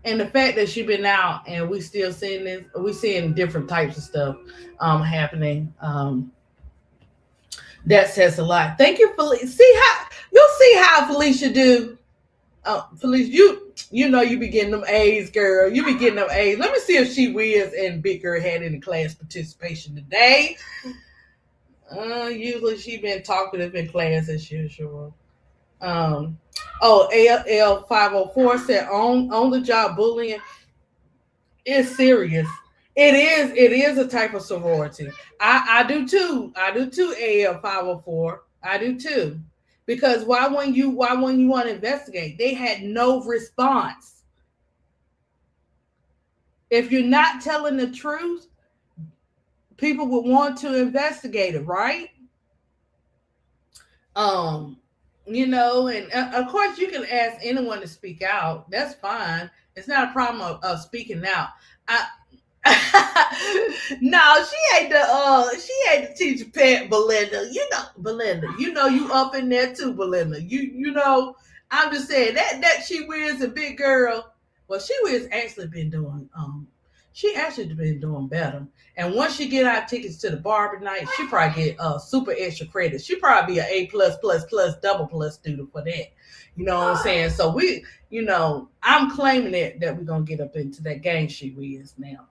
And the fact that she's been out and we still seeing this, we seeing different types of stuff happening. That says a lot. Thank you, Felicia. You'll see how Felicia do. Felicia, you know you be getting them A's, girl. You be getting them A's. Let me see if She Wiz and Big Girl had any class participation today. Usually she been talkative in class as usual. AL 504 said on the job bullying is serious. It is a type of sorority. I do too. AL 504. I do too. Because why wouldn't you want to investigate? They had no response. If you're not telling the truth, people would want to investigate it, right? And of course you can ask anyone to speak out. That's fine. It's not a problem of speaking out. No, she ain't the teacher pet Belinda. Belinda, you up in there too, Belinda. I'm just saying that She Wiz a big girl. Well, She Wiz actually been doing better. And once she get our tickets to the Barbie night, she probably get super extra credit. She probably be an A+++ double plus student for that. You know what I'm saying? So I'm claiming it that we're gonna get up into that game She Wiz now.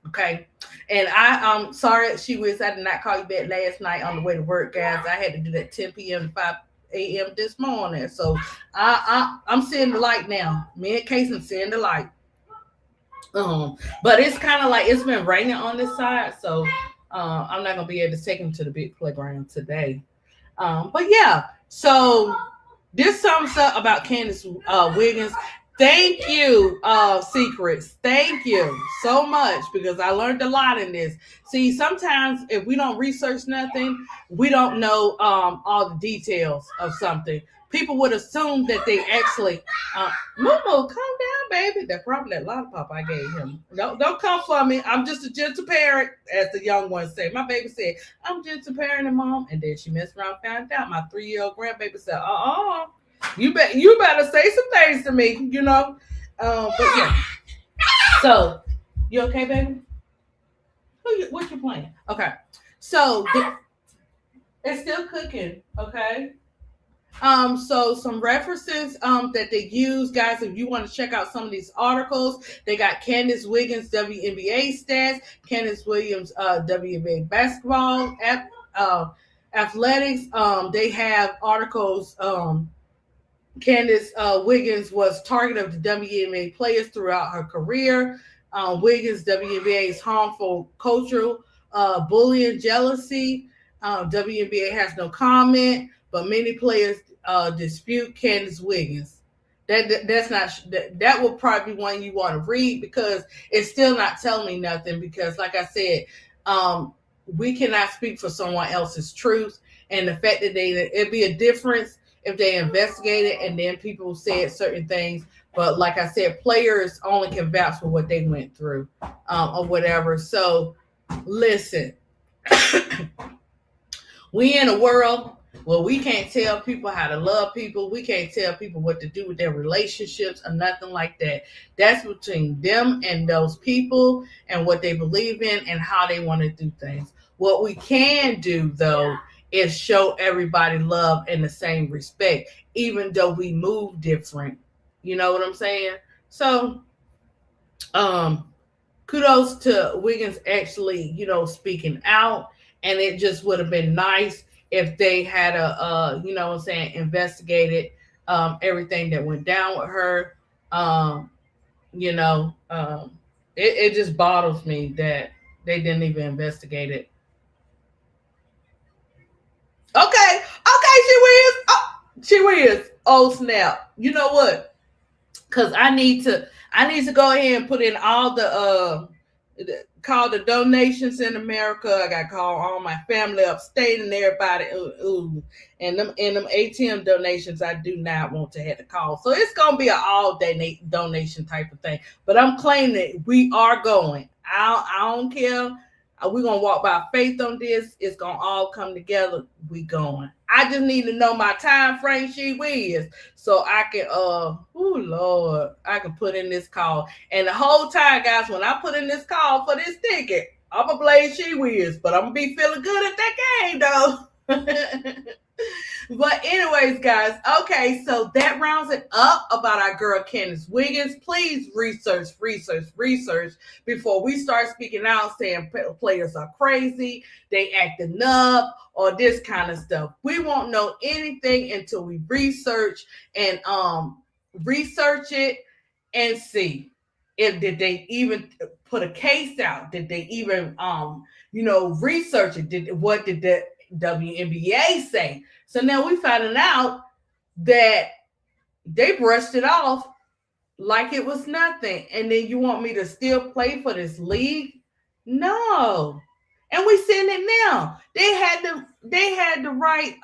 Okay. And I'm sorry, She Wiz, I did not call you back last night on the way to work, guys. I had to do that 10 p.m. to 5 a.m. this morning. So I'm seeing the light now. Me and Casey seeing the light. But it's kind of like it's been raining on this side, so I'm not gonna be able to take him to the big playground today. But yeah, so this sums up about Candace Wiggins. Thank you, Secrets. Thank you so much, because I learned a lot in this. See, sometimes if we don't research nothing, we don't know all the details of something. People would assume that they actually, Momo, calm down, baby. That's probably that lollipop I gave him. Don't come for me. I'm just a gentle parent, as the young ones say. My baby said, I'm gentle parenting, Mom. And then she messed around and found out. My 3-year-old grandbaby said, you better say some things to me, you know. But yeah. So, you okay, baby? What you playing? Okay. So it's still cooking, okay? So some references that they use, guys, if you want to check out some of these articles, they got Candace Wiggins WNBA stats, Candace Williams WNBA basketball athletics. They have articles. Candace Wiggins was target of the WNBA players throughout her career. Wiggins WNBA's harmful cultural bullying, jealousy. WNBA has no comment, but many players dispute Candace Wiggins. That will probably be one you want to read, because it's still not telling me nothing, because like I said, we cannot speak for someone else's truth, and the fact that it'd be a difference if they investigated and then people said certain things. But like I said, players only can vouch for what they went through or whatever. So listen, we in a world where we can't tell people how to love people. We can't tell people what to do with their relationships or nothing like that. That's between them and those people and what they believe in and how they want to do things. What we can do, though, is show everybody love and the same respect, even though we move different. You know what I'm saying? So, kudos to Wiggins actually, speaking out. And it just would have been nice if they had investigated everything that went down with her. It just bothers me that they didn't even investigate it. Okay, she wins. Oh snap! You know what? Because I need to go ahead and put in all call the donations in America. I got to call all my family upstate and everybody. And them ATM donations, I do not want to have to call. So it's gonna be an all donation type of thing. But I'm claiming that we are going. I don't care. We're going to walk by faith on this. It's going to all come together. We going. I just need to know my time frame she wins, so I can, Lord, I can put in this call. And the whole time, guys, when I put in this call for this ticket, I'm going to blame she wins, but I'm going to be feeling good at that game, though. But anyways, guys, okay, so that rounds it up about our girl Candace Wiggins. Please research before we start speaking out saying players are crazy, they acting up, or this kind of stuff. We won't know anything until we research it and see if did they even put a case out, did they even research it, what did the WNBA say. So now we finding out that they brushed it off like it was nothing. And then you want me to still play for this league? No. And we seeing it now. They had the right,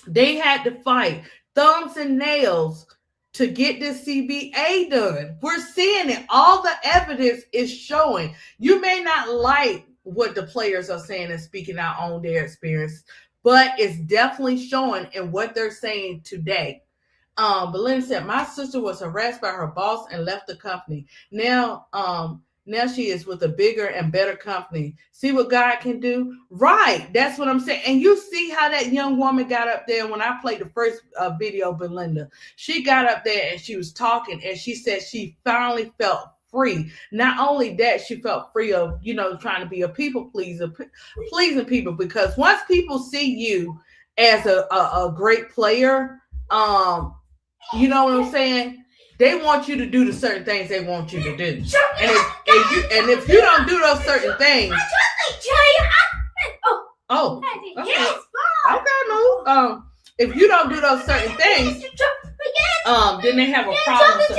they had to fight thumbs and nails to get this CBA done. We're seeing it. All the evidence is showing. You may not like what the players are saying and speaking out on their experience, but it's definitely showing in what they're saying today. Belinda said, my sister was harassed by her boss and left the company. Now she is with a bigger and better company. See what God can do? Right. That's what I'm saying. And you see how that young woman got up there when I played the first video, Belinda. She got up there and she was talking and she said she finally felt free. Not only that, she felt free of, trying to be a people pleaser, pleasing people, because once people see you as a great player, you know what I'm saying? They want you to do the certain things they want you to do. And if you don't do those certain things. Okay, move. if you don't do those certain things, then they have a problem. So,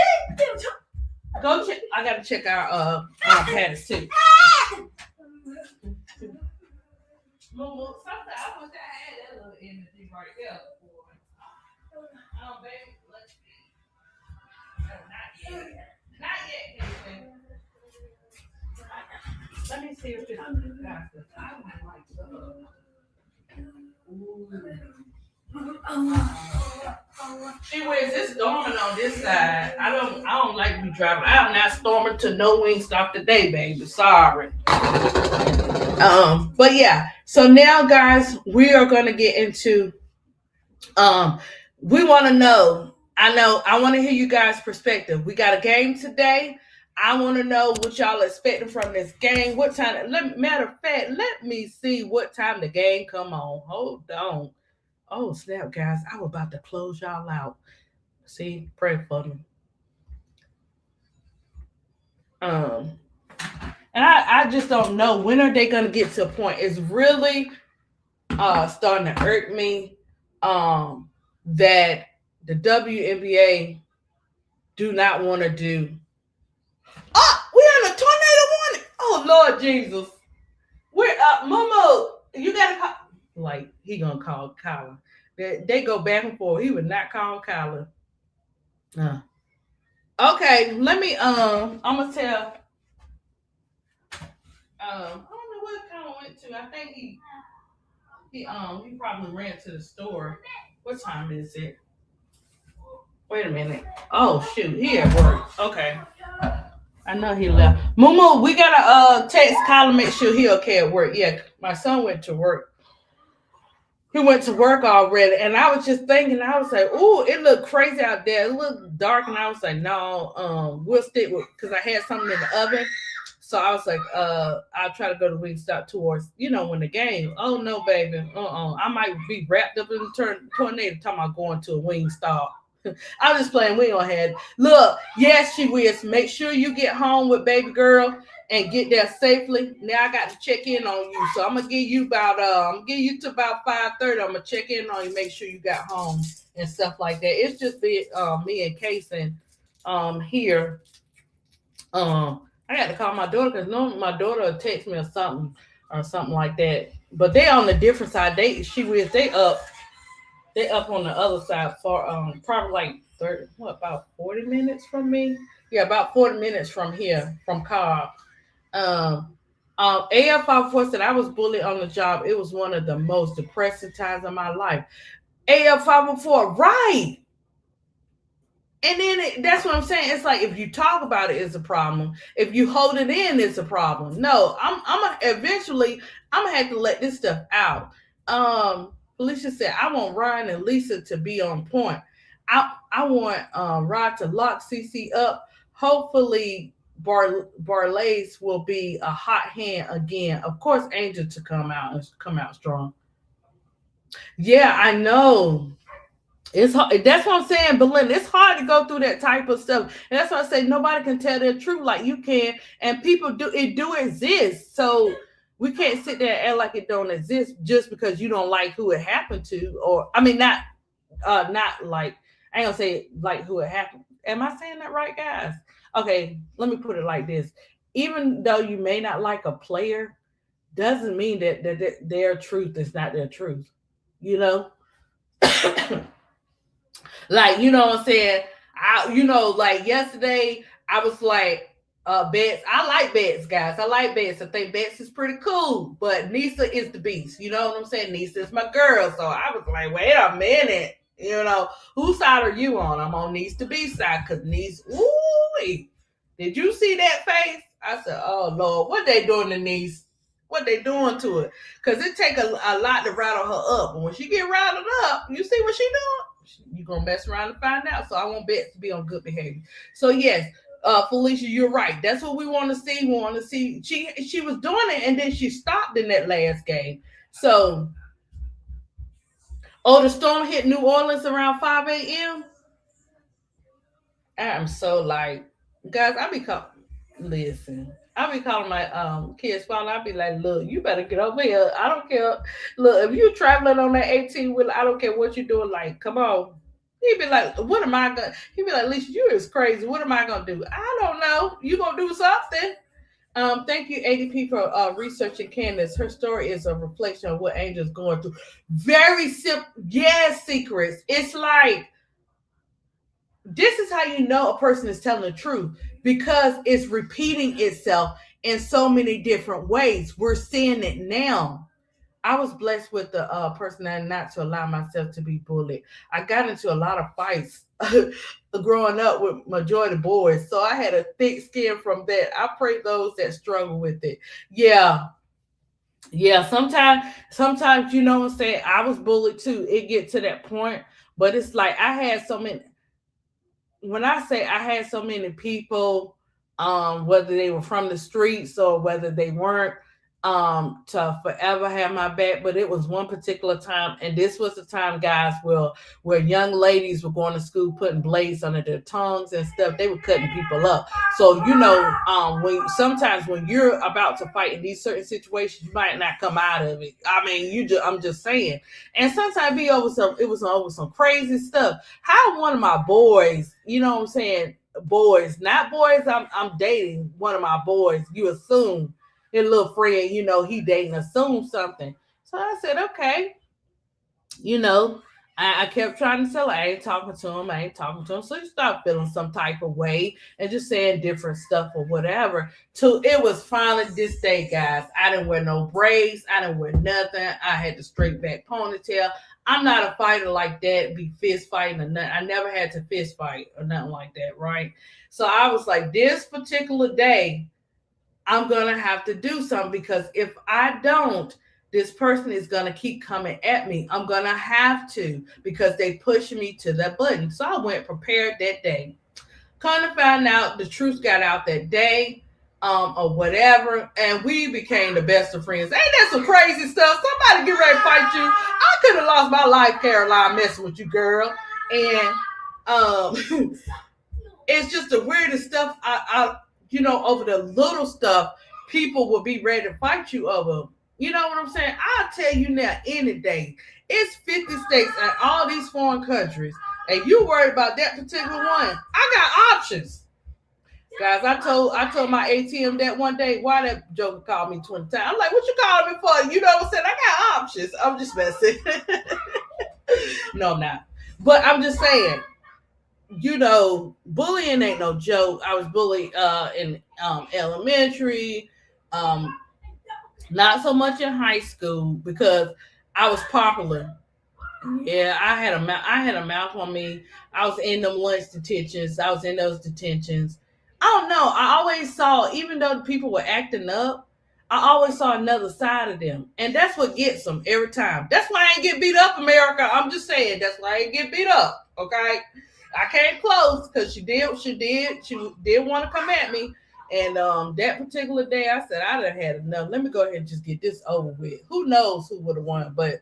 go check. I gotta check our pads too. Sometimes I wish I had that little energy right there. Baby, let's see. Not yet, Caitlin. Let me see if this got this. I don't like She wears this storming on this side. I don't like to be driving. I'm not storming to no Wingstop today, baby. Sorry. But yeah. So now, guys, we are gonna get into we want to know. I want to hear you guys' perspective. We got a game today. I want to know what y'all expecting from this game. What time? Matter of fact, let me see what time the game come on. Hold on. Oh, snap, guys. I was about to close y'all out. See, pray for me. And I just don't know. When are they going to get to a point? It's really starting to irk me that the WNBA do not want to do. Oh, we're in a tornado warning. Oh, Lord Jesus. We're Momo, you got to call. Like, he going to call Colin. They go back and forth. He would not call Colin. Okay, let me, I'm going to tell. I don't know what Colin went to. I think he probably ran to the store. What time is it? Wait a minute. Oh, shoot. He at work. Okay. I know he left. Mumu, we gotta text Colin, make sure he okay at work. Yeah, my son went to work. He went to work already, and I was just thinking, I was like, "Ooh, it looked crazy out there. It looked dark," and I was like, "No, we'll stick with," because I had something in the oven. So I was like, I'll try to go to Wingstop towards, when the game. Oh no, baby. I might be wrapped up in the tornado talking about going to a Wingstop. I'm just playing. We don't have. Look, yes, she will. Make sure you get home with baby girl and get there safely. Now I got to check in on you, so I'm gonna give you about to about 5:30. I'm gonna check in on you, make sure you got home and stuff like that. It's just me and Kason here. I got to call my daughter because my daughter will text me or something like that. But they on the different side. They up on the other side for probably like 30, about 40 minutes from me. Yeah, about 40 minutes from here, from Cobb. AF504 said I was bullied on the job. It was one of the most depressing times of my life. AF504, right. And then that's what I'm saying. It's like if you talk about it, it's a problem. If you hold it in, it's a problem. No, I'm gonna have to let this stuff out. Felicia said, I want Ryan and Lisa to be on point. I want Rod to lock CC up. Hopefully Barlays will be a hot hand again. Of course, Angel to come out strong. Yeah, I know. It's hard. That's what I'm saying, Belinda. It's hard to go through that type of stuff. And that's why I say nobody can tell the truth like you can. And people do exist. So we can't sit there and act like it don't exist just because you don't like who it happened to. Or I mean not like I ain't gonna say like who it happened. Am I saying that right, guys? Okay, let me put it like this. Even though you may not like a player, doesn't mean that their truth is not their truth. Like, you know what I'm saying? Like yesterday, I was like, Betts. I like Betts, guys. I like Betts. I think Betts is pretty cool. But Nisa is the beast. You know what I'm saying? Nisa is my girl. So I was like, wait a minute. Whose side are you on? I'm on Nisa B side because Nisa, ooh, did you see that face? I said, oh, Lord, what they doing to Nisa? What they doing to it? Because it take a lot to rattle her up. But when she get rattled up, you see what she doing? You're going to mess around and find out. So I want Betts to be on good behavior. So, yes, Felicia, you're right. That's what we want to see. We want to see. She was doing it, and then she stopped in that last game. So, the storm hit New Orleans around 5 a.m.? I'm so like, guys, I be Listen, I be calling my kids father. I be like, look, you better get over here. I don't care. Look, if you traveling on that 18 wheeler, I don't care what you doing. Like, come on. He'd be like, what am I gonna? He'd be like, Lisa, you is crazy. What am I gonna do? I don't know. You gonna do something? Thank you, ADP, for researching Candace. Her story is a reflection of what Angel's going through. Very simple. Yes, secrets. It's like this is how you know a person is telling the truth because it's repeating itself in so many different ways. We're seeing it now. I was blessed with the personality not to allow myself to be bullied. I got into a lot of fights growing up with majority boys, so I had a thick skin from that. I pray those that struggle with it. Yeah, yeah. Sometimes you know what I'm saying. I was bullied too. It get to that point, but it's like I had so many when I say I had so many people, whether they were from the streets or whether they weren't, to forever have my back. But it was one particular time, and this was the time, guys, where young ladies were going to school putting blades under their tongues and stuff. They were cutting people up. So when sometimes when you're about to fight in these certain situations, you might not come out of it. I mean, I'm just saying. And sometimes it was over some crazy stuff. How one of my boys, you know what I'm saying, boys, not boys I'm dating, one of my boys, you assume his little friend, he dating, assume something. So I said, okay, you know, I kept trying to tell her I ain't talking to him, I ain't talking to him. So you start feeling some type of way and just saying different stuff or whatever. Till it was finally this day, guys. I didn't wear no braids, I didn't wear nothing. I had the straight back ponytail. I'm not a fighter like that, be fist fighting or nothing. I never had to fist fight or nothing like that, right? So I was like, this particular day, I'm going to have to do something because if I don't, this person is going to keep coming at me. I'm going to have to because they push me to that button. So I went prepared that day. Kind of found out the truth got out that day, or whatever, and we became the best of friends. Ain't that some crazy stuff? Somebody get ready to fight you. I could have lost my life, Caroline, messing with you, girl. And it's just the weirdest stuff. Over the little stuff, people will be ready to fight you over. You know what I'm saying? I'll tell you now, any day, it's 50 states and all these foreign countries, and you worried about that particular one. I got options. Guys, I told my ATM that one day. Why that joker called me 20 times? I'm like, what you calling me for? You know what I'm saying? I got options. I'm just messing. No, I'm not. But I'm just saying, bullying ain't no joke. I was bullied in elementary, not so much in high school because I was popular. Yeah, I had a mouth on me. I was in them lunch detentions. I was in those detentions. I don't know. I always saw, even though the people were acting up, I always saw another side of them. And that's what gets them every time. That's why I ain't get beat up, America. I'm just saying, that's why I ain't get beat up. Okay? I came close because she did want to come at me. And that particular day, I said, I done had enough. Let me go ahead and just get this over with. Who knows who would have won, but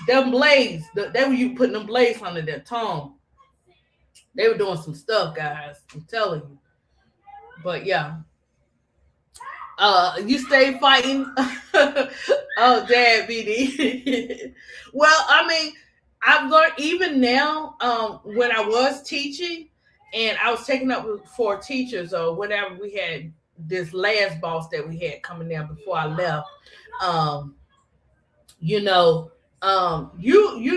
them blades, they were you putting them blades under their tongue. They were doing some stuff, guys. I'm telling you. But yeah. You stay fighting. Oh, Dad, BD. Well, I mean, I've learned even now, when I was teaching and I was taking up for teachers or whatever, we had this last boss that we had coming down before I left. You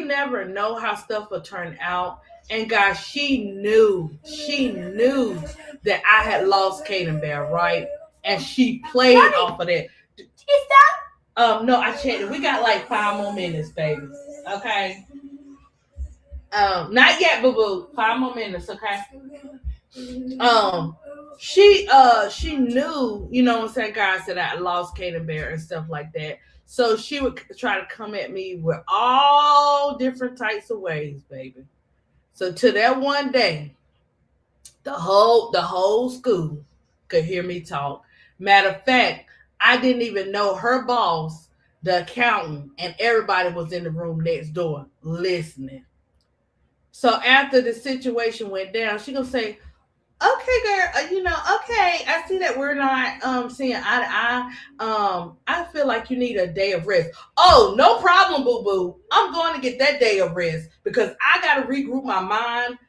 never know how stuff will turn out. And guys, she knew that I had lost Kaden Bear, right? And she played off of that. No, I checked it. We got like 5 more minutes, baby. Okay. Not yet, boo-boo. 5 more minutes, okay? She knew, you know what I'm saying, guys, that I lost Kaden Bear and stuff like that. So she would try to come at me with all different types of ways, baby. So to that one day, the whole school could hear me talk. Matter of fact, I didn't even know her boss, the accountant, and everybody was in the room next door listening. So after the situation went down, she gonna say, Okay, girl. Okay. I see that we're not seeing eye to eye. I feel like you need a day of rest. Oh, no problem, boo boo. I'm going to get that day of rest because I got to regroup my mind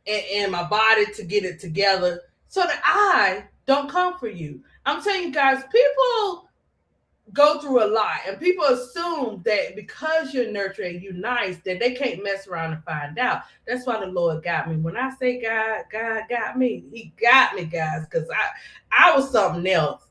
and my body to get it together so that I don't come for you. I'm telling you guys, people go through a lot and people assume that because you're nurturing and you nice that they can't mess around and find out. That's why the Lord got me. When I say God got me, he got me, guys, because I was something else.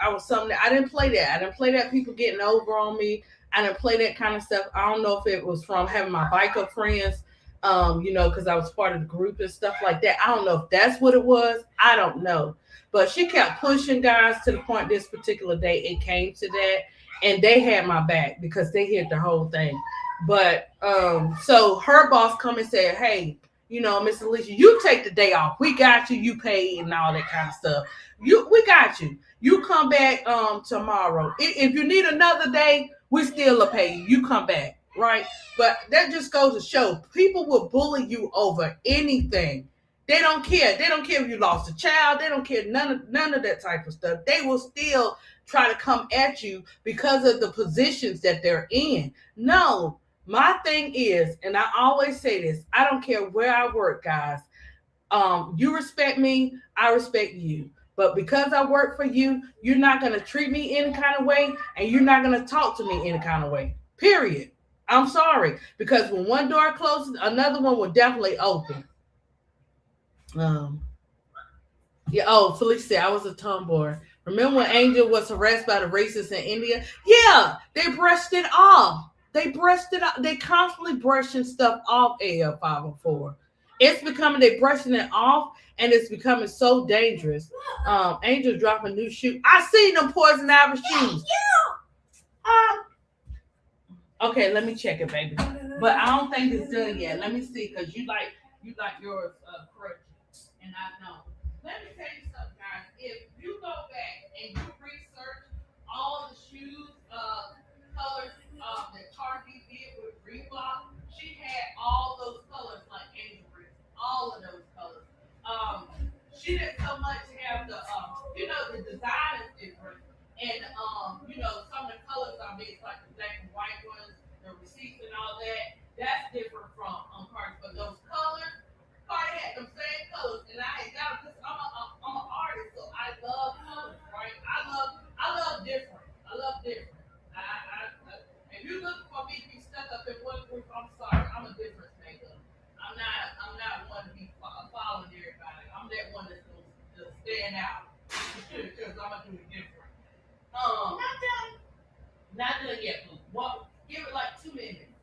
I was something. I didn't play that. I didn't play that people getting over on me. I didn't play that kind of stuff. I don't know if it was from having my biker friends, because I was part of the group and stuff like that. I don't know if that's what it was. I don't know. But she kept pushing guys to the point this particular day it came to that, and they had my back because they hit the whole thing. But so her boss come and said, "Hey, Miss Alicia, you take the day off. We got you. You paid and all that kind of stuff. We got you. You come back tomorrow. If you need another day, we still will pay you. You come back, right? But that just goes to show people will bully you over anything. They don't care. They don't care if you lost a child. They don't care none of that type of stuff. They will still try to come at you because of the positions that they're in. No, my thing is, and I always say this, I don't care where I work, guys. You respect me, I respect you. But because I work for you, you're not gonna treat me any kind of way, and you're not gonna talk to me any kind of way. Period. I'm sorry. Because when one door closes, another one will definitely open. Um, yeah. Oh, Felicia, I was a tomboy. Remember when Angel was harassed by the racists in India? Yeah, they brushed it off. They brushed it off. They constantly brushing stuff off AL 504. It's becoming they brushing it off, and it's becoming so dangerous. Angel dropping new shoe. I seen them poison ivy shoes. Okay, let me check it, baby. But I don't think it's done yet. Let me see, because you like yours crutchy, and I know. Let me tell you something, guys. If you go back and you research all the shoes, colors that Target did with Reebok, she had all those colors like Angel Reese, all of those colors. Um, she didn't so much have the design is different, and some of the colors are mixed, like the black and white ones, the receipts and all that. That's different from cards, but those colors. Cardi had them same colors, and I ain't got because I'm an artist, so I love colors, right? I love different. I love different. If you looking for me to be stuck up in one group, I'm sorry. I'm a difference maker. I'm not one to be following everybody. I'm that one that's going to stand out because I'm gonna do it different. Not done yet. What? Give it like 2 minutes.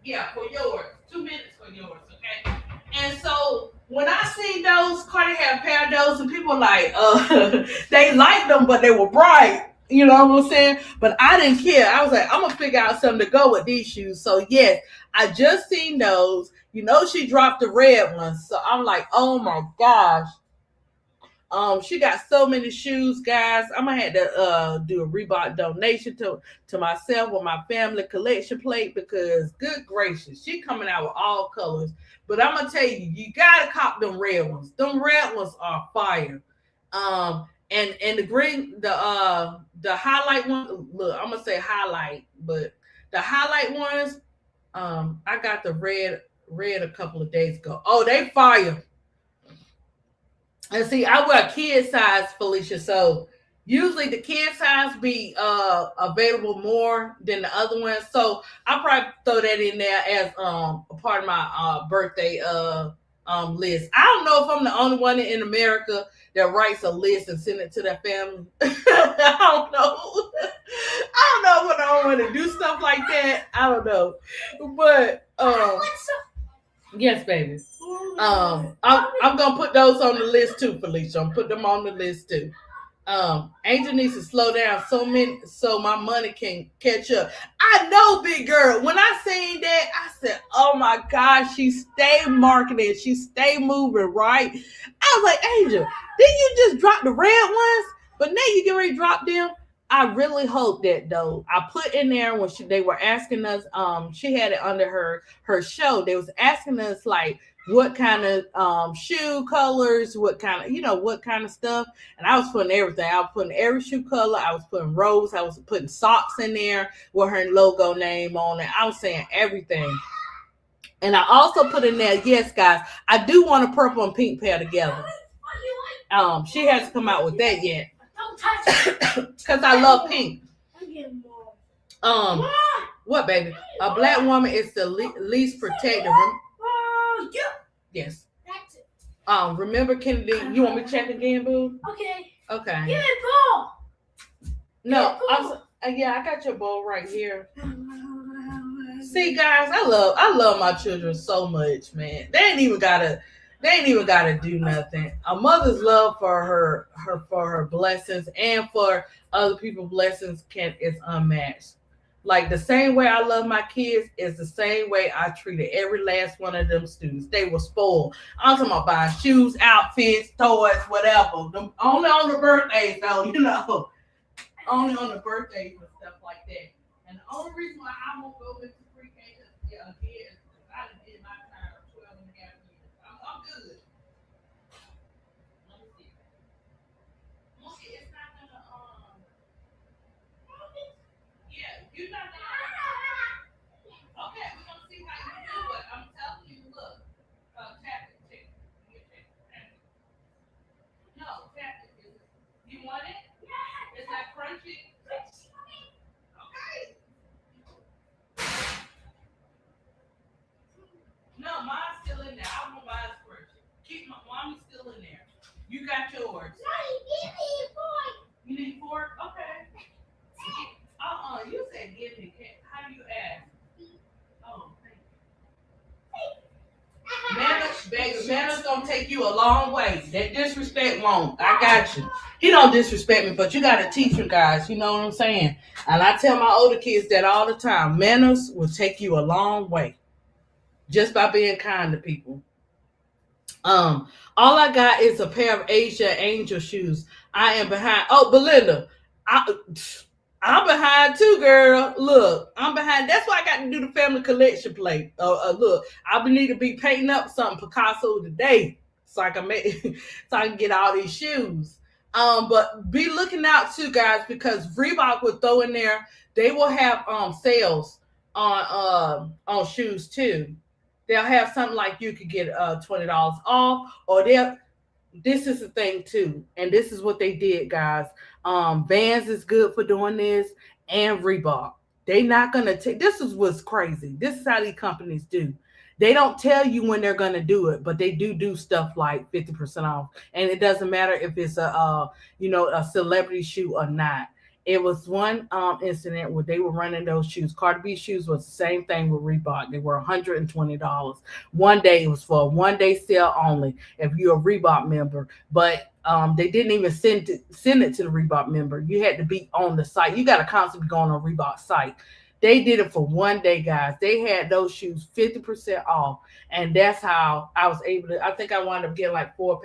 Yeah, for yours. 2 minutes for yours, okay? And so when I seen those, Cardi had a pair of those, and people were like, they liked them, but they were bright. You know what I'm saying? But I didn't care. I was like, I'm gonna figure out something to go with these shoes. So yes, I just seen those. She dropped the red ones. So I'm like, oh my gosh. She got so many shoes, guys. I'm gonna have to do a Reebok donation to myself or my family collection plate because good gracious, she coming out with all colors. But I'm gonna tell you, you gotta cop them red ones. Them red ones are fire. And the green, the highlight one. Look, I'm gonna say highlight, but the highlight ones, I got the red a couple of days ago. Oh, they fire. And see, I wear kid size, Felicia. So usually the kid size be available more than the other ones. So I'll probably throw that in there as a part of my birthday list. I don't know if I'm the only one in America that writes a list and send it to their family. I don't know. I don't know if I want to do stuff like that. I don't know. But yes, baby. I'm gonna put those on the list too, Felicia. I'm put them on the list too. Angel needs to slow down so my money can catch up. I know, big girl. When I seen that, I said, "Oh my gosh, she stay marketing, she stay moving, right?" I was like, "Angel, didn't you just drop the red ones? But now you get ready to drop them." I really hope that though. I put in there when they were asking us. She had it under her show. They was asking us like, what kind of shoe colors, what kind of, what kind of stuff. And I was putting everything. I was putting every shoe color. I was putting rows. I was putting socks in there with her logo name on it. I was saying everything. And I also put in there, yes, guys, I do want a purple and pink pair together. She hasn't come out with that yet. Because I love pink. What, baby? A black woman is the least protected. Yes. Remember Kennedy? You want me to check again, boo? Okay. Give me a ball. No, I got your bowl right here. See, guys, I love my children so much, man. They ain't even gotta do nothing. A mother's love for her blessings and for other people's blessings is unmatched. Like the same way I love my kids is the same way I treated every last one of them students. They were spoiled. I'm talking about buying shoes, outfits, toys, whatever. Only on the birthdays, though, only on the birthdays and stuff like that. And the only reason why I won't go into pre-K again is because I done did my time 12 and a half years. I'm good. Let me see. Monkey, it's not gonna, yeah, you're not gonna, okay, we're gonna see how you do it. I'm telling you, look, tap it, check. No, tap it. You want it? Yeah. Is that crunchy? Okay. No, mine's still in there. I want mine crunchy. Keep mommy's still in there. You got yours. Give me a boy. You need fork? Okay. You said give me. How do you ask? Oh, thank you. Manners, baby, manners gonna take you a long way. That disrespect won't. I got you. He don't disrespect me, but you gotta teach him, guys. You know what I'm saying? And I tell my older kids that all the time. Manners will take you a long way. Just by being kind to people. All I got is a pair of Asia Angel shoes. I am behind. Oh, Belinda, I'm behind too, girl. Look, I'm behind. That's why I got to do the family collection plate. Look, I need to be painting up something Picasso today so I can so I can get all these shoes. But be looking out too, guys, because Reebok will throw in there. They will have sales on shoes too. They'll have something like you could get $20 off, or this is the thing too, and this is what they did, guys. Vans is good for doing this, and Reebok. They not gonna take. This is what's crazy. This is how these companies do. They don't tell you when they're gonna do it, but they do stuff like 50% off, and it doesn't matter if it's a celebrity shoe or not. It was one incident where they were running those shoes. Cardi B shoes was the same thing with Reebok. They were $120. One day it was for a one-day sale only if you're a Reebok member. But they didn't even send it to the Reebok member. You had to be on the site. You got to constantly go on a Reebok site. They did it for one day, guys. They had those shoes 50% off. And that's how I was able to, I think I wound up getting like 4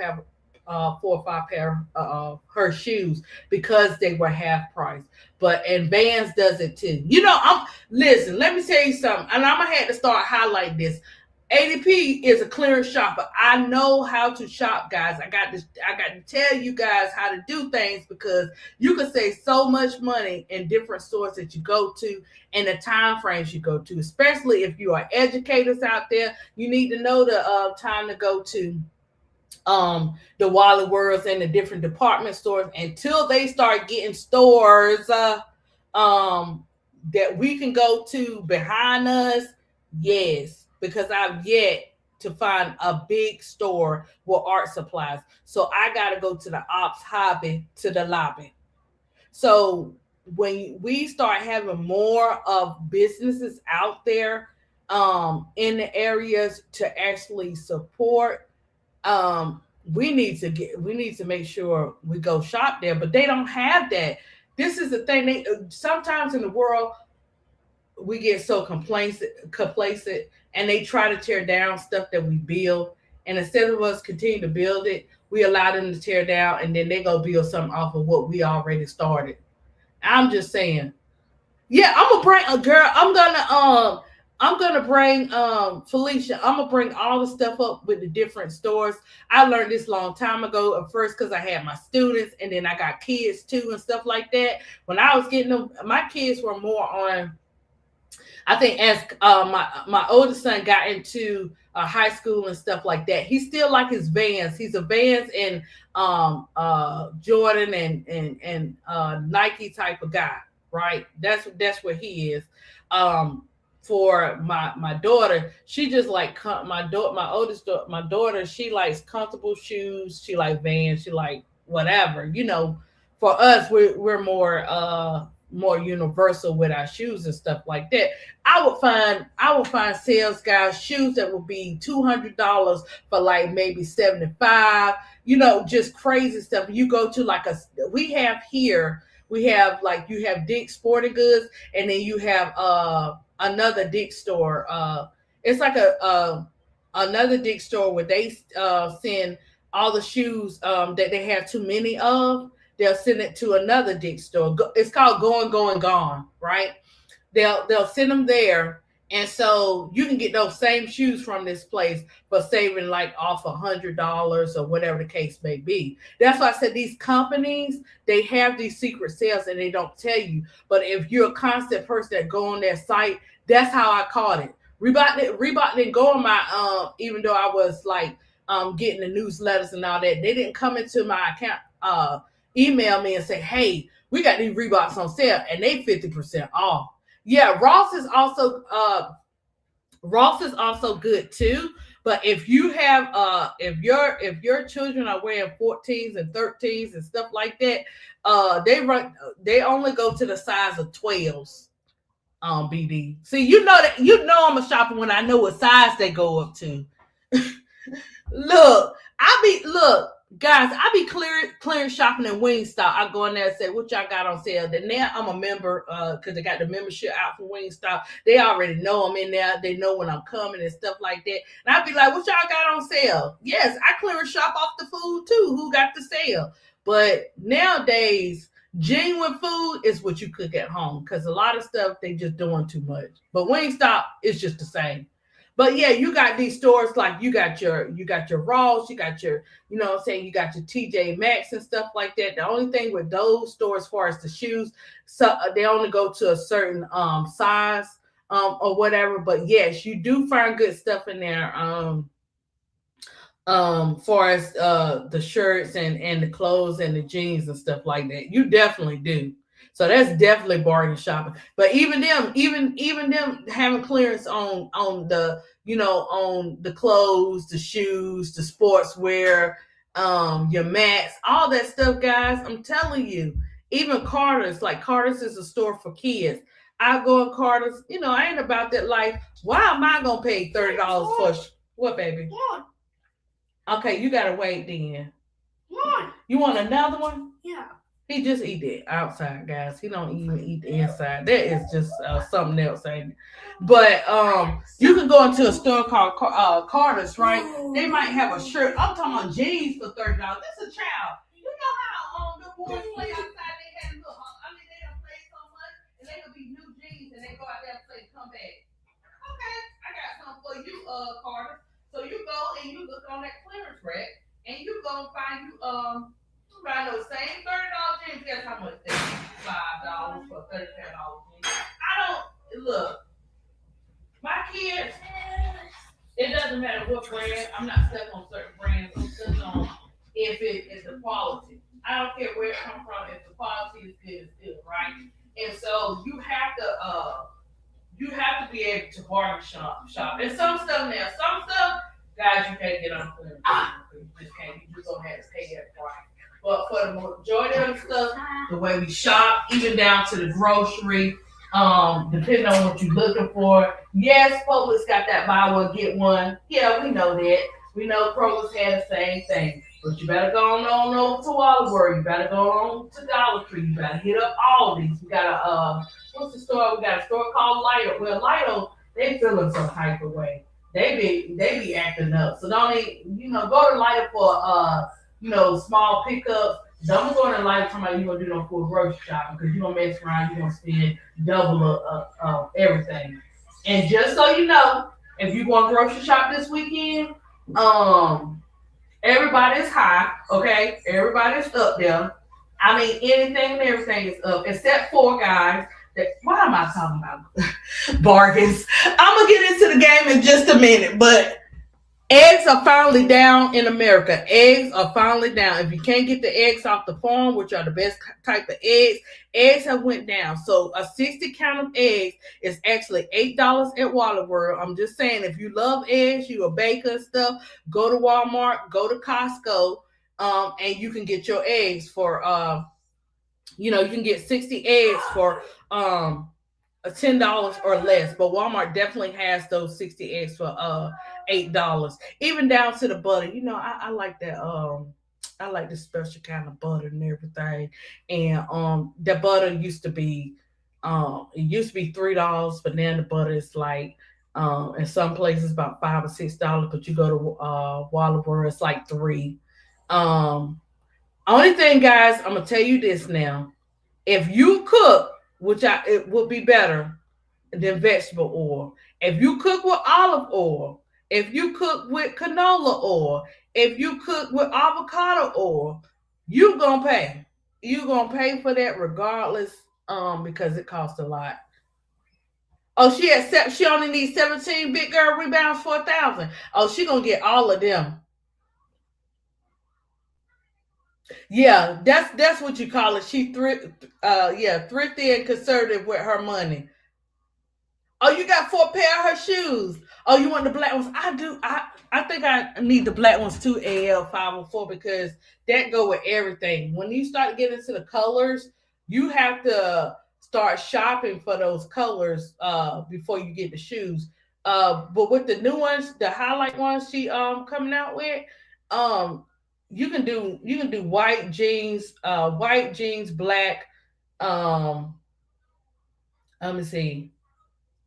or 5 pair of her shoes because they were half price. And Vans does it too. Listen, let me tell you something, and I'm gonna have to start highlighting this. ADP is a clearance shopper. I know how to shop, guys. I got to tell you guys how to do things because you can save so much money in different stores that you go to and the time frames you go to, especially if you are educators out there. You need to know the time to go to the Wally Worlds and the different department stores until they start getting stores that we can go to behind us. Yes, because I've yet to find a big store with art supplies. So I got to go to the Ops Hobby to the lobby. So when we start having more of businesses out there in the areas to actually support, we need to make sure we go shop there, but they don't have that. This is the thing. Sometimes in the world we get so complacent, and they try to tear down stuff that we build. And instead of us continue to build it, we allow them to tear down, and then they go build something off of what we already started. I'm just saying. Yeah, I'm gonna bring a girl. I'm gonna I'm gonna bring Felicia. I'm gonna bring all the stuff up with the different stores. I learned this long time ago. At first, because I had my students, and then I got kids too, and stuff like that. When I was getting them, my kids were more on. I think as my oldest son got into high school and stuff like that, he still like his Vans. He's a Vans and Jordan and Nike type of guy, right? That's what he is. For my daughter, she just like my daughter, she likes comfortable shoes. She like Vans. She like whatever, you know. For us, we're more universal with our shoes and stuff like that. I would find sales guys shoes that would be $200 for like maybe 75. You know, just crazy stuff. You go to like we have here. We have like you have Dick's Sporting Goods, and then you have another Dick's store. It's like a another Dick's store where they send all the shoes that they have too many of. They'll send it to another Dick's store. It's called Going Gone, right? They'll send them there, and so you can get those same shoes from this place for saving like off $100 or whatever the case may be. That's why I said these companies, they have these secret sales and they don't tell you. But if you're a constant person that go on their site, that's how I caught it. Reebok didn't go on my even though I was like getting the newsletters and all that, they didn't come into my account. Email me and say, hey, we got these Reeboks on sale and they 50% off. Yeah, Ross is also good too. But if you have if your children are wearing 14s and 13s and stuff like that, they only go to the size of 12s. BD. See, you know I'm a shopper when I know what size they go up to. Look, guys, I be clearing shopping in Wingstop. I go in there and say, what y'all got on sale? Then now I'm a member because they got the membership out for Wingstop. They already know I'm in there. They know when I'm coming and stuff like that. And I be like, what y'all got on sale? Yes, I clear and shop off the food too. Who got the sale? But nowadays, genuine food is what you cook at home because a lot of stuff they just doing too much. But Wingstop is just the same. But yeah, you got these stores like you got your Ross, you got your, you know what I'm saying, you got your TJ Maxx and stuff like that. The only thing with those stores as far as the shoes, so they only go to a certain size or whatever. But yes, you do find good stuff in there. Far as the shirts and the clothes and the jeans and stuff like that. You definitely do. So that's definitely bargain shopping. But even them having clearance on the, you know, on the clothes, the shoes, the sportswear, your mats, all that stuff, guys. I'm telling you, even Carter's, like Carter's is a store for kids. I go in Carter's, you know, I ain't about that life. Why am I gonna pay $30 for what, baby? Okay, you gotta wait then. You want another one? Yeah. He just eat it outside, guys. He don't even eat the inside. That is just something else, ain't it? But you can go into a store called Carter's, right? They might have a shirt. I'm talking about jeans for $30. This is a child. You know how the boys play outside? They had little, they don't play so much, and they could be new jeans, and they go out there and play, come back. Okay, I got something for you, Carter. So you go and you look on that clearance rack, and you go and find you around those same $30 jeans. Guess how much they $5 for $35 jeans. I don't look. My kids, it doesn't matter what brand. I'm not stuck on certain brands. I'm stuck on if it is the quality. I don't care where it comes from. If the quality is good, it's good, right? And so you have to be able to bargain shop. And some stuff, guys, you can't get on clearance. You just can't. You just don't have to pay that price. But for the majority of the stuff, the way we shop, even down to the grocery, depending on what you're looking for. Yes, Publix got that buy one, get one. Yeah, we know that. We know Kroger's had the same thing. But you better go on over to Walmart. You better go on to Dollar Tree. You better hit up Aldi's. We got a, what's the store? We got a store called Lido. Well, Lido, they feeling some type of way. They be acting up. So don't even, go to Lido for small pickups. Don't go in Lido talking about you're gonna do no full grocery shopping because you're gonna mess around, you're gonna spend double of everything. And just so you know, if you want to grocery shop this weekend, everybody's high, okay? Everybody's up there. I mean, anything and everything is up, except for guys. Why am I talking about bargains? I'm gonna get into the game in just a minute, but eggs are finally down in America. Eggs are finally down. If you can't get the eggs off the farm, which are the best type of eggs, eggs have went down. So a 60 count of eggs is actually $8 at Wally World. I'm just saying, if you love eggs, you a baker and stuff, go to Walmart, go to Costco, and you can get your eggs for you can get 60 eggs for $10 or less. But Walmart definitely has those 60 eggs for $8. Even down to the butter. I like that I like this special kind of butter and everything. And the butter used to be $3, but now the butter is like in some places about $5 or $6, but you go to Walla, it's like $3. Only thing, guys, I'm gonna tell you this now. If you cook, it would be better than vegetable oil. If you cook with olive oil, if you cook with canola oil, if you cook with avocado oil, you're gonna pay. You're gonna pay for that regardless, because it costs a lot. Oh, she only needs 17 big girl rebounds for 1,000. Oh, she gonna get all of them. Yeah, that's what you call it. She thrifty and conservative with her money. Oh, you got 4 pair of her shoes. Oh, you want the black ones? I do. I think I need the black ones too, AL504, because that go with everything. When you start getting into the colors, you have to start shopping for those colors before you get the shoes. But with the new ones, the highlight ones she coming out with, um you can do white jeans, black. Um, Let me see.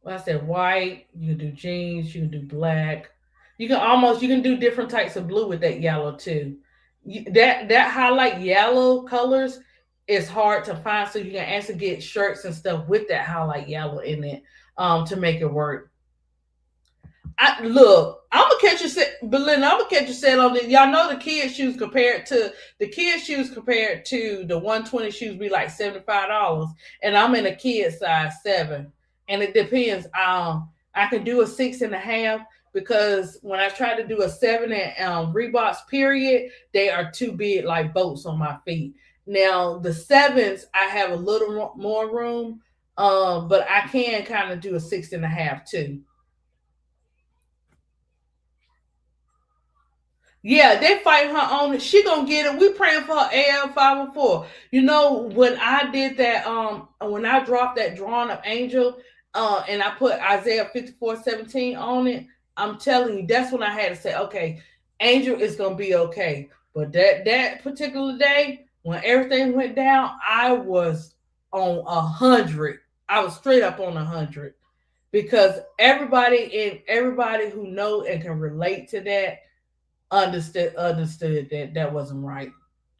Well, I said white. You can do jeans. You can do black. You can do different types of blue with that yellow too. That highlight yellow colors is hard to find, so you can actually get shirts and stuff with that highlight yellow in it to make it work. Look, I'm gonna catch you, Belinda. I'm gonna catch you set on this. Y'all know the kids shoes compared to the 120 shoes be like $75, and I'm in a kid size 7, and it depends. I can do a 6.5 because when I try to do a 7 at Reeboks, period, they are too big like boats on my feet. Now the 7s, I have a little more room, but I can kind of do a 6.5 too. Yeah, they fight her on it. She gonna get it. We praying for her AL504. When I did that, when I dropped that drawing of Angel, and I put Isaiah 54:17 on it, I'm telling you, that's when I had to say, okay, Angel is gonna be okay. But that particular day, when everything went down, I was on 100. I was straight up on 100 because everybody who know and can relate to that understood that wasn't right,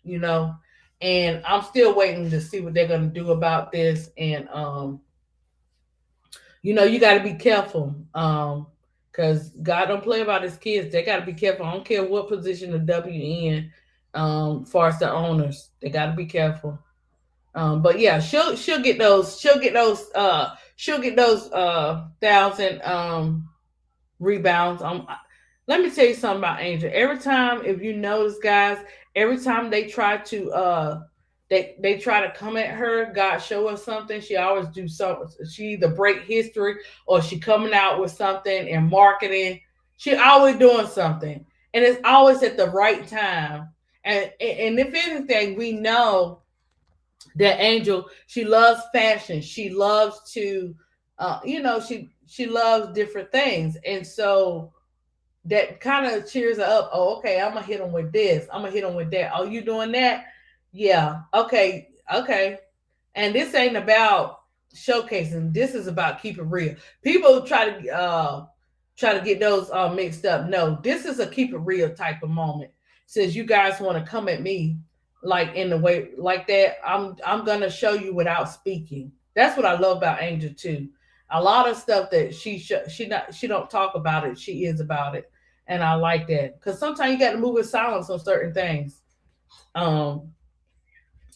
you know. And I'm still waiting to see what they're gonna do about this. And you got to be careful, because God don't play about his kids. They got to be careful. I don't care what position the WN, far as the owners, they got to be careful. But yeah, she'll get those. She'll get those 1,000 rebounds. Let me tell you something about Angel. Every time, if you notice, guys, every time they try to they try to come at her, God show us something, she always do something. She either break history or she coming out with something in marketing. She always doing something. And it's always at the right time. And if anything, we know that Angel, she loves fashion. She loves to she loves different things. And so that kind of cheers her up. Oh, okay, I'm gonna hit them with this. I'm gonna hit them with that. Oh, you doing that? Yeah. Okay. Okay. And this ain't about showcasing. This is about keeping real. People try to get those mixed up. No, this is a keep it real type of moment. Since you guys want to come at me like in the way like that, I'm gonna show you without speaking. That's what I love about Angel too. A lot of stuff that she don't talk about it. She is about it, and I like that because sometimes you got to move in silence on certain things. Um,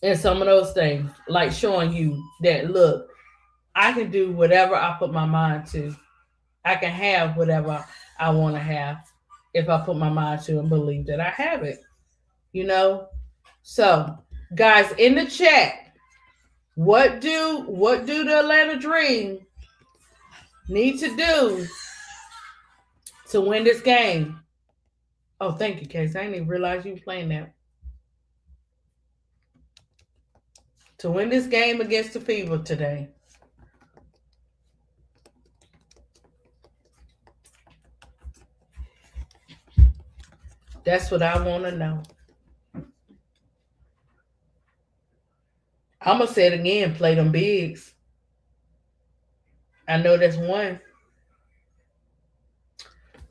and some of those things, like showing you that look, I can do whatever I put my mind to. I can have whatever I want to have if I put my mind to and believe that I have it. You know. So, guys, in the chat, what do the Atlanta Dream need to do to win this game? Oh, thank you, Case. I didn't even realize you were playing that. To win this game against the Fever today. That's what I want to know. I'm going to say it again. Play them bigs. I know that's one.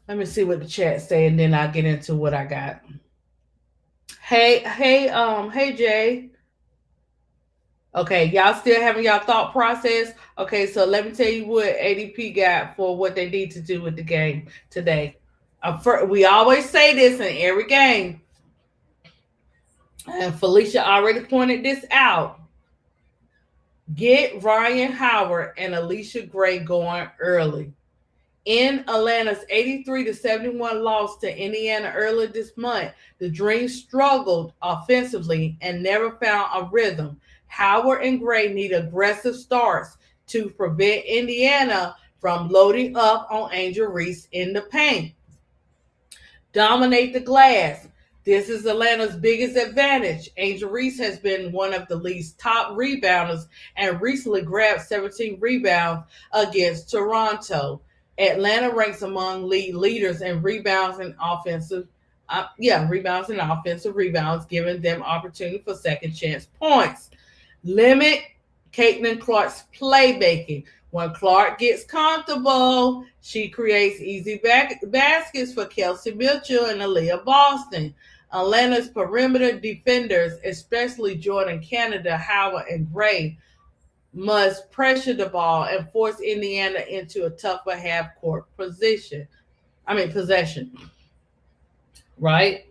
Let me see what the chat say, and then I'll get into what I got. Hey, Jay. Okay, y'all still having y'all thought process? Okay, so let me tell you what ADP got for what they need to do with the game today. We always say this in every game, and Felicia already pointed this out. Get Ryan Howard and Alicia Gray going early. In Atlanta's 83-71 loss to Indiana earlier this month, the Dream struggled offensively and never found a rhythm. Howard and Gray need aggressive starts to prevent Indiana from loading up on Angel Reese in the paint. Dominate the glass. This is Atlanta's biggest advantage. Angel Reese has been one of the league's top rebounders and recently grabbed 17 rebounds against Toronto. Atlanta ranks among league leaders in rebounds and offensive rebounds, giving them opportunity for second chance points. Limit Caitlin Clark's playmaking. When Clark gets comfortable, she creates easy baskets for Kelsey Mitchell and Aaliyah Boston. Atlanta's perimeter defenders, especially Jordan Canada, Howard, and Gray, must pressure the ball and force Indiana into a tougher half-court possession. Right?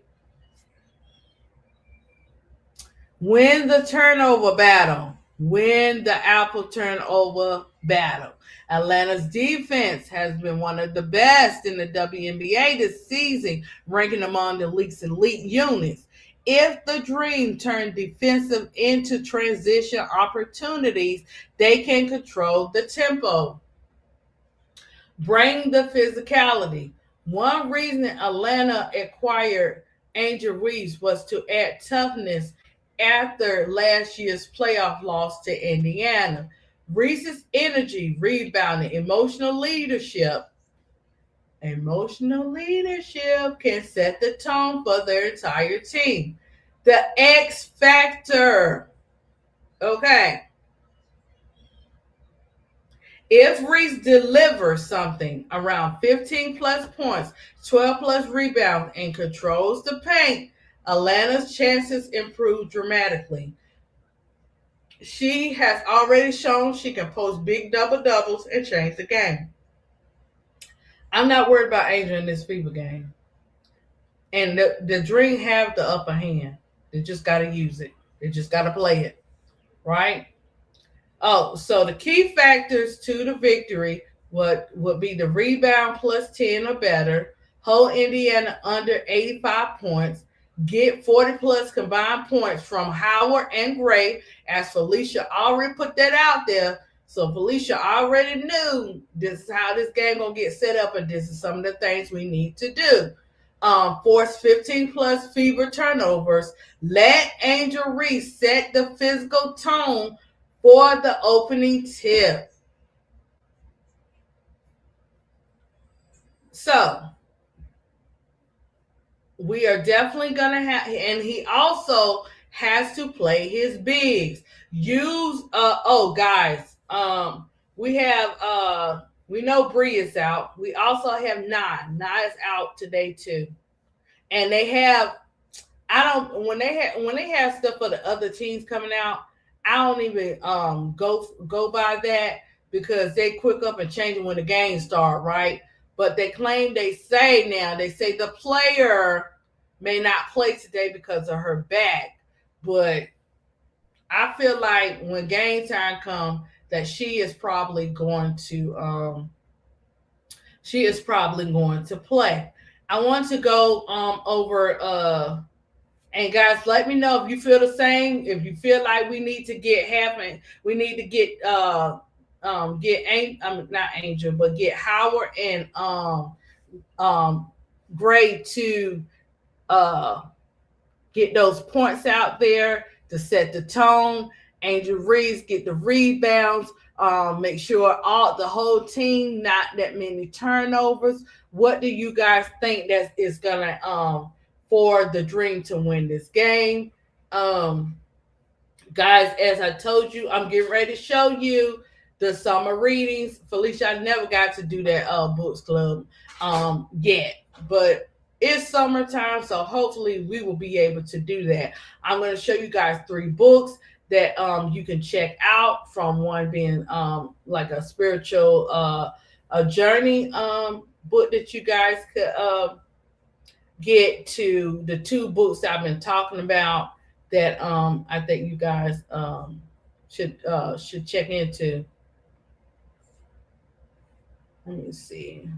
Win the turnover battle. Win the apple turnover battle. Atlanta's defense has been one of the best in the WNBA this season, ranking among the league's elite units. If the Dream turn defensive into transition opportunities, they can control the tempo. Bring the physicality. One reason Atlanta acquired Angel Reese was to add toughness after last year's playoff loss to Indiana. Reese's energy, rebounding, emotional leadership can set the tone for their entire team. The X factor. Okay. If Reese delivers something around 15 plus points, 12 plus rebounds, and controls the paint, Atlanta's chances improve dramatically. She has already shown she can post big double-doubles and change the game. I'm not worried about Angel in this Fever game. And the Dream have the upper hand. They just got to use it. They just got to play it. Right? Oh, so the key factors to the victory would be the rebound plus 10 or better, hold Indiana under 85 points, get 40 plus combined points from Howard and Gray, as Felicia already put that out there. So Felicia already knew this is how this game gonna get set up, and this is some of the things we need to do. Force 15 plus Fever turnovers. Let Angel Reese set the physical tone for the opening tip. So we are definitely going to have, and he also has to play his bigs. Use, guys, we have, we know Bree is out. We also have Nah. Nah is out today too. And they have, when they have stuff for the other teams coming out, I don't even go by that, because they quick up and change it when the game start, right? But they say the player may not play today because of her back, but I feel like when game time comes, that she is probably going to play. I want to go over and guys, let me know if you feel the same. If you feel like we need to get we need to get not Angel, but get Howard and Gray to uh get those points out there to set the tone. Angel Reese get the rebounds. Make sure the whole team, not that many turnovers. What do you guys think that is gonna for the Dream to win this game? Guys, as I told you, I'm getting ready to show you the summer readings. Felicia, I never got to do that books club yet, but it's summertime, so hopefully we will be able to do that. I'm going to show you guys 3 books that you can check out, from one being like a spiritual a journey book that you guys could get, to the 2 books I've been talking about that I think you guys should check into. Let me see.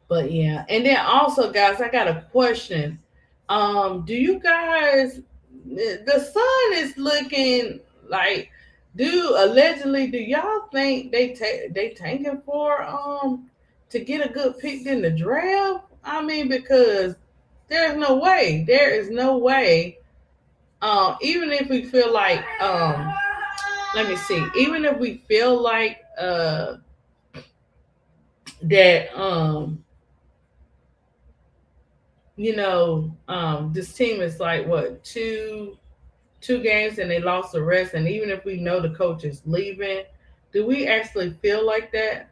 But yeah, and then also, guys, I got a question. Do you guys? The sun is looking like. Do y'all think they tanking for to get a good pick in the draft? I mean, because there is no way. Even if we feel like let me see. Even if we feel like that this team is like what, two games and they lost the rest, and even if we know the coach is leaving, do we actually feel like that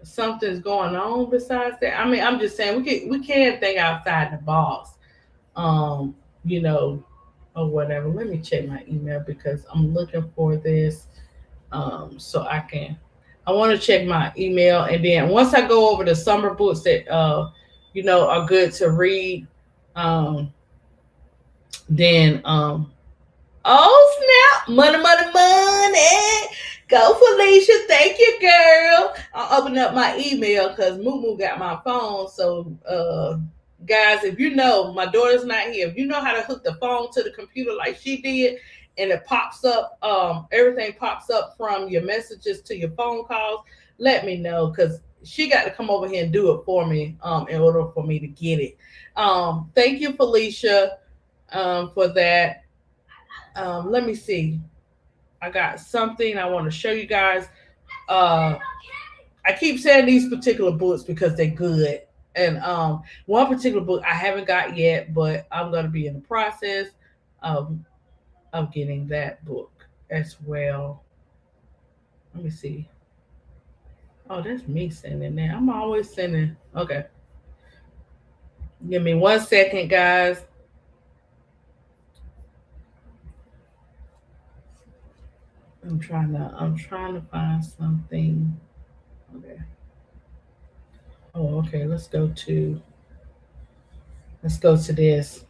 something's going on besides that? I mean, I'm just saying we can't think outside the box, or whatever. Let me check my email because I'm looking for this, so I want to check my email, and then once I go over the summer books that are good to read, then oh snap, money, go Felicia, thank you, girl. I'll open up my email because Moo got my phone. So guys, if you know, my daughter's not here, if you know how to hook the phone to the computer like she did, and it pops up, everything pops up from your messages to your phone calls, let me know, because she got to come over here and do it for me in order for me to get it. Thank you, Felicia, for that. Let me see. I got something I want to show you guys. I keep saying these particular books because they're good. And one particular book I haven't got yet, but I'm going to be in the process of getting that book as well. Let me see. Oh, that's me sending that. I'm always sending. Okay. Give me 1 second, guys. I'm trying to find something. Okay. Oh, okay. Let's go to this.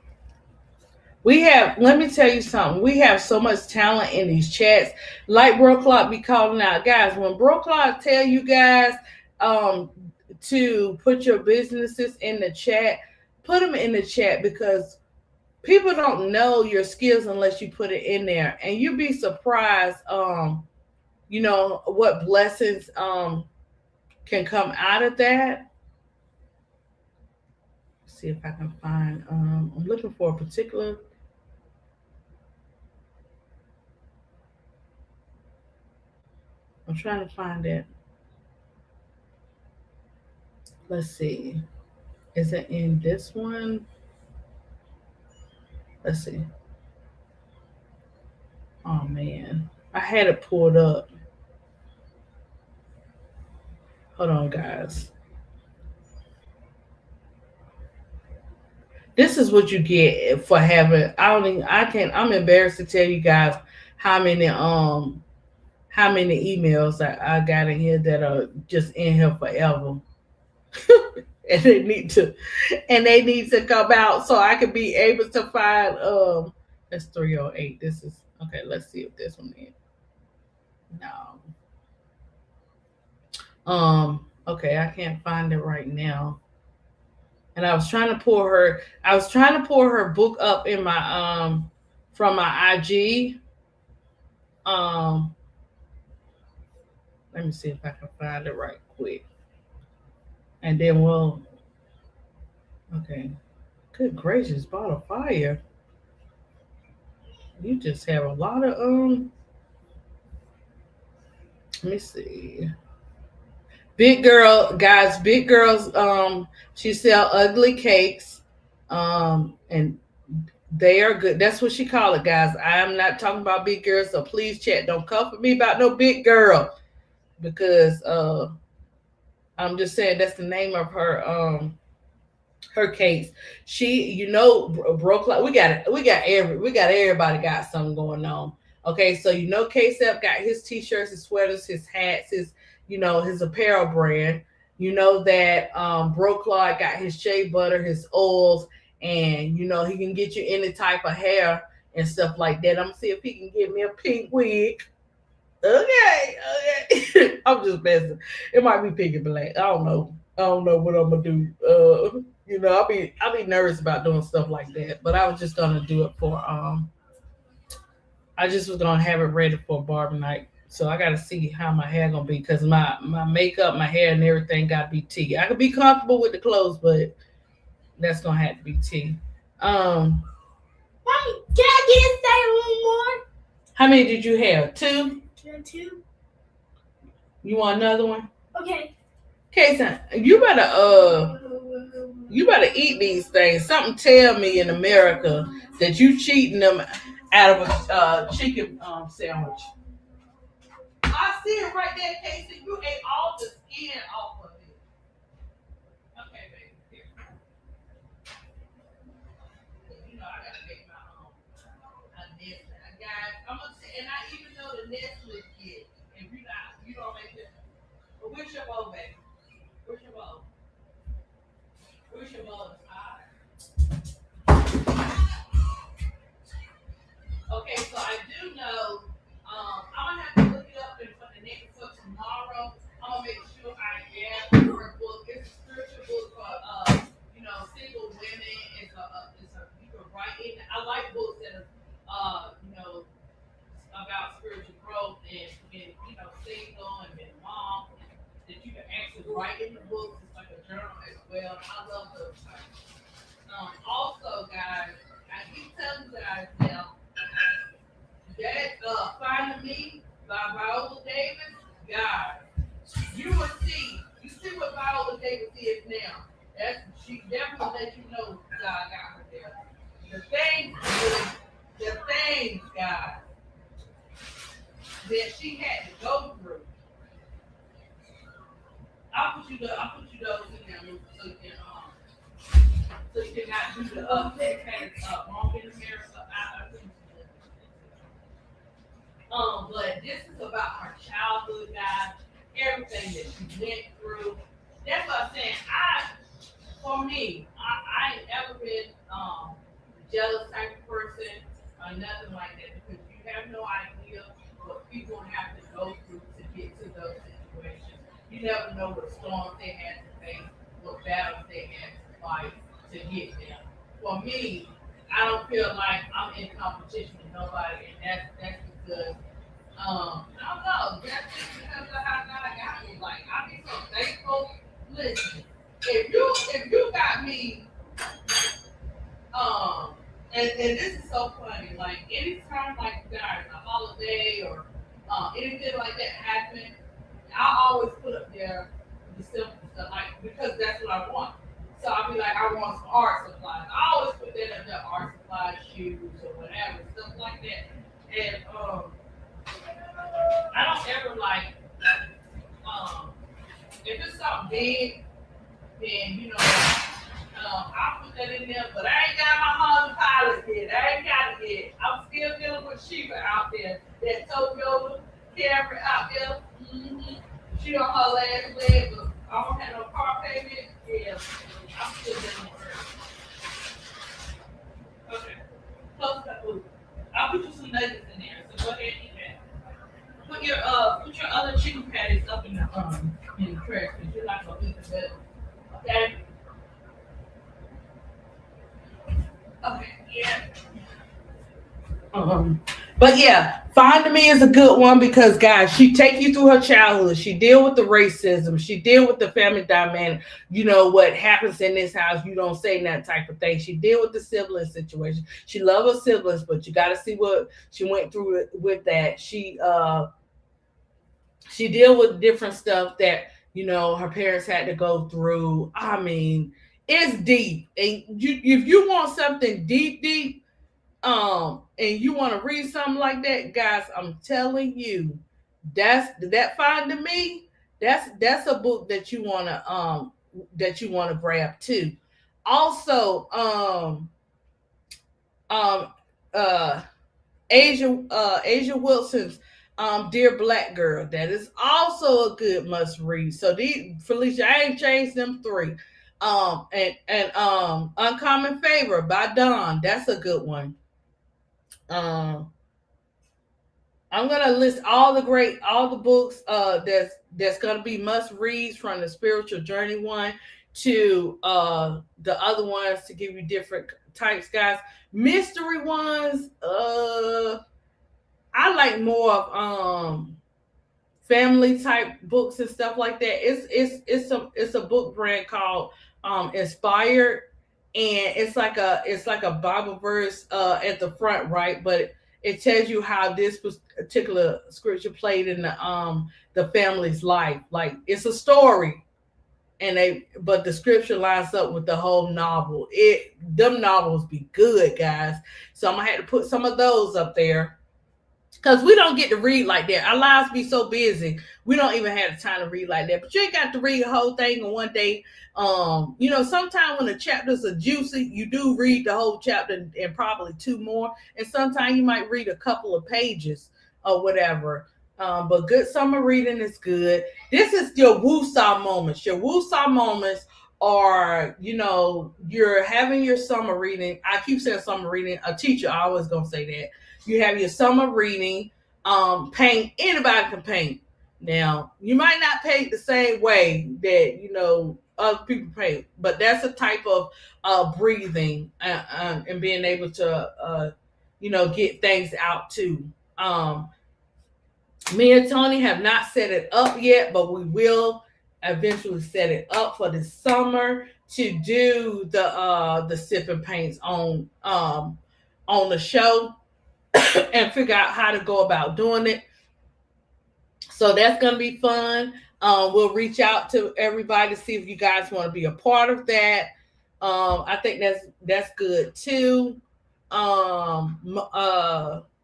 Let me tell you something. We have so much talent in these chats. Like Bro Clock be calling out. Guys, when Bro Clock tell you guys to put your businesses in the chat, put them in the chat, because people don't know your skills unless you put it in there. And you'd be surprised, what blessings can come out of that. Let's see if I can find, I'm looking for a particular. I'm trying to find it. Let's see. Is it in this one? Let's see. Oh man, I had it pulled up. Hold on, guys. This is what you get for having. I don't. Even, I can't. I'm embarrassed to tell you guys how many how many emails I got in here that are just in here forever, and they need to come out so I can be able to find. That's 308. This is okay. Let's see if this one is. No. Okay, I can't find it right now. And I was trying to pull her book up in my from my IG. Um Let me see if I can find it right quick. And then we'll okay. Good gracious, bottle fire. You just have a lot of let me see. Big girl, guys, big girls, she sell ugly cakes. And they are good. That's what she call it, guys. I am not talking about big girls, so please chat. Don't come for me about no big girl. Because I'm just saying that's the name of her case. She, broke like everybody got something going on. Okay, so KSEP got his t-shirts, his sweaters, his hats, his apparel brand. You know that Bro Clyde got his shea butter, his oils, and he can get you any type of hair and stuff like that. I'm gonna see if he can get me a pink wig. Okay. I'm just messing. It might be pink and black. I don't know what I'm gonna do. I'll be nervous about doing stuff like that. But I was just gonna do it for I just was gonna have it ready for Barbie night. So I gotta see how my hair gonna be because my makeup, my hair, and everything gotta be tea. I could be comfortable with the clothes, but that's gonna have to be tea. Mommy, can I get a one more? How many did you have? 2? Two. You want another one? Okay. Kason, you better eat these things. Something tell me in America that you cheating them out of a chicken sandwich. I see it right there, Casey. You ate all the skin off of it. Okay, baby. Here. I gotta make my own Nestle. Guys, I'm gonna say, and I even know the Nestle kid. If you don't make it. But where's your bowl, baby? Where's your bowl? Where's your bowl? Okay, so I do know. I'm gonna have to look it up for the next for tomorrow. I'm gonna make sure I get her book. It's a spiritual book for single women. You can write in. I like books that are about spiritual growth and single and being mom that you can actually write in the books. It's like a journal as well. I love those types. Also, guys, I keep telling you guys now that Finding Me by Viola Davis, guys, you will see. You see what Viola Davis is now. She definitely let you know God got her there. The things, guys, that she had to go through. I'll put you those in there so you can not do the wrong in America. But this is about her childhood, guys. Everything that she went through. That's what I'm saying. For me, I ain't ever been a jealous type of person or nothing like that because you have no idea what people have to go through to get to those situations. You never know what storms they had to face, what battles they had to fight to get there. For me, I don't feel like I'm in competition with nobody, and that's because I don't know. That's just because of how God got me. Like I be so thankful. Listen, if you got me, and this is so funny. Like anytime like guys, a holiday or anything like that happen, I always put up there the simple stuff, like because that's what I want. So I'll be like, I want some art supplies. I always put that up there, art supplies, shoes, or whatever, stuff like that. And I don't ever like if it's something big, then I'll put that in there, but I ain't got my Honda Pilot yet. I ain't got it yet. I'm still dealing with Sheba out there. That Toyota Camry out there. She on her last leg, but I don't have no car payment. Yeah, I'm still dealing with her. Okay. Close that. Ooh. I'll put you some nuggets in there. So go ahead and eat that. Put your other chicken patties up in the trash because you're not gonna eat the middle. Okay. Okay. Yeah. But yeah, Find Me is a good one because guys, she take you through her childhood. She deal with the racism. She deal with the family dynamic. You know what happens in this house. You don't say that type of thing. She deal with the sibling situation. She love her siblings, but you got to see what she went through with that. She deal with different stuff that her parents had to go through. I mean, it's deep, and if you want something deep. And you want to read something like that, guys, I'm telling you, that Finding Me, that's a book that you want to grab too. Also, Asia Wilson's Dear Black Girl, that is also a good must read. So Felicia, I ain't changed them three. And Uncommon Favor by Dawn, that's a good one. I'm gonna list all the books that's gonna be must reads, from the spiritual journey one to the other ones, to give you different types, guys. Mystery ones, I like more of family type books and stuff like that. It's a book brand called Inspired. And it's like a Bible verse at the front, right? But it tells you how this particular scripture played in the family's life. Like, it's a story, but the scripture lines up with the whole novel. Them novels be good, guys. So I'm gonna have to put some of those up there, because we don't get to read like that. Our lives be so busy, we don't even have the time to read like that. But you ain't got to read the whole thing in one day. Sometimes when the chapters are juicy, you do read the whole chapter and probably two more. And sometimes you might read a couple of pages or whatever. But good summer reading is good. This is your woo-saw moments. Your woo-saw moments are, you're having your summer reading. I keep saying summer reading. A teacher always gonna say that. You have your summer reading. Paint. Anybody can paint. Now, you might not paint the same way that, other people paint, but that's a type of breathing and being able to, get things out too. Me and Tony have not set it up yet, but we will eventually set it up for this summer to do the sip and paints on the show and figure out how to go about doing it. So that's going to be fun. We'll reach out to everybody to see if you guys want to be a part of that. I think that's good too. The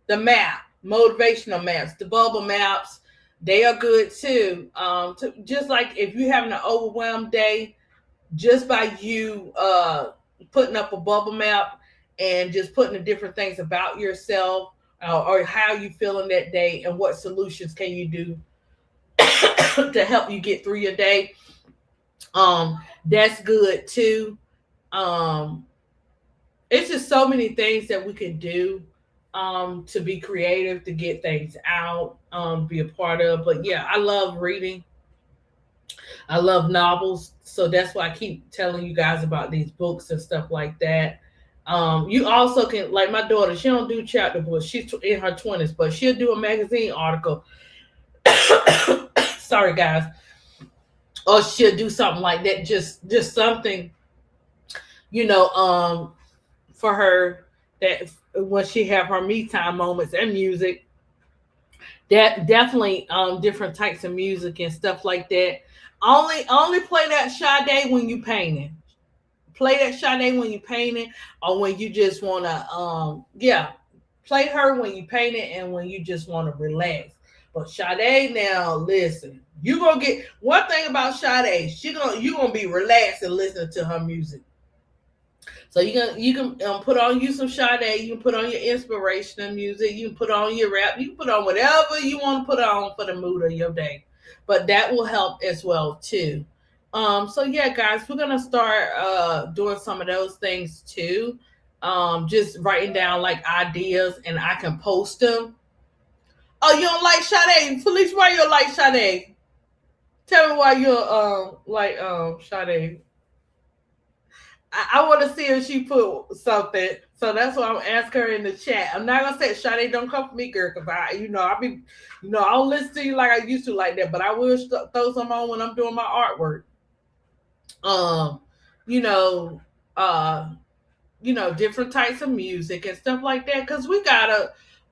map, motivational maps, the bubble maps, they are good too. Just like if you're having an overwhelmed day, just by you putting up a bubble map and just putting the different things about yourself or how you feeling that day and what solutions can you do to help you get through your day. That's good too. It's just so many things that we can do to be creative, to get things out, be a part of. But yeah, I love reading. I love novels. So that's why I keep telling you guys about these books and stuff like that. You also can, like my daughter, she don't do chapter books. She's in her 20s, but she'll do a magazine article. Sorry, guys. Or she'll do something like that. Just something, for her, that when she have her me time moments and music, that definitely different types of music and stuff like that. Only play that Sade when you painting. Play that Sade when you painting, or when you just want to, play her when you painting and when you just want to relax. But Sade, now listen, you gonna get one thing about Sade. You gonna be relaxed and listening to her music. So you can put on you some Sade. You can put on your inspirational music. You can put on your rap. You can put on whatever you want to put on for the mood of your day. But that will help as well too. So yeah, guys, we're gonna start doing some of those things too. Just writing down like ideas, and I can post them. Oh, you don't like Sade? Felicia, why you don't like Sade? Tell me why you like Sade. I want to see if she put something. So that's why I'm asking her in the chat. I'm not gonna say Sade, don't come for me, girl, because I don't listen to you like I used to like that, but I will throw some on when I'm doing my artwork. You know, different types of music and stuff like that, because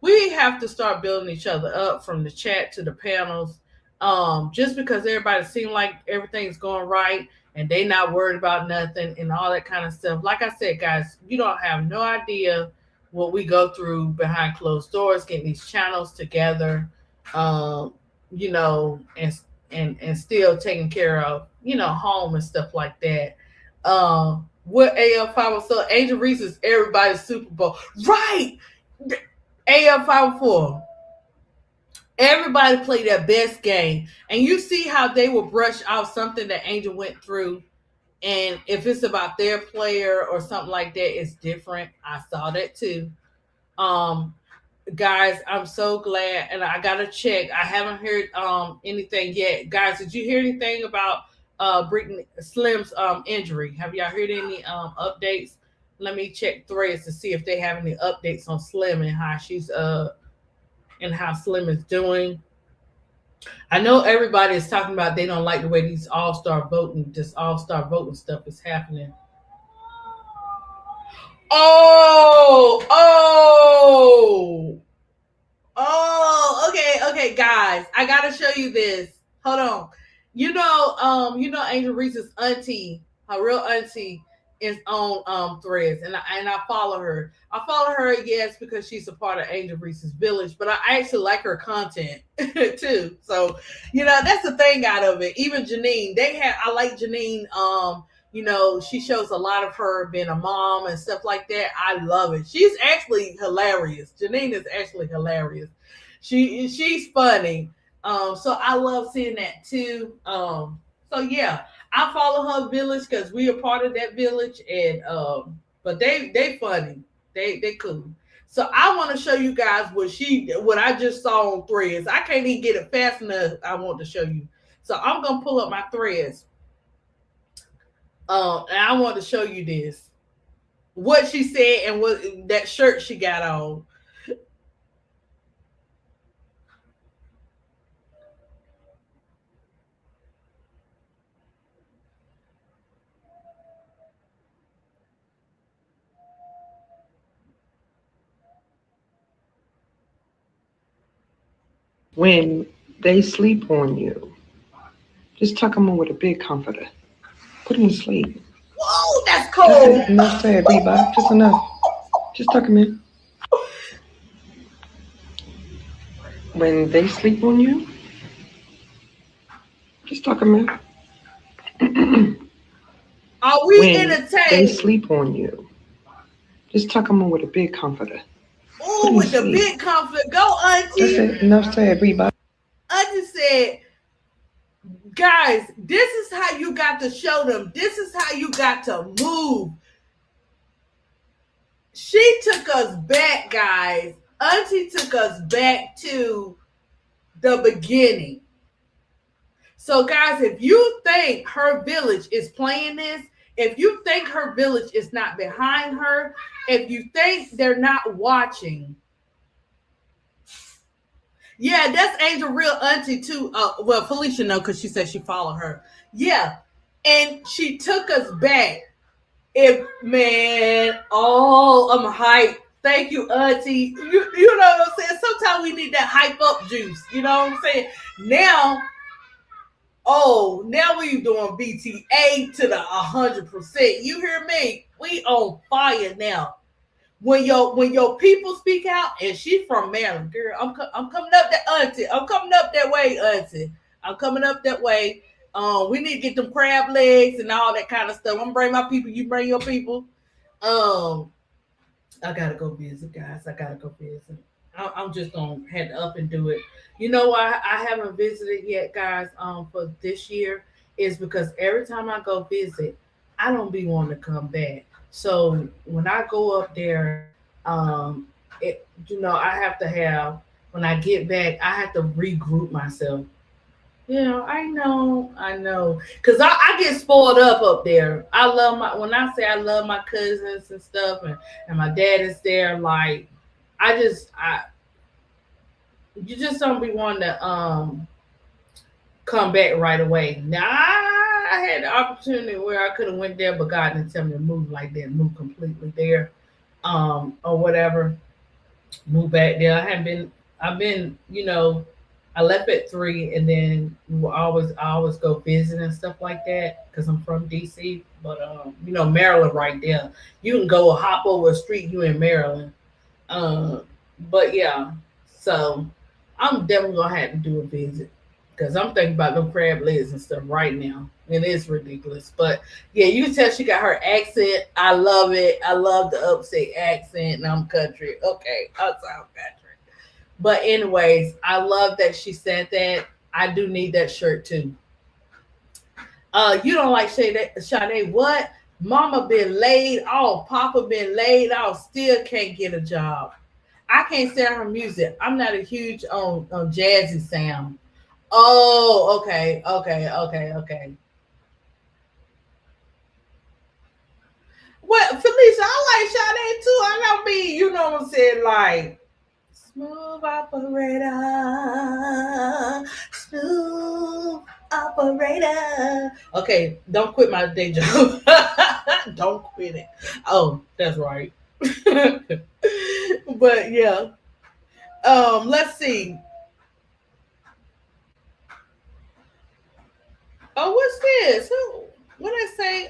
we have to start building each other up from the chat to the panels. Just because everybody seems like everything's going right and they not worried about nothing and all that kind of stuff. Like I said, guys, you don't have no idea what we go through behind closed doors, getting these channels together, and still taking care of, home and stuff like that. What AL5, so Angel Reese is everybody's Super Bowl. Right. AL504. Everybody played their best game. And you see how they will brush off something that Angel went through. And if it's about their player or something like that, it's different. I saw that too. Guys, I'm so glad. And I got to check. I haven't heard anything yet. Guys, did you hear anything about Brittany Slim's injury? Have y'all heard any updates? Let me check Threads to see if they have any updates on Slim and how she's and how Slim is doing. I know everybody is talking about they don't like the way this all-star voting stuff is happening. Okay, guys, I gotta show you this. Hold on. Angel Reese's auntie, her real auntie, is on Threads, and I follow her. I follow her, yes, because she's a part of Angel Reese's village, but I actually like her content too. So, that's the thing out of it. Even Janine, I like Janine. She shows a lot of her being a mom and stuff like that. I love it. She's actually hilarious. Janine is actually hilarious. She's funny. So I love seeing that too. So yeah, I follow her village because we are part of that village, and but they funny. They cool. So I want to show you guys what I just saw on Threads. I can't even get it fast enough. I want to show you. So I'm gonna pull up my Threads. And I want to show you this. What she said and what that shirt she got on. When they sleep on you, just tuck them in with a big comforter. Put them to sleep. Whoa, that's cold. That's enough said, Reba. Just enough. Just tuck them in. When they sleep on you, just tuck them in. Are we when entertained? They sleep on you, just tuck them in with a big comforter. Oh, with the big comfort. Go, Auntie. That's it. Enough said, Reba. Auntie said, guys, this is how you got to show them. This is how you got to move. She took us back, guys. Auntie took us back to the beginning. So, guys, if you think her village is playing this, if you think her village is not behind her, if you think they're not watching, yeah, that's Angel real auntie too. Well, Felicia know because she said she followed her. Yeah, and she took us back. I'm hyped. Thank you, auntie. You know what I'm saying? Sometimes we need that hype up juice. You know what I'm saying? Now we doing BTA to the 100%. You hear me? We on fire now. When your people speak out, and she from Maryland, girl, I'm coming up that auntie. I'm coming up that way, auntie. I'm coming up that way. We need to get them crab legs and all that kind of stuff. I'm gonna bring my people. You bring your people. I gotta go visit, guys. I gotta go visit. I'm just gonna head up and do it. You know why I haven't visited yet, guys? For this year is because every time I go visit, I don't be wanting to come back. So when I go up there, I have to have when I get back, I have to regroup myself. Yeah, I know. Cause I get spoiled up there. I love my when I say I love my cousins and stuff, and my dad is there. Like, I you just don't be wanting to come back right away. Now I had the opportunity where I could have went there, but God didn't tell me to move like that, move completely there, or whatever, move back there. I've been, I left at 3, and then I always go visit and stuff like that because I'm from DC. But Maryland right there, you can go hop over a street, you in Maryland. But yeah, so I'm definitely gonna have to do a visit because I'm thinking about them crab legs and stuff right now. It is ridiculous, but yeah, you can tell she got her accent. I love it. I love the upstate accent, and I'm country. Okay, I sound country. But anyways, I love that she said that. I do need that shirt too. You don't like Sade? What? Mama been laid off. Papa been laid off. Still can't get a job. I can't stand her music. I'm not a huge on jazzy sound. Oh, okay. Well, Felicia, I like Sade too. I don't mean, you know what I'm saying, like smooth operator. Okay, don't quit my day job. Don't quit it. Oh, that's right. But yeah. Let's see. Oh, what's this? What did I say?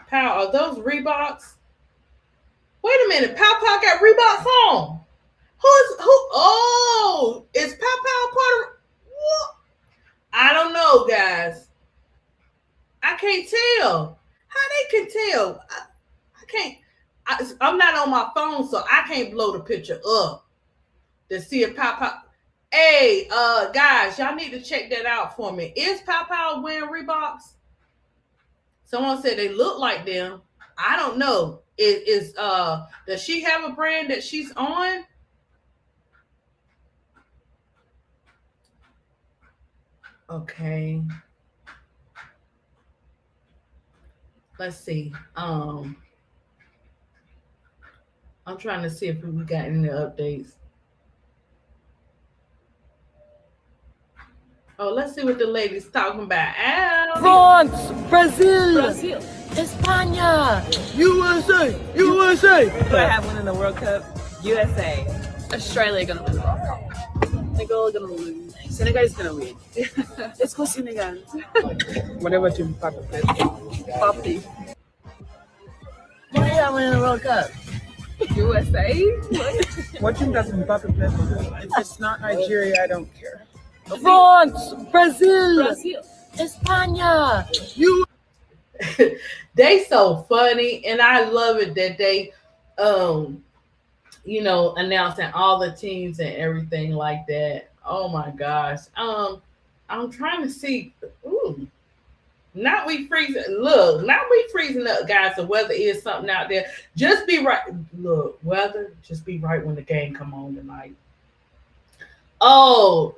Pow, are those Reeboks? Wait a minute, Pow Pow got Reeboks on. Who? Oh, is Pow Pow part of? What? I don't know, guys. I can't tell. How they can tell? I can't. I'm not on my phone, so I can't blow the picture up to see if Pow Pow. Hey, guys, y'all need to check that out for me. Is Pow Pow wearing Reeboks? Someone said they look like them. I don't know. Does she have a brand that she's on? Okay. Let's see. I'm trying to see if we got any updates. Oh, let's see what the lady's talking about. France, Brazil, España, USA. Do I have one in the World Cup? USA. Australia gonna win. Senegal gonna lose. Senegal is gonna win. Let's go Senegal. Whatever team Papa plays. Poppy. What do you have in the World Cup? USA? What team does Papa play for? If it's not Nigeria, I don't care. France, Brazil, España. They so funny, and I love it that they announcing all the teams and everything like that. Oh my gosh. I'm trying to see. Ooh, not we freezing. Look, not we freezing up, guys. The weather is something out there. Just be right. Look, weather. Just be right when the game come on tonight. Oh,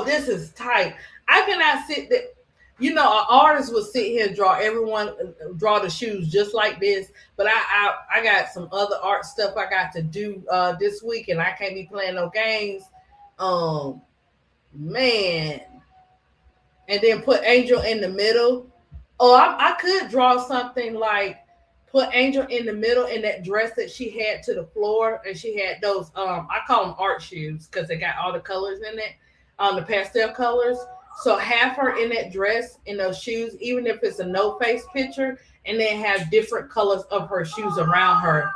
this is tight. I cannot sit there. An artist will sit here and draw the shoes just like this. But I got some other art stuff I got to do this week, and I can't be playing no games. Man. And then put Angel in the middle. Oh, I could draw something like put Angel in the middle in that dress that she had to the floor, and she had those I call them art shoes because they got all the colors in it, the pastel colors. So have her in that dress in those shoes, even if it's a no face picture, and then have different colors of her shoes around her.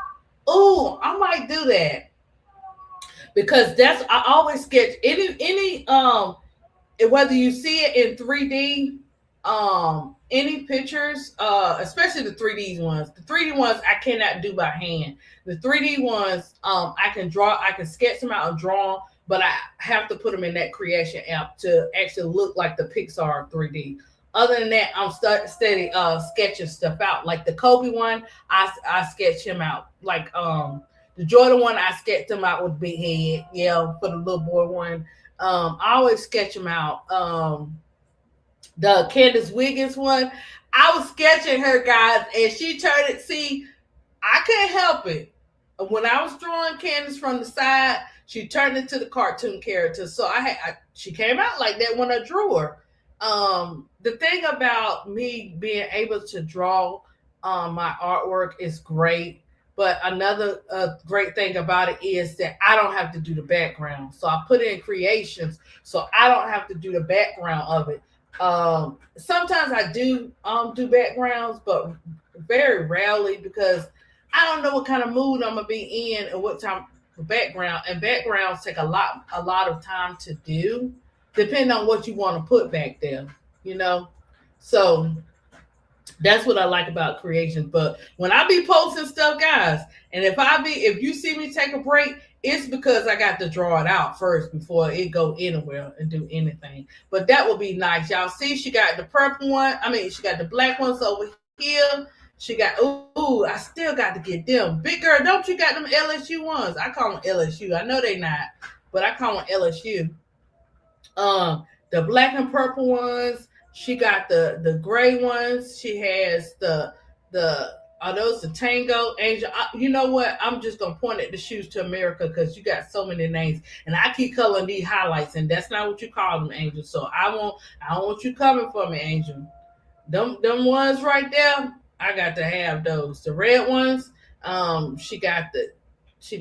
Oh, I might do that because I always sketch any whether you see it in 3D any pictures, especially the 3D ones. The 3D ones I cannot do by hand. The 3D ones, I can draw, I can sketch them out and draw them, but I have to put them in that creation app to actually look like the Pixar 3D. Other than that, I'm steady sketching stuff out. Like the Kobe one, I sketch him out. Like the Jordan one, I sketched him out with big head. Yeah, for the little boy one. I always sketch him out. The Candace Wiggins one, I was sketching her, guys, and she turned it. See, I couldn't help it. When I was drawing Candace from the side, she turned into the cartoon character. So she came out like that when I drew her. The thing about me being able to draw my artwork is great. But another great thing about it is that I don't have to do the background. So I put it in creations, so I don't have to do the background of it. Sometimes I do backgrounds, but very rarely, because I don't know what kind of mood I'm gonna be in and what time for background. And backgrounds take a lot of time to do, depending on what you want to put back there, you know. So that's what I like about creation. But when I be posting stuff, guys, and if you see me take a break, it's because I got to draw it out first before it go anywhere and do anything. But that would be nice. Y'all see, she got the purple one. I mean, she got the black ones over here. She got, I still got to get them. Big girl, don't you got them LSU ones? I call them LSU. I know they not, but I call them LSU. The black and purple ones. She got the gray ones. She has are those the Tango Angel? You know what? I'm just gonna point at the Shoes to America because you got so many names, and I keep calling these highlights, and that's not what you call them, Angel. So I don't want you coming for me, Angel. Them ones right there, I got to have those. The red ones, she got these. She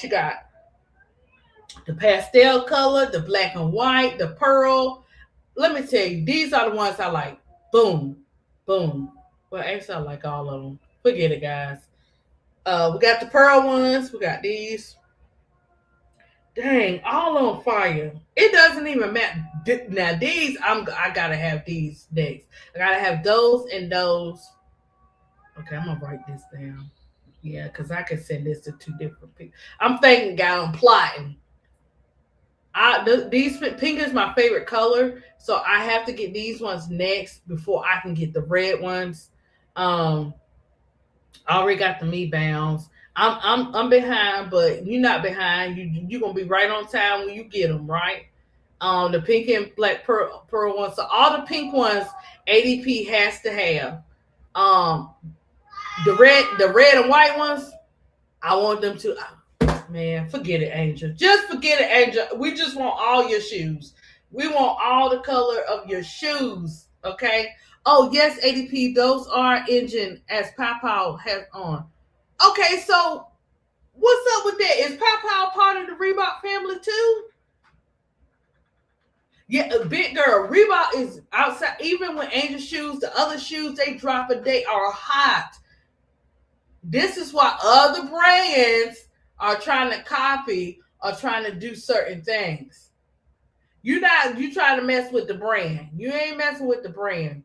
got the pastel color, the black and white, the pearl. Let me tell you, these are the ones I like. Boom, boom. Well, actually, I like all of them. Forget it, guys. We got the pearl ones. We got these. Dang, all on fire. It doesn't even matter. Now, these, I gotta have these next. I gotta have those and those. Okay, I'm gonna write this down. Yeah, because I can send this to two different people. I'm thinking, guys, I'm plotting. These pink is my favorite color, so I have to get these ones next before I can get the red ones. I already got the Me Bounds. I'm behind, but you're not behind. You're gonna be right on time when you get them, right? The pink and black pearl ones. So all the pink ones ADP has to have. The red and white ones, I want them to. Man, forget it, Angel. Just forget it, Angel. We just want all your shoes. We want all the color of your shoes, okay? Oh, yes, ADP, those are engine as Pow has on. Okay, so what's up with that? Is Pow part of the Reebok family too? Yeah, big girl. Reebok is outside. Even when Angel shoes, the other shoes they drop, they are hot. This is why other brands are trying to copy or trying to do certain things. You trying to mess with the brand. You ain't messing with the brand.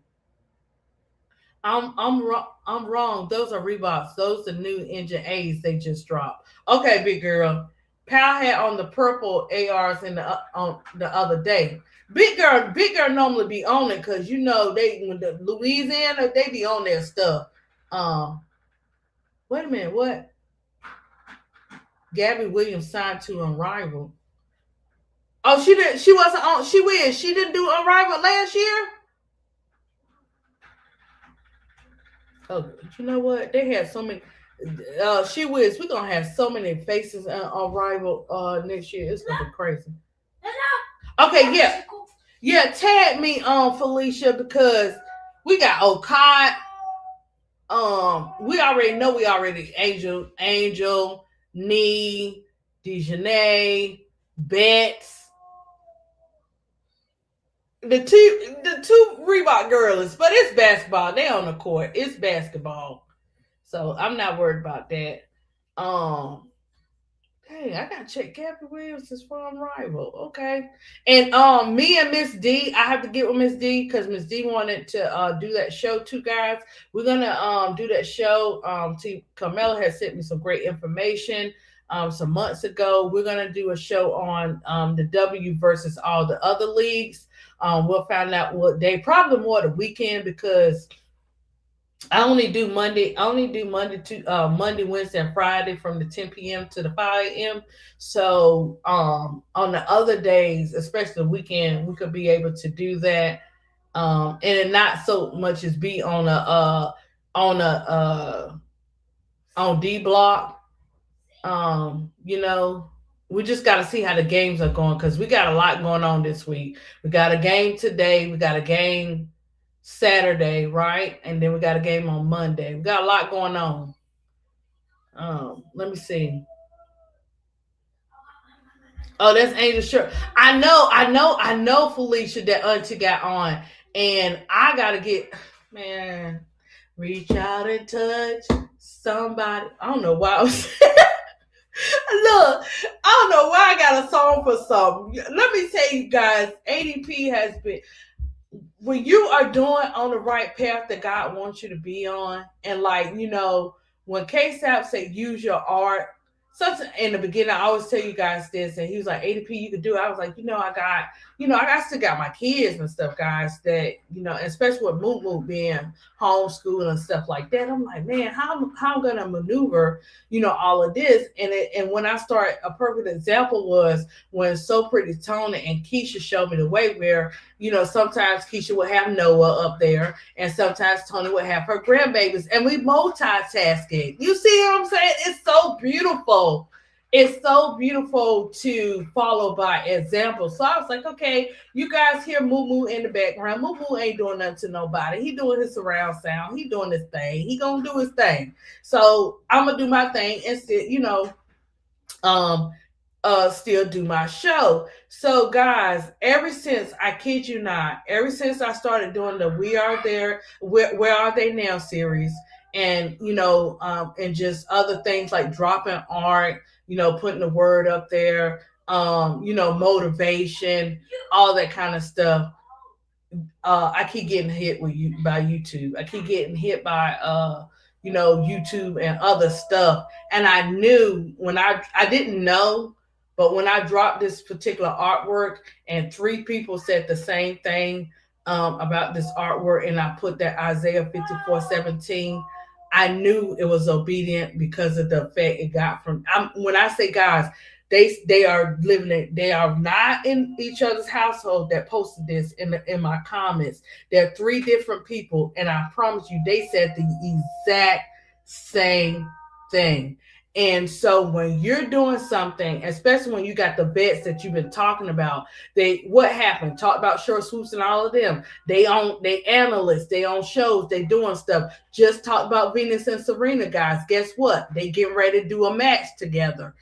I'm wrong. Those are Reeboks. Those are new Engine A's they just dropped. Okay, big girl. Pal had on the purple ARs on the other day. Big girl normally be on it because when the Louisiana, they be on their stuff. Wait a minute, what? Gabby Williams signed to Unrivaled. Oh, she didn't. She wasn't on. She didn't do Unrivaled last year. Oh, you know what? They had so many. She Wiz. We're gonna have so many faces on Unrivaled next year. It's gonna be crazy. Okay, yeah. Tag me on Felicia because we got Okad. We already Angel. Nee, Dejanay, Betts, the two Reebok girls, but it's basketball. They on the court. It's basketball, so I'm not worried about that. Hey, I gotta check Gabby Williams' farm rival. Okay. And me and Miss D, I have to get with Miss D because Miss D wanted to do that show too, guys. We're gonna do that show. Carmela has sent me some great information some months ago. We're gonna do a show on the W versus all the other leagues. We'll find out what day, probably more the weekend because I only do Monday, Monday, Wednesday, and Friday from the 10 p.m. to the 5 a.m. So on the other days, especially the weekend, we could be able to do that. And it not so much as be on on D block. We just got to see how the games are going because we got a lot going on this week. We got a game today. We got a game Saturday, right? And then we got a game on Monday. We got a lot going on. Let me see. Oh, that's Angel Shirt. I know, Felicia, that auntie got on. And I gotta get, man, reach out and touch somebody. I don't know why I was look, I don't know why I got a song for something. Let me tell you guys, ADP has been when you are doing on the right path that God wants you to be on, and when K-Sap said use your art, in the beginning, I always tell you guys this, and he was like, ADP, you could do it. I was like, I still got my kids and stuff, guys, that, especially with Moo being homeschooled and stuff like that. I'm like, man, how I'm going to maneuver, all of this. And when I start, a perfect example was when So Pretty Tony and Keisha showed me the way where, sometimes Keisha would have Noah up there and sometimes Tony would have her grandbabies and we multitasking. You see what I'm saying? It's so beautiful. It's so beautiful to follow by example. So I was like, okay, you guys hear Moo in the background. Moo ain't doing nothing to nobody. He doing his surround sound. He doing his thing. He gonna do his thing. So I'm gonna do my thing and still, still do my show. So guys, ever since, I kid you not, ever since I started doing the We Are There, Where Are They Now series, and and just other things like dropping art, putting the word up there, motivation, all that kind of stuff. I keep getting hit by YouTube. I keep getting hit by YouTube and other stuff. And I knew I didn't know, but when I dropped this particular artwork and 3 people said the same thing about this artwork, and I put that Isaiah 54:17, I knew it was obedient because of the effect it got from. When I say guys, they are living. They are not in each other's household that posted this in my comments. There are 3 different people, and I promise you, they said the exact same thing. And so when you're doing something, especially when you got the vets that you've been talking about, what happened? Talk about Short Swoops and all of them. They analysts, they on shows, they doing stuff. Just talk about Venus and Serena, guys. Guess what? They getting ready to do a match together.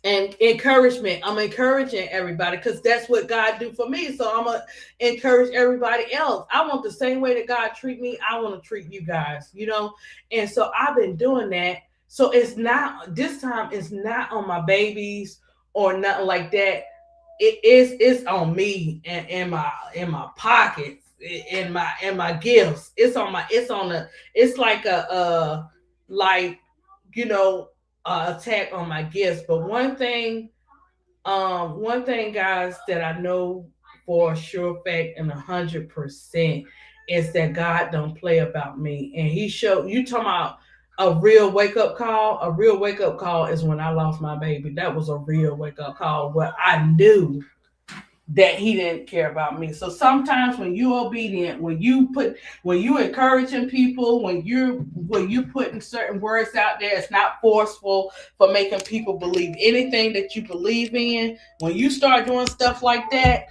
And encouragement. I'm encouraging everybody because that's what God do for me. So I'm going to encourage everybody else. I want the same way that God treat me, I want to treat you guys, And so I've been doing that. So this time it's not on my babies or nothing like that. It's on me and in my pockets, in my gifts. It's like attack on my gifts. But one thing, guys, that I know for a sure fact and 100% is that God don't play about me. And he showed you talking about a real wake-up call. A real wake-up call is when I lost my baby. That was a real wake-up call where I knew that he didn't care about me. So sometimes when you're obedient, when you encouraging people, when you putting certain words out there, it's not forceful for making people believe anything that you believe in. When you start doing stuff like that,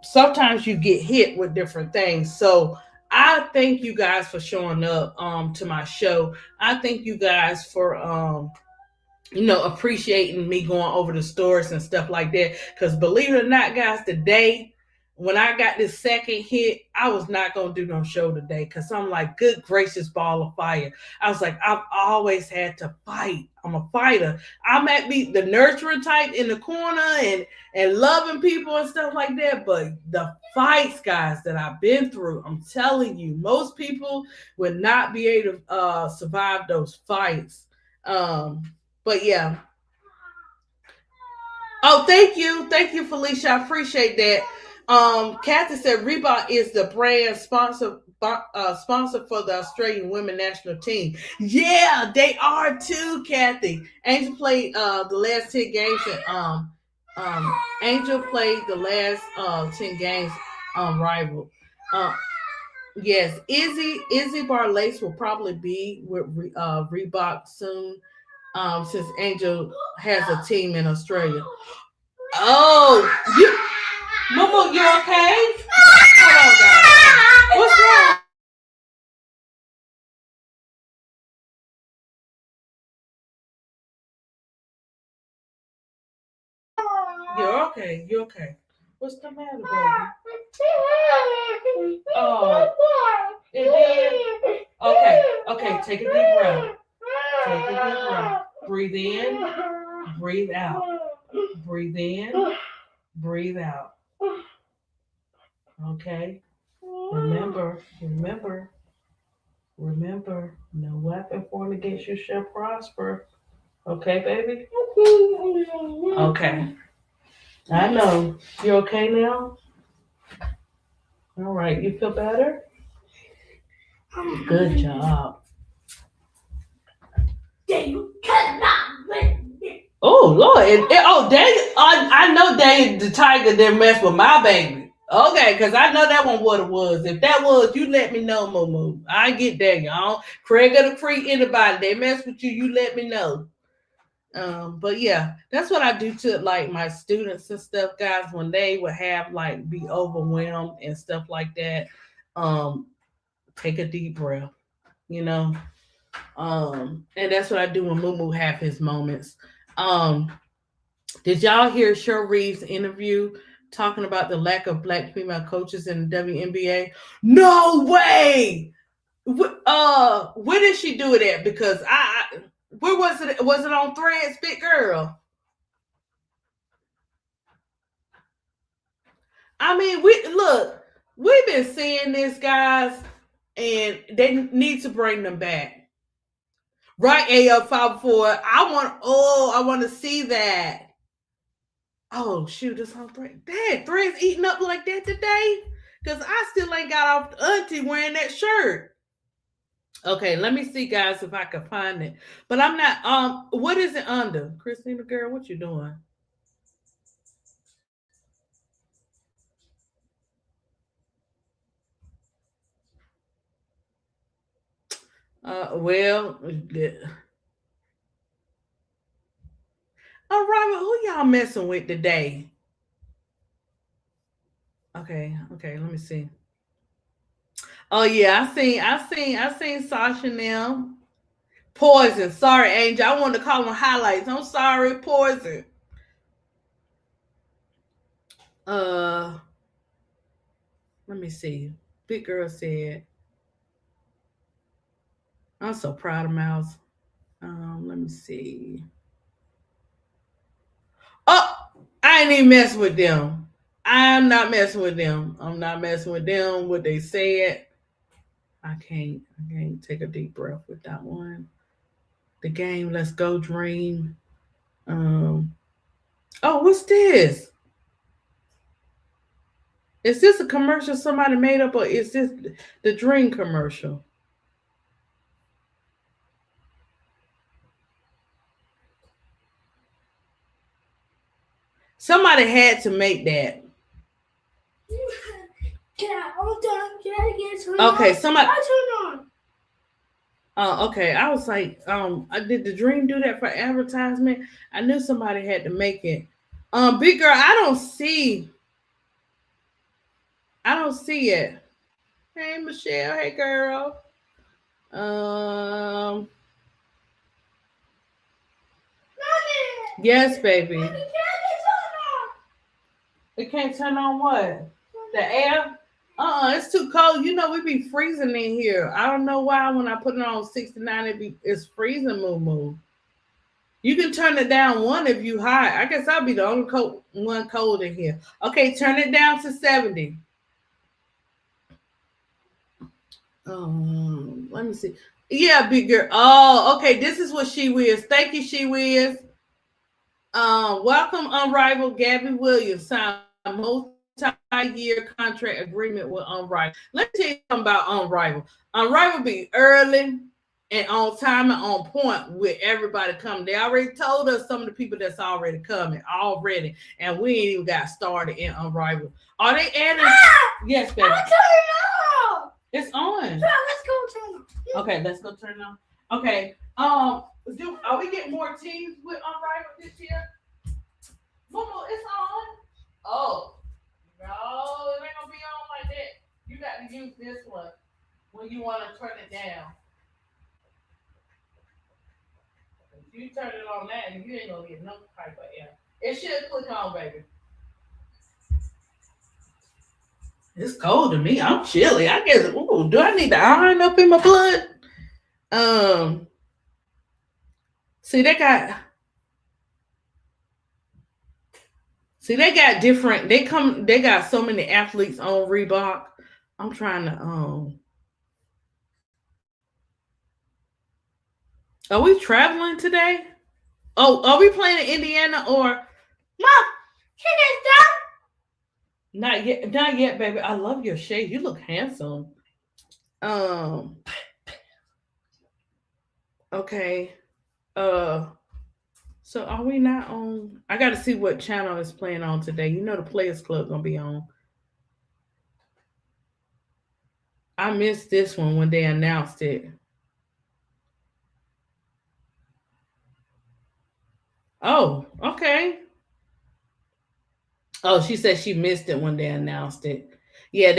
sometimes you get hit with different things. So I thank you guys for showing up to my show. I thank you guys for appreciating me going over the stories and stuff like that. Because believe it or not, guys, today when I got this second hit, I was not gonna do no show today because I'm like, good gracious, ball of fire. I was like, I've always had to fight. I'm a fighter. I might be the nurturing type in the corner and loving people and stuff like that, but the fights, guys, that I've been through, I'm telling you, most people would not be able to survive those fights. But yeah. Oh, thank you, Felicia. I appreciate that. Kathy said Reebok is the brand sponsor for the Australian women national team. Yeah, they are too, Kathy. Angel played the last 10 games and Angel played the last 10 games rival. Yes, Izzy Barlace will probably be with Reebok soon. Since Angel has a team in Australia. Oh, Momo, you okay? Hold on, guys. What's wrong? You're okay. You're okay. What's the matter, baby? Oh, it did. Okay. Take a deep breath. Take a deep breath. Breathe in. Breathe out. Breathe in. Breathe out. Okay. Remember, no weapon formed against you shall prosper. Okay, baby? Okay. I know. You okay now? All right. You feel better? Good job. You cannot win. Oh, Lord. I know Daniel the Tiger didn't mess with my baby. Okay, because I know that one what it was. If that was, you let me know, Moo. I get that, y'all. Craig or the Creek, anybody, they mess with you, you let me know. But yeah, that's what I do to like my students and stuff, guys, when they would have like be overwhelmed and stuff like that. Take a deep breath, you know. And that's what I do when Moo have his moments. Did y'all hear Cheryl Reeves' interview talking about the lack of black female coaches in the WNBA? No way. Where did she do it at? Because where was it? Was it on Threads, big girl? I mean, we've been seeing this, guys, and they need to bring them back. Right, AL54. I want to see that. Oh, shoot, it's on Threads. Dad, Threads eating up like that today? Because I still ain't got off the auntie wearing that shirt. Okay, let me see, guys, if I can find it. But I'm not, what is it under? Christina, girl, what you doing? Well, Robert, who y'all messing with today? Okay, let me see. Oh yeah, I seen Sasha now. Poison. Sorry, Angel. I wanted to call them highlights. I'm sorry, Poison. Let me see. Big girl said, I'm so proud of Mouse. Let me see. Oh, I ain't even messing with them. I'm not messing with them. I'm not messing with them. What they said. I can't take a deep breath with that one. The game, Let's Go Dream. Oh, what's this? Is this a commercial somebody made up, or is this the Dream commercial? Somebody had to make that. Okay, somebody. Okay. I was like, did the Dream do that for advertisement? I knew somebody had to make it. Big girl, I don't see it. Hey, Michelle. Hey, girl. Yes, baby. It can't turn on what? The air? It's too cold. You know, we be freezing in here. I don't know why when I put it on 69, it's freezing, moo. You can turn it down 1 if you hot. I guess I'll be the only one cold in here. Okay, turn it down to 70. Let me see. Yeah, big girl. Oh, okay. This is what She Wiz. Thank you, She Wiz. Welcome, Unrivaled. Gabby Williams signed a multi-year contract agreement with Unrivaled. Let me tell you something about Unrivaled. Unrivaled be early and on time and on point with everybody coming. They already told us some of the people that's already coming already, and we ain't even got started in Unrivaled. Are they adding? Yes, baby. It's on. Yeah, let's go turn it on. Okay, let's go turn it on. Okay. Are we getting more teams with Unrivaled this year? Momo, it's on. Oh. No, it ain't gonna be on like that. You got to use this one when you want to turn it down. If you turn it on that, and you ain't gonna get no type of air. It should click on, baby. It's cold to me. I'm chilly. I guess. Ooh, do I need the iron up in my blood? See, they got different. They got so many athletes on Reebok. I'm trying to. Are we traveling today? Oh, are we playing in Indiana or? Mom, can I stop? Not yet, baby. I love your shade. You look handsome. Okay. So are we not on? I got to see what channel is playing on today. You know the Players Club gonna be on. I missed this one when they announced it. Oh, okay. Oh, she said she missed it when they announced it. Yeah,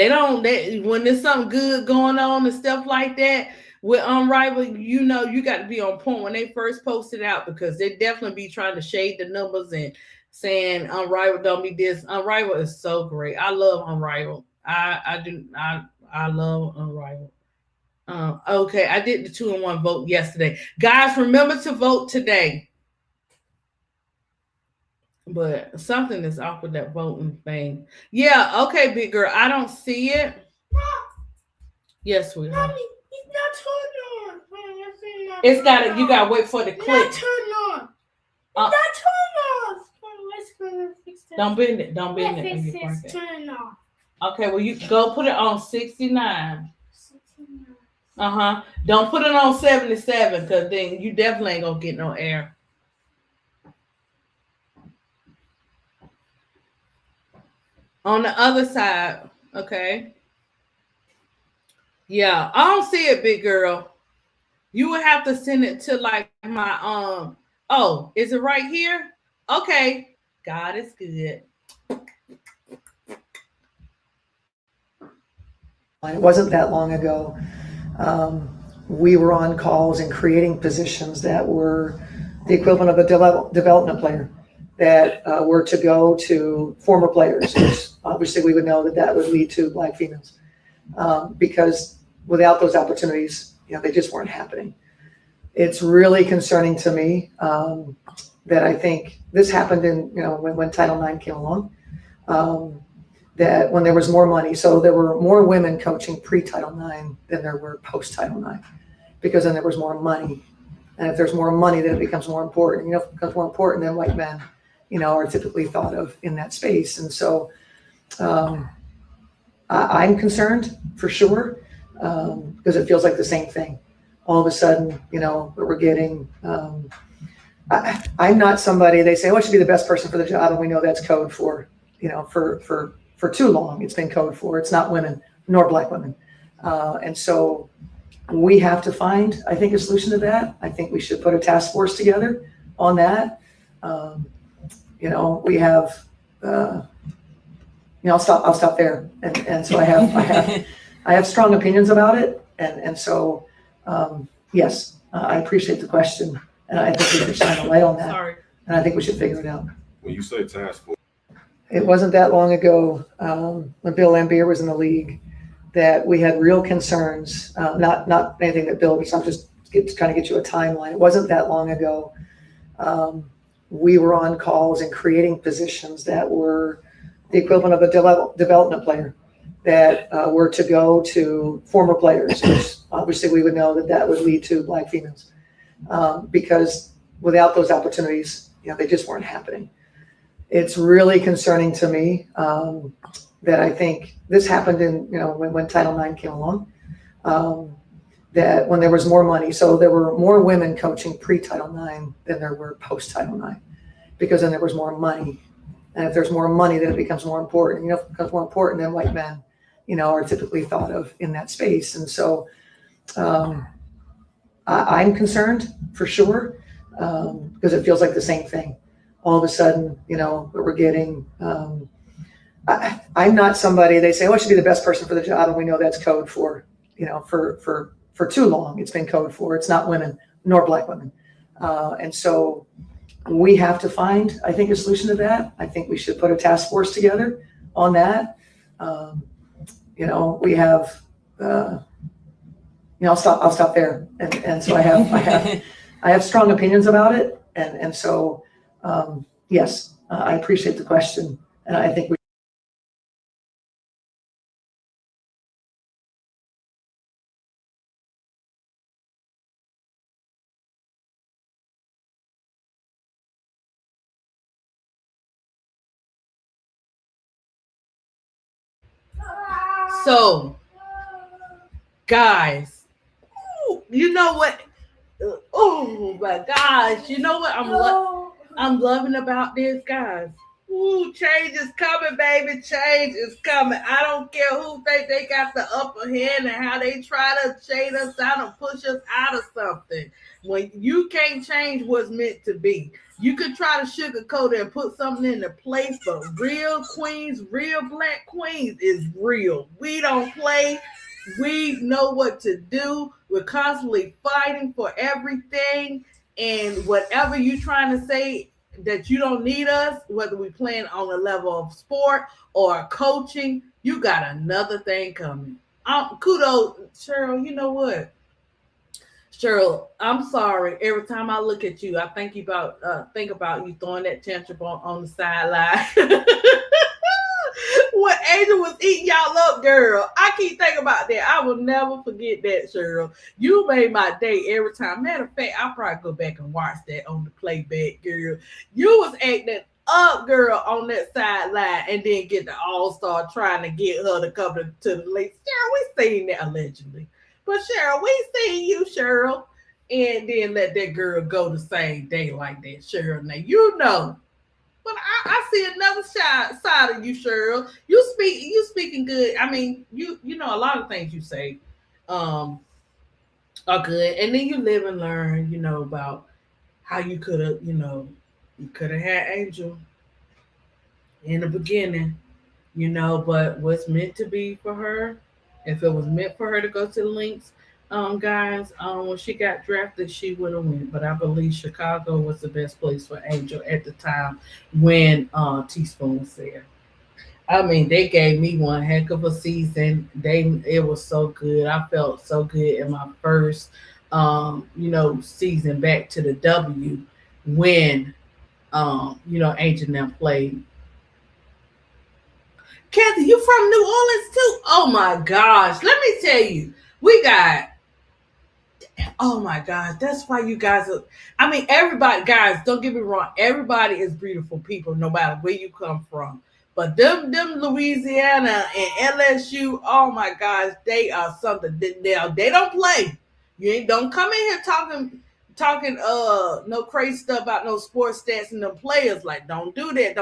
when there's something good going on and stuff like that with Unrivaled, you know, you got to be on point when they first post it out, because they definitely be trying to shade the numbers and saying Unrivaled don't be this. Unrivaled is so great. I love Unrivaled. I love Unrivaled. Okay, I did the 2-in-1 vote yesterday. Guys, remember to vote today. But something is off with that voting thing. Yeah, okay, big girl. I don't see it. Mom. Yes, sweetheart. Mommy, it's not turned on. It's got it. You gotta wait for the click. Not turned on. It's not turned off. Let's fix that. Don't bend it. Don't bend it. It's turned off. Okay, well, you go put it on 69. Don't put it on 77, because then you definitely ain't gonna get no air. On the other side, okay. Yeah, I don't see it, big girl. You would have to send it to like my oh, is it right here? Okay. God is good. It wasn't that long ago. We were on calls and creating positions that were the equivalent of a development player that were to go to former players, which obviously we would know that would lead to Black females, because without those opportunities, you know, they just weren't happening. It's really concerning to me that I think this happened in, you know, when Title IX came along, that when there was more money, so there were more women coaching pre-Title IX than there were post-Title IX, because then there was more money. And if there's more money, then it becomes more important. You know, if it becomes more important, then white men, you know, are typically thought of in that space. And so I'm concerned for sure, because it feels like the same thing. All of a sudden, you know, we're getting, I'm not somebody, they say, oh, I should be the best person for the job. And we know that's code for, you know, for too long, it's been code for, it's not women nor Black women. And so we have to find, I think, a solution to that. I think we should put a task force together on that. You know, we have, you know, I'll stop there. And so I have strong opinions about it. And so, yes, I appreciate the question. And I think we should shine a light on that. Sorry. And I think we should figure it out. When you say task force, It wasn't that long ago when Bill Laimbeer was in the league that we had real concerns. Not anything that Bill, but I'm just trying to get you a timeline. It wasn't that long ago. We were on calls and creating positions that were the equivalent of a development player that were to go to former players, which obviously we would know that would lead to Black females, because without those opportunities, they just weren't happening. It's really concerning to me that I think this happened in, when Title IX came along, that when there was more money, so there were more women coaching pre-Title IX than there were post-Title IX, because then there was more money. And if there's more money, then it becomes more important. It becomes more important than white men, are typically thought of in that space. And so I'm concerned for sure, because it feels like the same thing. All of a sudden, what we're getting. I'm not somebody, they say, oh, I should be the best person for the job. And we know that's code for, for too long. It's been code for, it's not women, nor Black women. And so we have to find, I think, a solution to that. I think we should put a task force together on that. We have, I'll stop there. And so I have strong opinions about it. And so, yes, I appreciate the question. And I think So, guys, you know what? Oh my gosh, you know what I'm loving about this, guys? Ooh, change is coming, baby. Change is coming. I don't care who think they got the upper hand and how they try to shade us out and push us out of something. When you can't change what's meant to be, you could try to sugarcoat it and put something into place, but real queens, real Black queens is real. We don't play. We know what to do. We're constantly fighting for everything. And whatever you're trying to say that you don't need us, whether we playing on a level of sport or coaching, you got another thing coming. Kudos, Cheryl. You know what? Cheryl, I'm sorry. Every time I look at you, I think about you throwing that tantrum on the sideline. When Angel was eating y'all up, girl. I keep thinking about that. I will never forget that, Cheryl. You made my day every time. Matter of fact, I'll probably go back and watch that on the playback, girl. You was acting up, girl, on that sideline, and then get the all-star trying to get her to come to the league. Cheryl, we seen that allegedly. But Cheryl, we see you, Cheryl, and then let that girl go the same day like that, Cheryl. Now you know, but I see another side of you, Cheryl. You speaking good. I mean, you know a lot of things you say are good, and then you live and learn. About how you could have, you could have had Angel in the beginning, but what's meant to be for her. If it was meant for her to go to the Lynx, guys, when she got drafted, she would have went. But I believe Chicago was the best place for Angel at the time when Teaspoon was there. I mean, they gave me one heck of a season. It was so good. I felt so good in my first, season back to the W when, Angel now played. Kathy, you from New Orleans too? Oh my gosh. Let me tell you, oh my gosh, that's why you guys everybody, guys, don't get me wrong. Everybody is beautiful people, no matter where you come from. But them Louisiana and LSU, oh my gosh, they are something. They don't play. Don't come in here talking no crazy stuff about no sports stats and them players. Like, don't do that.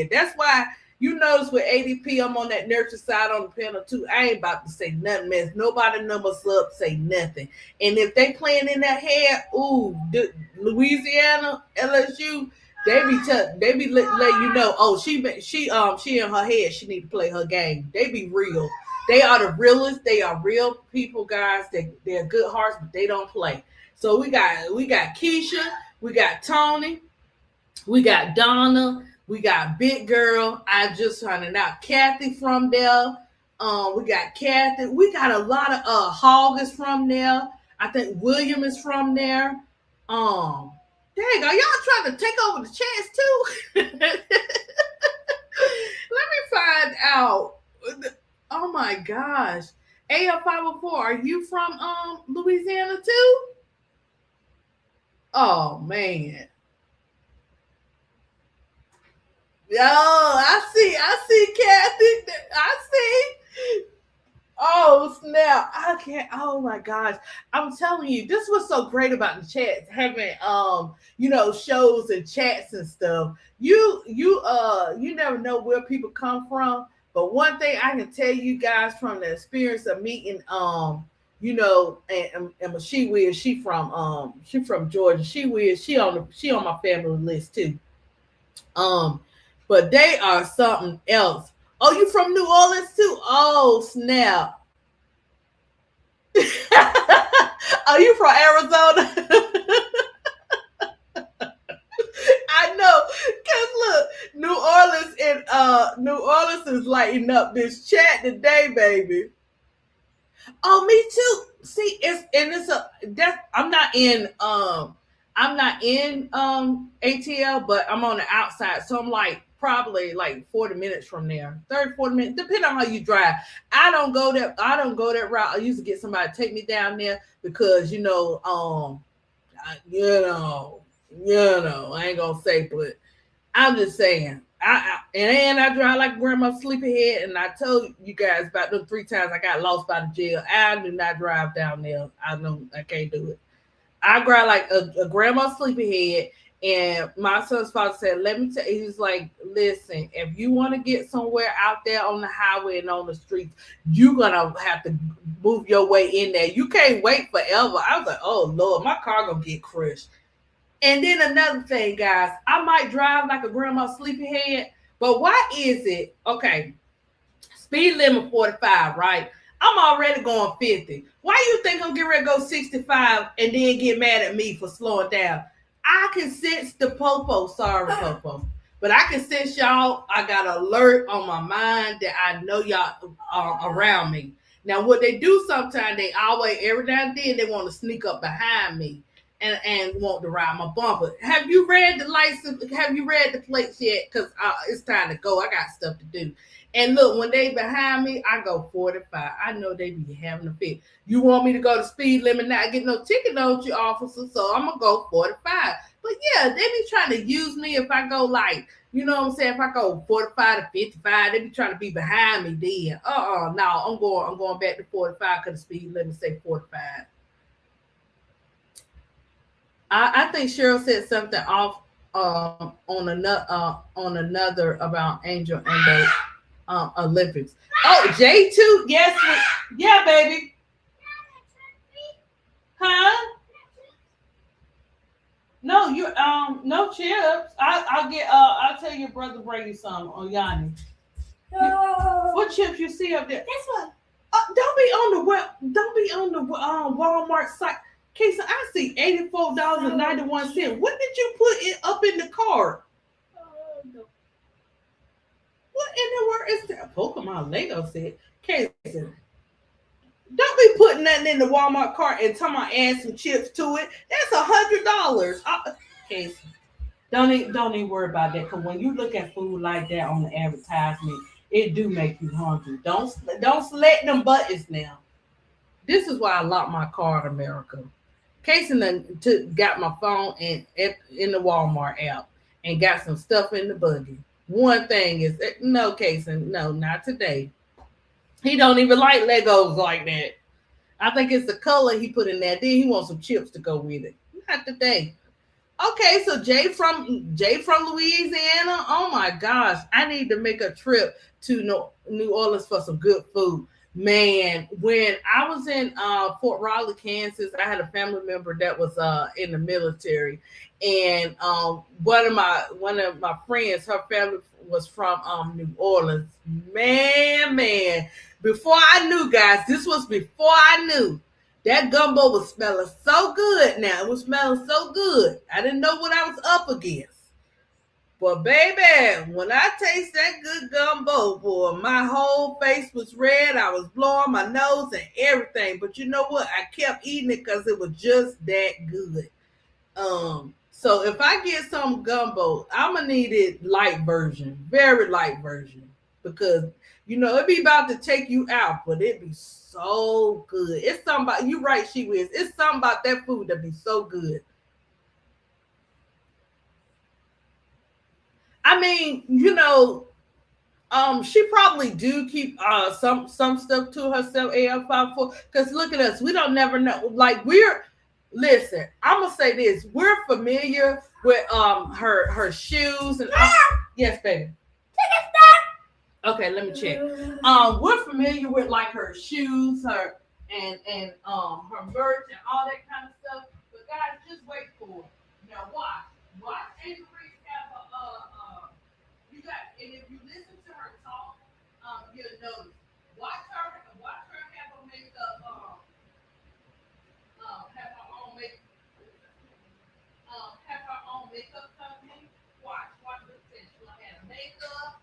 That's why you notice with ADP, I'm on that nurture side on the panel too. I ain't about to say nothing, man. Nobody numbers up, say nothing. And if they playing in that head, Louisiana, LSU, they be letting you know. Oh, she in her head. She need to play her game. They be real. They are the realest. They are real people, guys. They're good hearts, but they don't play. So we got Keisha, we got Tony, we got Donna. We got Big Girl. I just finding out Kathy from there. We got Kathy. We got a lot of Hog is from there. I think William is from there. Dang, are y'all trying to take over the chats too? Let me find out. Oh my gosh. AL504, are you from Louisiana too? Oh man. Yo, I see Kathy. I see. Oh snap. I can't. Oh my gosh. I'm telling you, this was so great about the chats, having shows and chats and stuff. You never know where people come from. But one thing I can tell you guys from the experience of meeting and she weird, she from Georgia. She weird, she on my family list too. But they are something else. Oh, you from New Orleans too? Oh, snap. Are you from Arizona? I know, cause look, New Orleans is lighting up this chat today, baby. Oh, me too. See, I'm not in ATL, but I'm on the outside, so I'm like probably like 40 minutes from there, 30, 40 minutes, depending on how you drive. I don't go that route. I used to get somebody to take me down there because I ain't gonna say, but I'm just saying. I drive like Grandma Sleepyhead, and I told you guys about them 3 times I got lost by the jail. I do not drive down there. I can't do it. I drive like a Grandma Sleepyhead. And my son's father said, let me tell you, he's like, listen, if you want to get somewhere out there on the highway and on the streets, you're going to have to move your way in there. You can't wait forever. I was like, oh, Lord, my car going to get crushed. And then another thing, guys, I might drive like a Grandma Sleepyhead, but why is it, okay, speed limit 45, right? I'm already going 50. Why you think I'm getting ready to go 65 and then get mad at me for slowing down? I can sense the popo. Sorry, popo. But I can sense y'all. I got an alert on my mind that I know y'all are around me. Now, what they do sometimes, they always, every now and then, they want to sneak up behind me and want to ride my bumper. Have you read the license? Have you read the plates yet? Because it's time to go. I got stuff to do. And look, when they behind me, I go 45. I know they be having a fit. You want me to go to speed limit, not get no ticket, don't you, officer? So I'm going to go 45. But yeah, they be trying to use me if I go like, you know what I'm saying? If I go 45 to 55, they be trying to be behind me then. No, I'm going back to 45 because the speed limit say 45. I think Cheryl said something off on another about Angel and the Olympics. Oh, Jay too? Yes. Yeah, baby. Huh? No, you no chips. I'll tell your brother bring you some on Yanni. No. What chips you see up there? This one. Don't be on the Walmart site. Casey, I see $84.91. What did you put it up in the cart? No. What in the world is that? Pokemon Lego set. Casey, don't be putting nothing in the Walmart cart and talking about add some chips to it. That's $100. Casey, don't even worry about that. Because when you look at food like that on the advertisement, it do make you hungry. Don't select them buttons now. This is why I lock my car in America. Casey got my phone in the Walmart app and got some stuff in the buggy. One thing is, no, Casey, no, not today. He don't even like Legos like that. I think it's the color he put in there. Then he wants some chips to go with it. Not today. Okay, so Jay from Louisiana. Oh my gosh, I need to make a trip to New Orleans for some good food. Man, when I was in Fort Riley, Kansas, I had a family member that was in the military, and one of my friends, her family was from New Orleans. Man, before I knew, guys, this was before I knew. That gumbo was smelling so good. Now it was smelling so good. I didn't know what I was up against. But baby, when I taste that good gumbo, boy, my whole face was red. I was blowing my nose and everything. But you know what? I kept eating it because it was just that good. So if I get some gumbo, I'm gonna need it light version, very light version, because it be about to take you out, but it be so good. It's something about you, right? She Wiz. It's something about that food that be so good. I mean, she probably do keep some stuff to herself, AF54. Because look at us, we don't never know. Like listen, I'm gonna say this: we're familiar with her shoes and yes, baby. Okay, let me check. We're familiar with like her shoes, her and her merch and all that kind of stuff. But guys, just wait for it. Now watch Angel Reese have you got, and if you listen to her talk, you'll notice. Watch her have her makeup, have her own makeup company. Watch what she gonna have makeup.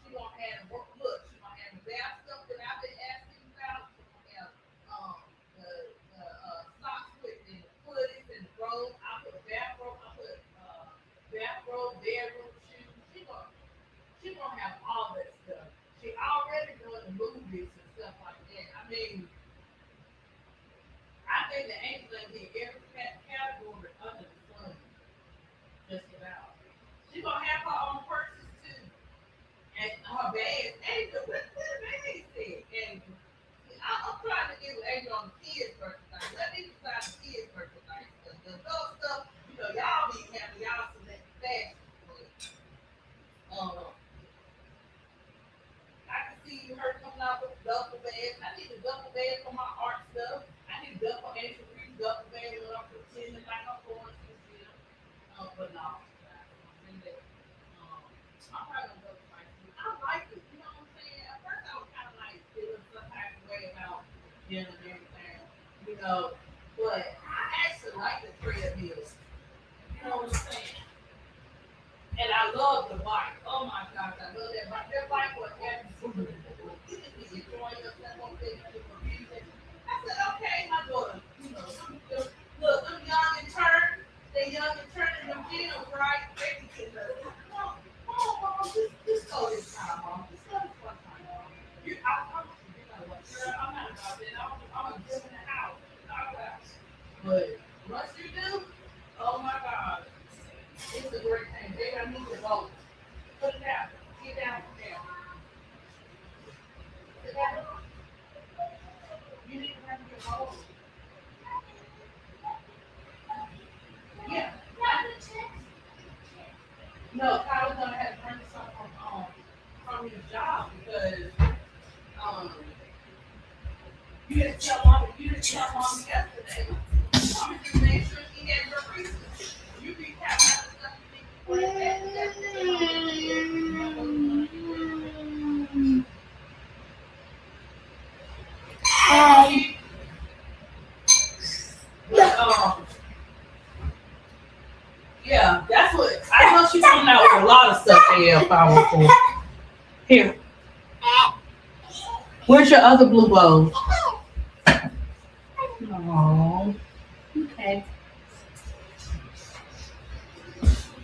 She gonna have look. She gonna have the bath stuff that I've been asking about. She gonna have the socks with the hoodies and the robe. I put bathrobe. Bedroom shoes. She gonna have all that stuff. She already doing the movies and stuff like that. I mean, I think the Angel gonna get every category under the sun. Just about. She gonna have her own purses too, and her bags. Angel, what the baby said? Angel, I'm trying to get with Angel on the kids' birthday. Let me decide the kids' birthday. The adult stuff, y'all be having y'all select fashion. I can see her coming out with duffel bags. I need a duffel bag for my art stuff. I need a duffel Angel Reese duffel bag when I'm pretending like I'm going to museum. But no, I'm probably gonna go to my school. I like it. You know what I'm saying? At first, I was kind of like feeling some type of way about gym and everything, But I actually like the treadmills. You know what I'm saying? And I love the bike. Oh my gosh, I love that bike. That bike was everything. You just be enjoying yourself on Facebook or music. I said, okay, my daughter, look, them young and turn, they young and turning them gyms, right? They can come on, mom, just go this time, mom. Just go this one time, mom. I'm not about that. I'm a gym in the house. But once you do, oh my God. It's a great thing. Baby, I need to vote. Put it down. Get down from there. Sit down. You need to have your vote. Yeah. No, Kyle's gonna have to bring something from his job because you didn't tell mom yesterday. I'm just make sure she had her research. You be having stuff you yeah, that's what I know. She's coming out with a lot of stuff. AF54. Here. Where's your other blue bowl? Oh, okay.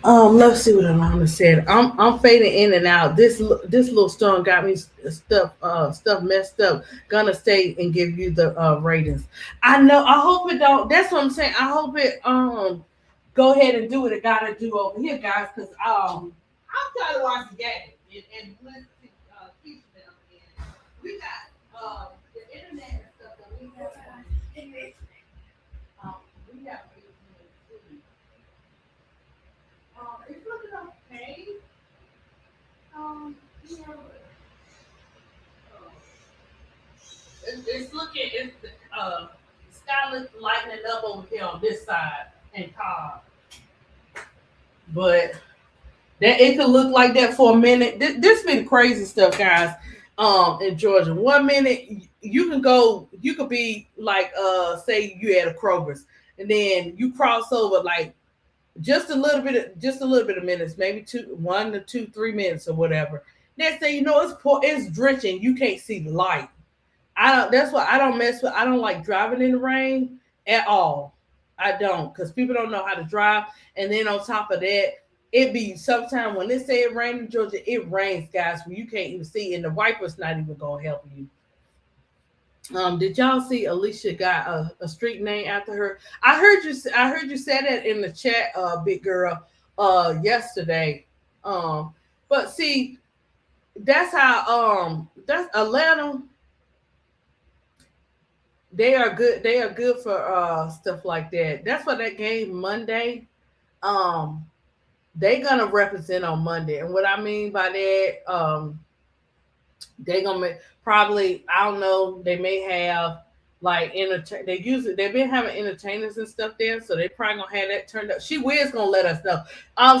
Let's see what Alana said. I'm fading in and out. This little storm got me stuff messed up. Gonna stay and give you the ratings. I know. I hope it don't. That's what I'm saying. I hope it go ahead and do what it gotta do over here, guys. Cause I'm trying to watch the game and listen to teach them. And we got the internet and stuff that we have. We have. It's looking okay. It's sky lightening up over here on this side and calm. But that it could look like that for a minute. This been crazy stuff, guys. In Georgia, 1 minute you could be like say you at a Kroger's, and then you cross over like just a little bit of minutes, maybe 1 to 2, 3 minutes or whatever. Next thing you know, it's drenching. You can't see the light. That's why I don't mess with. I don't like driving in the rain at all. I don't, because people don't know how to drive. And then on top of that, it be sometimes when they say it rains in Georgia, it rains, guys, when you can't even see, and the wiper's not even gonna help you. Did y'all see Alicia got a street name after her? I heard you say that in the chat, big girl, yesterday. But see, that's how that's Atlanta. They are good. They are good for stuff like that. That's why that game Monday. They're gonna represent on Monday, and what I mean by that, they're gonna make, probably, I don't know, they may have like they've been having entertainers and stuff there, so they probably gonna have that turned up. She Wiz gonna let us know.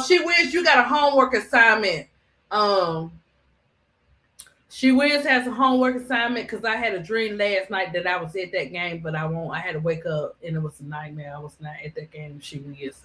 She Wiz, you got a homework assignment. She Wiz has a homework assignment because I had a dream last night that I was at that game, but I had to wake up and it was a nightmare. I was not at that game, She Wiz.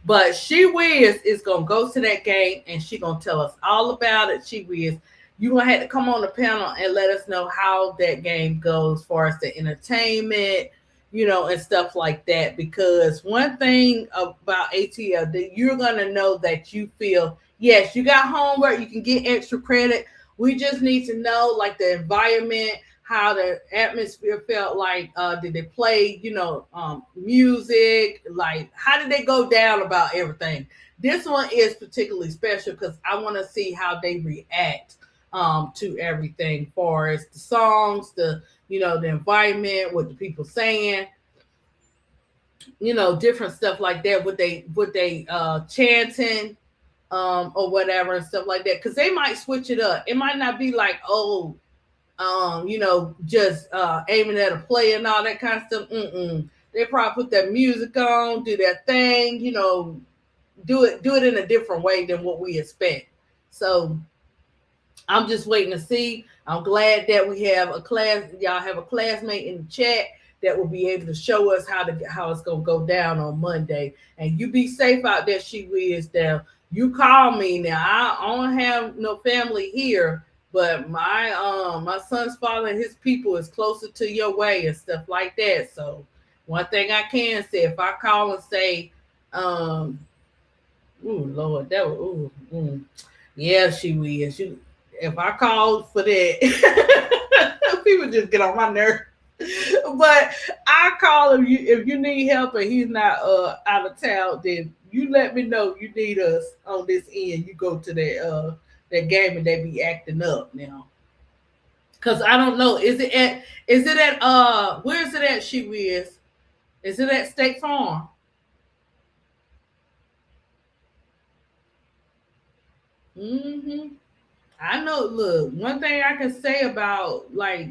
But She Wiz is gonna go to that game and she gonna tell us all about it. She Wiz, you gonna have to come on the panel and let us know how that game goes as far as the entertainment, and stuff like that. Because one thing about ATL that you're gonna know that you feel, yes, you got homework, you can get extra credit. We just need to know, like, the environment, how the atmosphere felt like. Did they play, music? Like, how did they go down about everything? This one is particularly special because I want to see how they react to everything, far as the songs, the environment, what the people saying, different stuff like that. What they chanting. Or whatever and stuff like that, because they might switch it up. It might not be like, just aiming at a play and all that kind of stuff. They probably put that music on, do that thing, do it in a different way than what we expect. So I'm just waiting to see. I'm glad that we have y'all have a classmate in the chat that will be able to show us how it's gonna go down on Monday. And you be safe out there, She Wiz. Down. You call me now. I don't have no family here, but my son's father and his people is closer to your way and stuff like that. So one thing I can say, if I call and say, ooh, Lord, that was, yeah, She Wiz. If I called for that, people just get on my nerves. But I call him. If you need help and he's not out of town, then you let me know you need us on this end. You go to that game and they be acting up now. Cause I don't know. Is it at where is it at, She Wiz? Is it at State Farm? I know, look, one thing I can say about, like,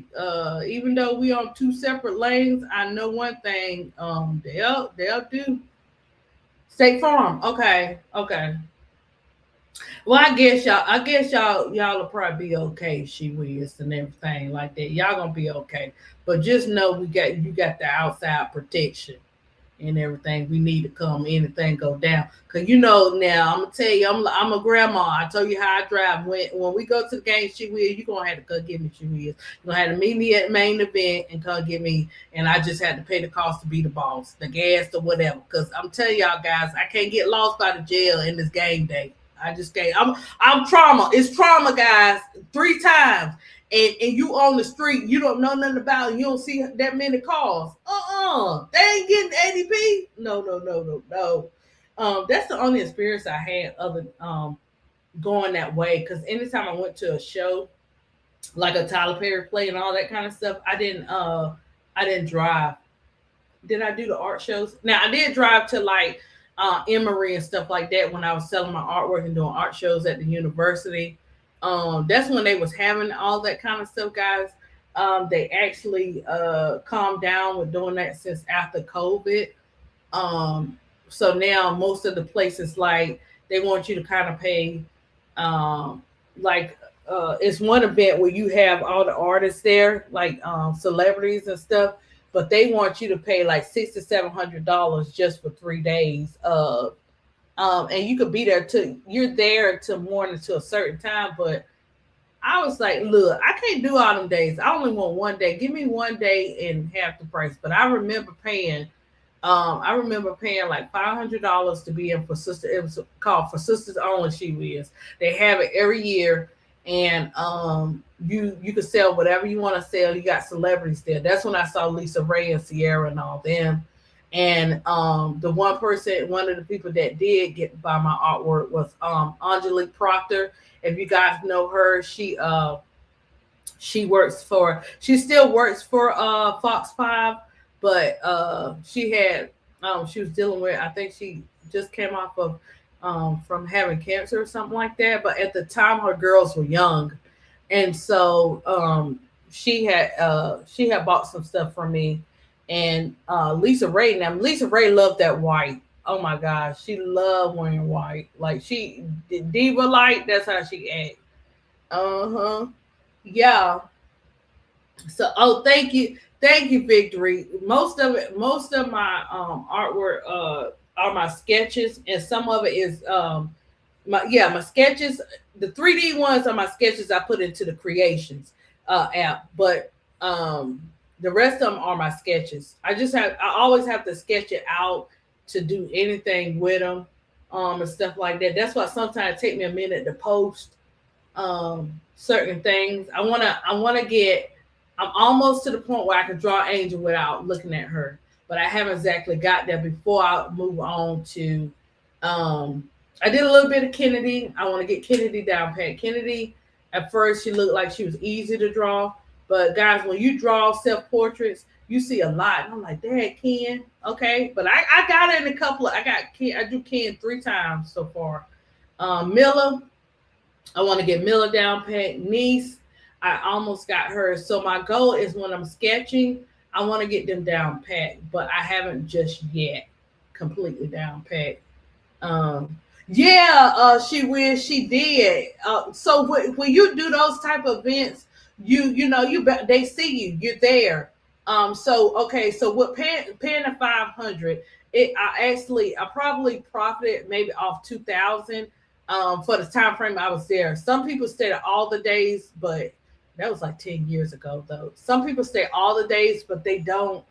even though we on two separate lanes, I know one thing, they'll do State Farm. Okay. Well, I guess y'all will probably be okay, She Wiz, and everything like that. Y'all gonna be okay. But just know you got the outside protection and everything. We need to come, anything go down. Cause now I'm gonna tell you, I'm a grandma. I told you how I drive. When we go to the game, She Wiz, you're gonna have to come get me, She Wiz. You're gonna have to meet me at the main event and come get me. And I just had to pay the cost to be the boss, the gas or whatever. Cause I'm telling y'all guys, I can't get lost by the jail in this game day. I just can't. I'm trauma. It's trauma, guys. 3 times. And you on the street, you don't know nothing about it. You don't see that many cars. They ain't getting ADP. No. That's the only experience I had other going that way. Because anytime I went to a show, like a Tyler Perry play and all that kind of stuff, I didn't drive. Did I do the art shows? Now I did drive to like Emory and stuff like that when I was selling my artwork and doing art shows at the university. That's when they was having all that kind of stuff, guys. They actually calmed down with doing that since after COVID. So now most of the places, like, they want you to kind of pay, it's one event where you have all the artists there, like celebrities and stuff, but they want you to pay like $600 to $700 just for 3 days of and you could be there till you're there till morning to a certain time. But I was like, look, I can't do all them days. I only want one day. Give me one day and half the price. But I remember paying like $500 to be in for sister. It was called For Sisters Only. She was. They have it every year, and you could sell whatever you want to sell. You got celebrities there. That's when I saw Lisa Ray and Sierra and all them. And the one of the people that did get buy my artwork was Angelique Proctor. If you guys know her, she still works for Fox 5, but she was dealing with, I think she just came off of from having cancer or something like that. But at the time her girls were young, and so she had bought some stuff from me. And Lisa Ray loved that white. Oh my gosh, she loved wearing white. Like she diva light, that's how she act. Yeah. So thank you, Victory. Most of my artwork are my sketches, and some of it is my sketches. The 3D ones are my sketches I put into the Creations app, but the rest of them are my sketches. I always have to sketch it out to do anything with them and stuff like that. That's why sometimes it takes me a minute to post certain things. I'm almost to the point where I can draw Angel without looking at her, but I haven't exactly got there before I move on to I did a little bit of Kennedy. I want to get Kennedy down pat. Kennedy, at first she looked like she was easy to draw, but guys, when you draw self-portraits, you see a lot. And I'm like, Dad, Ken, okay. But I got it in a couple of, I do Ken 3 times so far. Miller, I want to get Miller down pat. Niece, I almost got her. So my goal is when I'm sketching, I want to get them down pat, but I haven't just yet completely down pat. She did. So when you do those type of events, they see you, you're there. So with paying the $500, I probably profited maybe off $2,000 for the time frame I was there. Some people stayed all the days, but that was like 10 years ago though. Some people stay all the days, but they don't.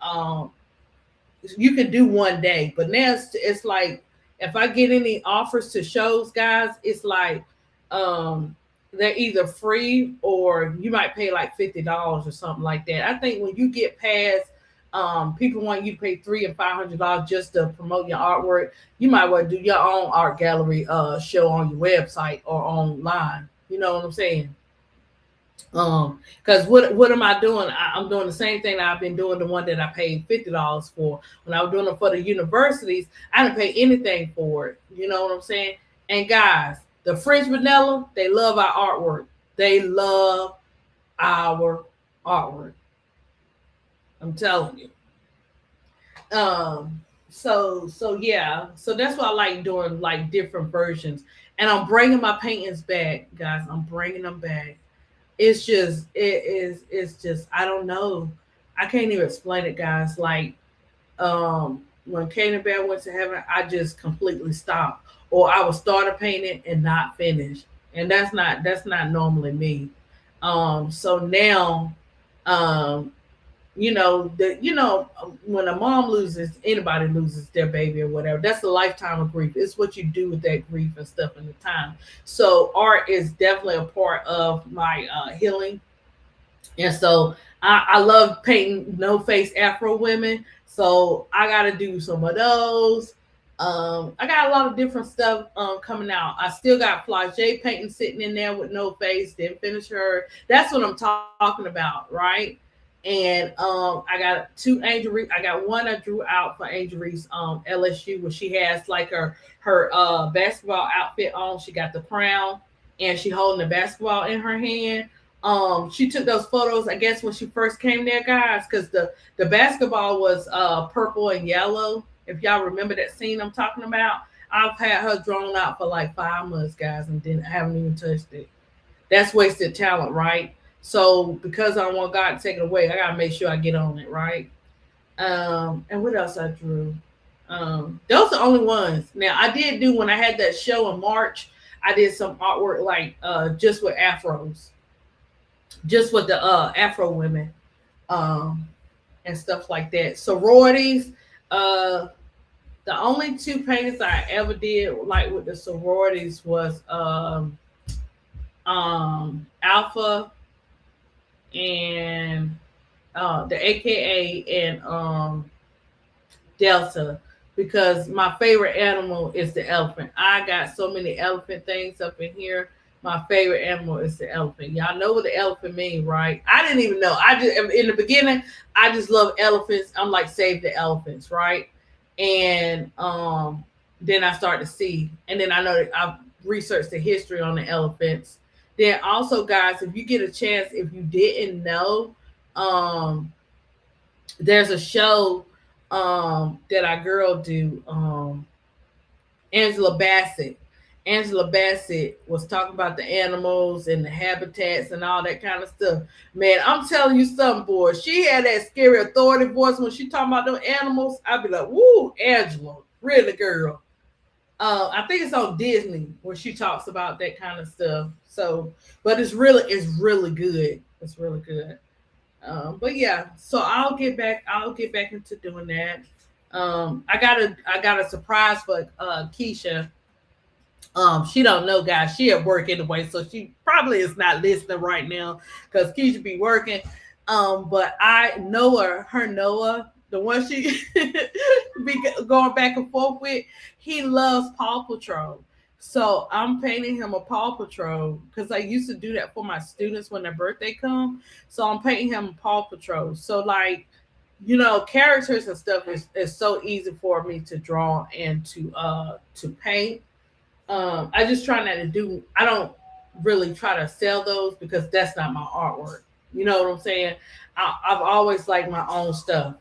You can do one day, but now it's like if I get any offers to shows, guys, it's like they're either free or you might pay like $50 or something like that. I think when you get past people want you to pay $300 and $500 just to promote your artwork, you might want to do your own art gallery show on your website or online. You know what I'm saying? Because what am I doing? I'm doing the same thing that I've been doing, the one that I paid $50 for. When I was doing it for the universities, I didn't pay anything for it. You know what I'm saying? And guys, the French Vanilla, they love our artwork. They love our artwork. I'm telling you. So yeah. So that's why I like doing like different versions. And I'm bringing my paintings back, guys. I'm bringing them back. It's just, I don't know. I can't even explain it, guys. Like, when Kane and Bear went to heaven, I just completely stopped. Or I would start a painting and not finish. And that's not normally me. So now, when a mom loses, anybody loses their baby or whatever, that's a lifetime of grief. It's what you do with that grief and stuff in the time. So art is definitely a part of my healing. And so I love painting no face Afro women. So I got to do some of those. I got a lot of different stuff coming out. I still got Flage painting sitting in there with no face. Didn't finish her. That's what I'm talking about, right? And I got 2 Angel Reese. I got one I drew out for Angel Reese LSU, where she has like her basketball outfit on. She got the crown and she holding the basketball in her hand. She took those photos, I guess, when she first came there, guys, because the basketball was purple and yellow. If y'all remember that scene I'm talking about, I've had her drawn out for like 5 months, guys, and I haven't even touched it. That's wasted talent, right? So because I don't want God to take it away, I gotta make sure I get on it, right? And what else I drew? Those are the only ones. Now I did do when I had that show in March. I did some artwork like just with afros, just with the Afro women, and stuff like that. Sororities. The only two paintings I ever did like with the sororities was Alpha and the AKA and Delta, because my favorite animal is the elephant. I got so many elephant things up in here. My favorite animal is the elephant. Y'all know what the elephant means, right? I didn't even know. I just in the beginning, I just love elephants. I'm like, save the elephants, right? And then I started to see, and then I know that I've researched the history on the elephants. Then also, guys, if you get a chance, if you didn't know, there's a show that our girl do, Angela Bassett. Angela Bassett was talking about the animals and the habitats and all that kind of stuff. Man, I'm telling you something, boy. She had that scary authority voice when she talking about those animals. I'd be like, woo, Angela, really, girl. I think it's on Disney where she talks about that kind of stuff. So, but it's really good. It's really good. But yeah, so I'll get back into doing that. I got a surprise for Keisha. She don't know, guys. She at work anyway, so she probably is not listening right now because Keisha be working. But I know her Noah, the one she be going back and forth with, he loves Paw Patrol. So I'm painting him a Paw Patrol because I used to do that for my students when their birthday come. So I'm painting him a Paw Patrol. So like, you know, characters and stuff is so easy for me to draw and to paint. I just try not to do. I don't really try to sell those because that's not my artwork. You know what I'm saying? I've always liked my own stuff,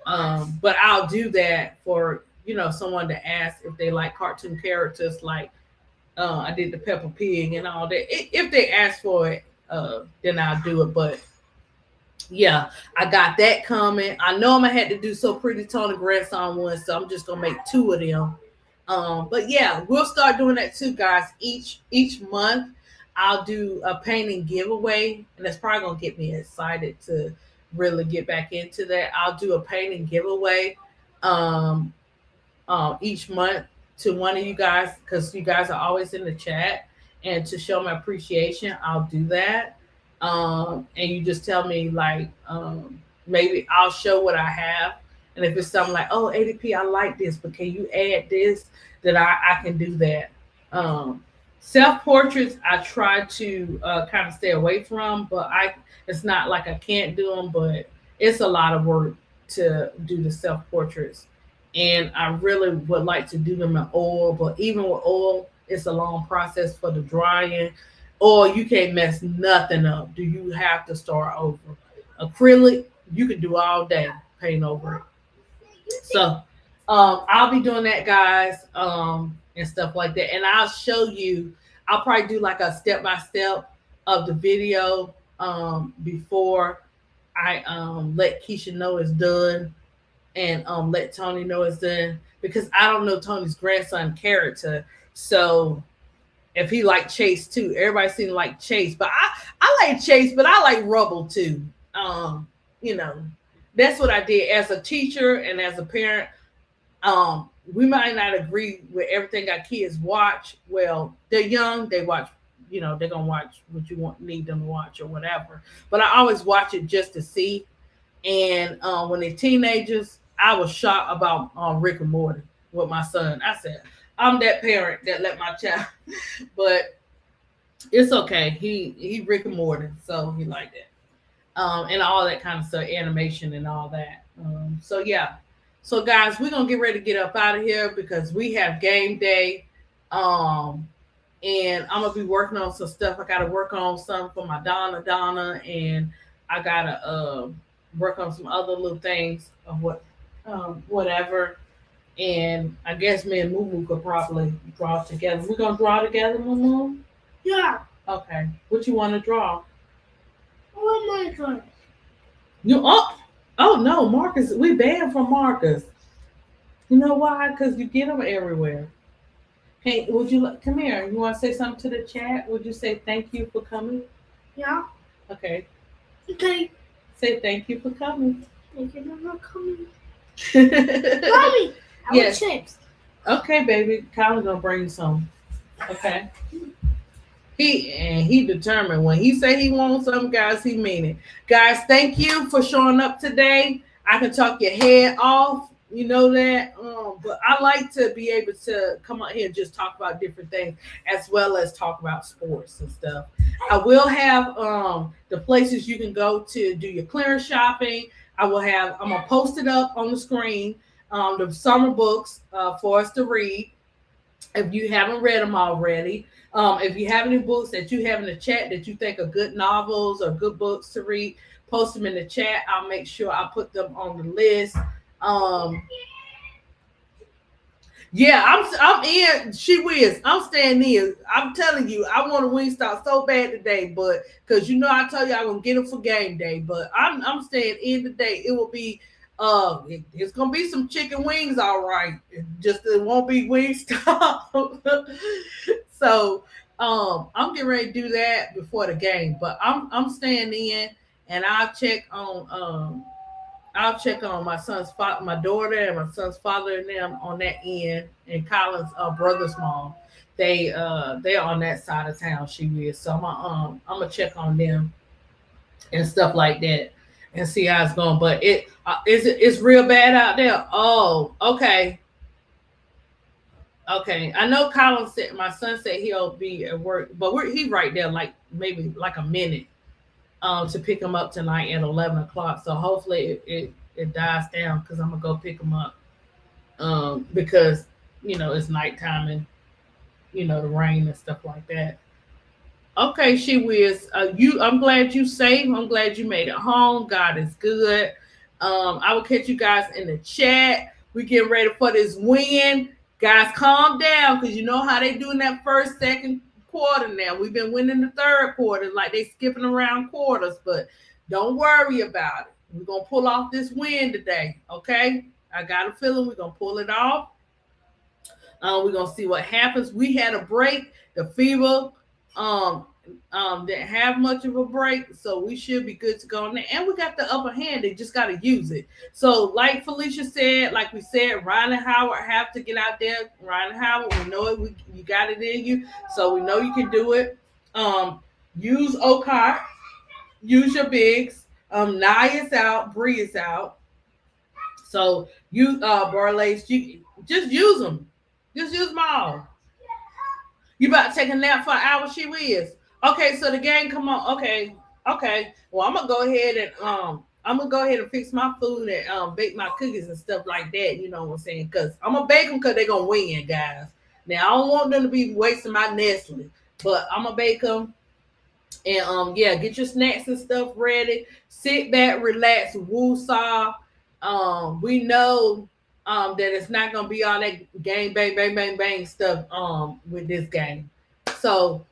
but I'll do that for, you know, someone to ask if they like cartoon characters like. I did the Peppa Pig and all that. If they ask for it, then I'll do it. But yeah, I got that coming. I know I'm gonna have to do So Pretty Tony grandson one, so I'm just gonna make 2 of them. But yeah, we'll start doing that too, guys. Each month, I'll do a painting giveaway, and that's probably gonna get me excited to really get back into that. I'll do a painting giveaway each month to one of you guys, because you guys are always in the chat, and to show my appreciation, I'll do that. And you just tell me like, maybe I'll show what I have, and if it's something like, oh, ADP, I like this, but can you add this? That I can do that. Self-portraits I try to kind of stay away from, but it's not like I can't do them, but it's a lot of work to do the self-portraits. And I really would like to do them in oil, but even with oil, it's a long process for the drying. Oil, you can't mess nothing up. Do you have to start over? Acrylic, you can do all day, paint over it. So I'll be doing that, guys, and stuff like that. And I'll show you, I'll probably do like a step-by-step of the video before I let Keisha know it's done. And let Tony know it's done, because I don't know Tony's grandson character. So if he like Chase too, everybody seems to like Chase, but I like Chase, but I like Rubble too. You know, that's what I did as a teacher and as a parent. We might not agree with everything our kids watch. Well, they're young, they watch, you know, they're gonna watch what you need them to watch or whatever. But I always watch it just to see. And when they're teenagers, I was shocked about Rick and Morty with my son. I said, I'm that parent that let my child, but it's okay. He Rick and Morty, so he liked it. And all that kind of stuff, animation and all that. So yeah. So guys, we're gonna get ready to get up out of here because we have game day. And I'm gonna be working on some stuff. I gotta work on something for my Donna, and I gotta work on some other little things of whatever. And I guess me and Moo could probably draw together. We're gonna draw together, Moo? Yeah. Okay. What you want to draw? Oh my God. Oh no, Marcus. We banned from Marcus. You know why? Because you get them everywhere. Hey, would you come here? You want to say something to the chat? Would you say thank you for coming? Yeah. Okay. Okay. Say thank you for coming. Thank you for coming. Mommy, I yes. want chips. Okay, baby. Kyle's gonna bring you some. Okay. He determined when he say he wants something, guys, he mean it. Guys, thank you for showing up today. I can talk your head off, you know that. But I like to be able to come out here and just talk about different things as well as talk about sports and stuff. I will have the places you can go to do your clearance shopping. I'm gonna post it up on the screen. The summer books for us to read if you haven't read them already. If you have any books that you have in the chat that you think are good novels or good books to read, post them in the chat. I'll make sure I put them on the list. Yeah, I'm in. She whiz. I'm staying in. I'm telling you, I want a Wingstop so bad today, but because I told you I'm gonna get them for game day. But I'm staying in today. It will be it's gonna be some chicken wings, all right. It won't be Wingstop. So I'm getting ready to do that before the game. But I'm staying in, and I'll check on my son's father, my daughter, and my son's father and them on that end, and Colin's brother's mom. They're on that side of town. She is. So I'm gonna check on them and stuff like that and see how it's going. But it's real bad out there. Oh, okay. Okay. I know Colin said my son said he'll be at work, but he right there, like maybe like a minute. To pick them up tonight at 11 o'clock. So hopefully it dies down because I'm gonna go pick them up. Because it's nighttime and the rain and stuff like that. Okay, she whiz. I'm glad you safe. I'm glad you made it home. God is good. I will catch you guys in the chat. We getting ready for this win. Guys, calm down because you know how they do in that first, second quarter now. We've been winning the third quarter, like they skipping around quarters, but don't worry about it. We're gonna pull off this win today, okay? I got a feeling we're gonna pull it off. We're gonna see what happens. We had a break. The Fever didn't have much of a break, so we should be good to go in there. And we got the upper hand. They just got to use it. So, like Felicia said, like we said, Ryan and Howard have to get out there. Ryan and Howard, we know it. You got it in you, so we know you can do it. Use Okar. Use your bigs. Nye is out. Bree is out. So you Barlays, you just use them. Just use them all. You about to take a nap for an hour? She is. Okay, so the game come on. Okay. Well, I'm gonna go ahead and fix my food and bake my cookies and stuff like that. You know what I'm saying? Because I'm gonna bake them because they're gonna win, guys. Now I don't want them to be wasting my Nestle, but I'm gonna bake them. And get your snacks and stuff ready. Sit back, relax, woosah. We know that it's not gonna be all that gang bang bang bang bang stuff with this game. So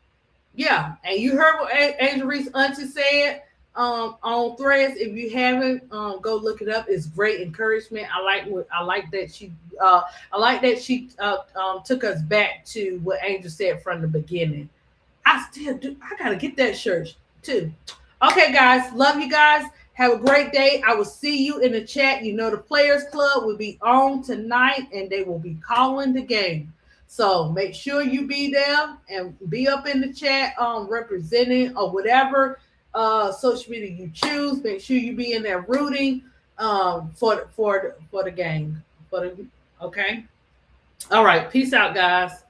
yeah, and you heard what Angel Reese auntie said on Threads. If you haven't, go look it up. It's great encouragement. I like that she took us back to what Angel said from the beginning. I still do. I gotta get that shirt too. Okay, guys, love you guys. Have a great day. I will see you in the chat. You know the Players Club will be on tonight, and they will be calling the game. So make sure you be there and be up in the chat representing or whatever social media you choose. Make sure you be in there rooting for the game. Okay. All right. Peace out, guys.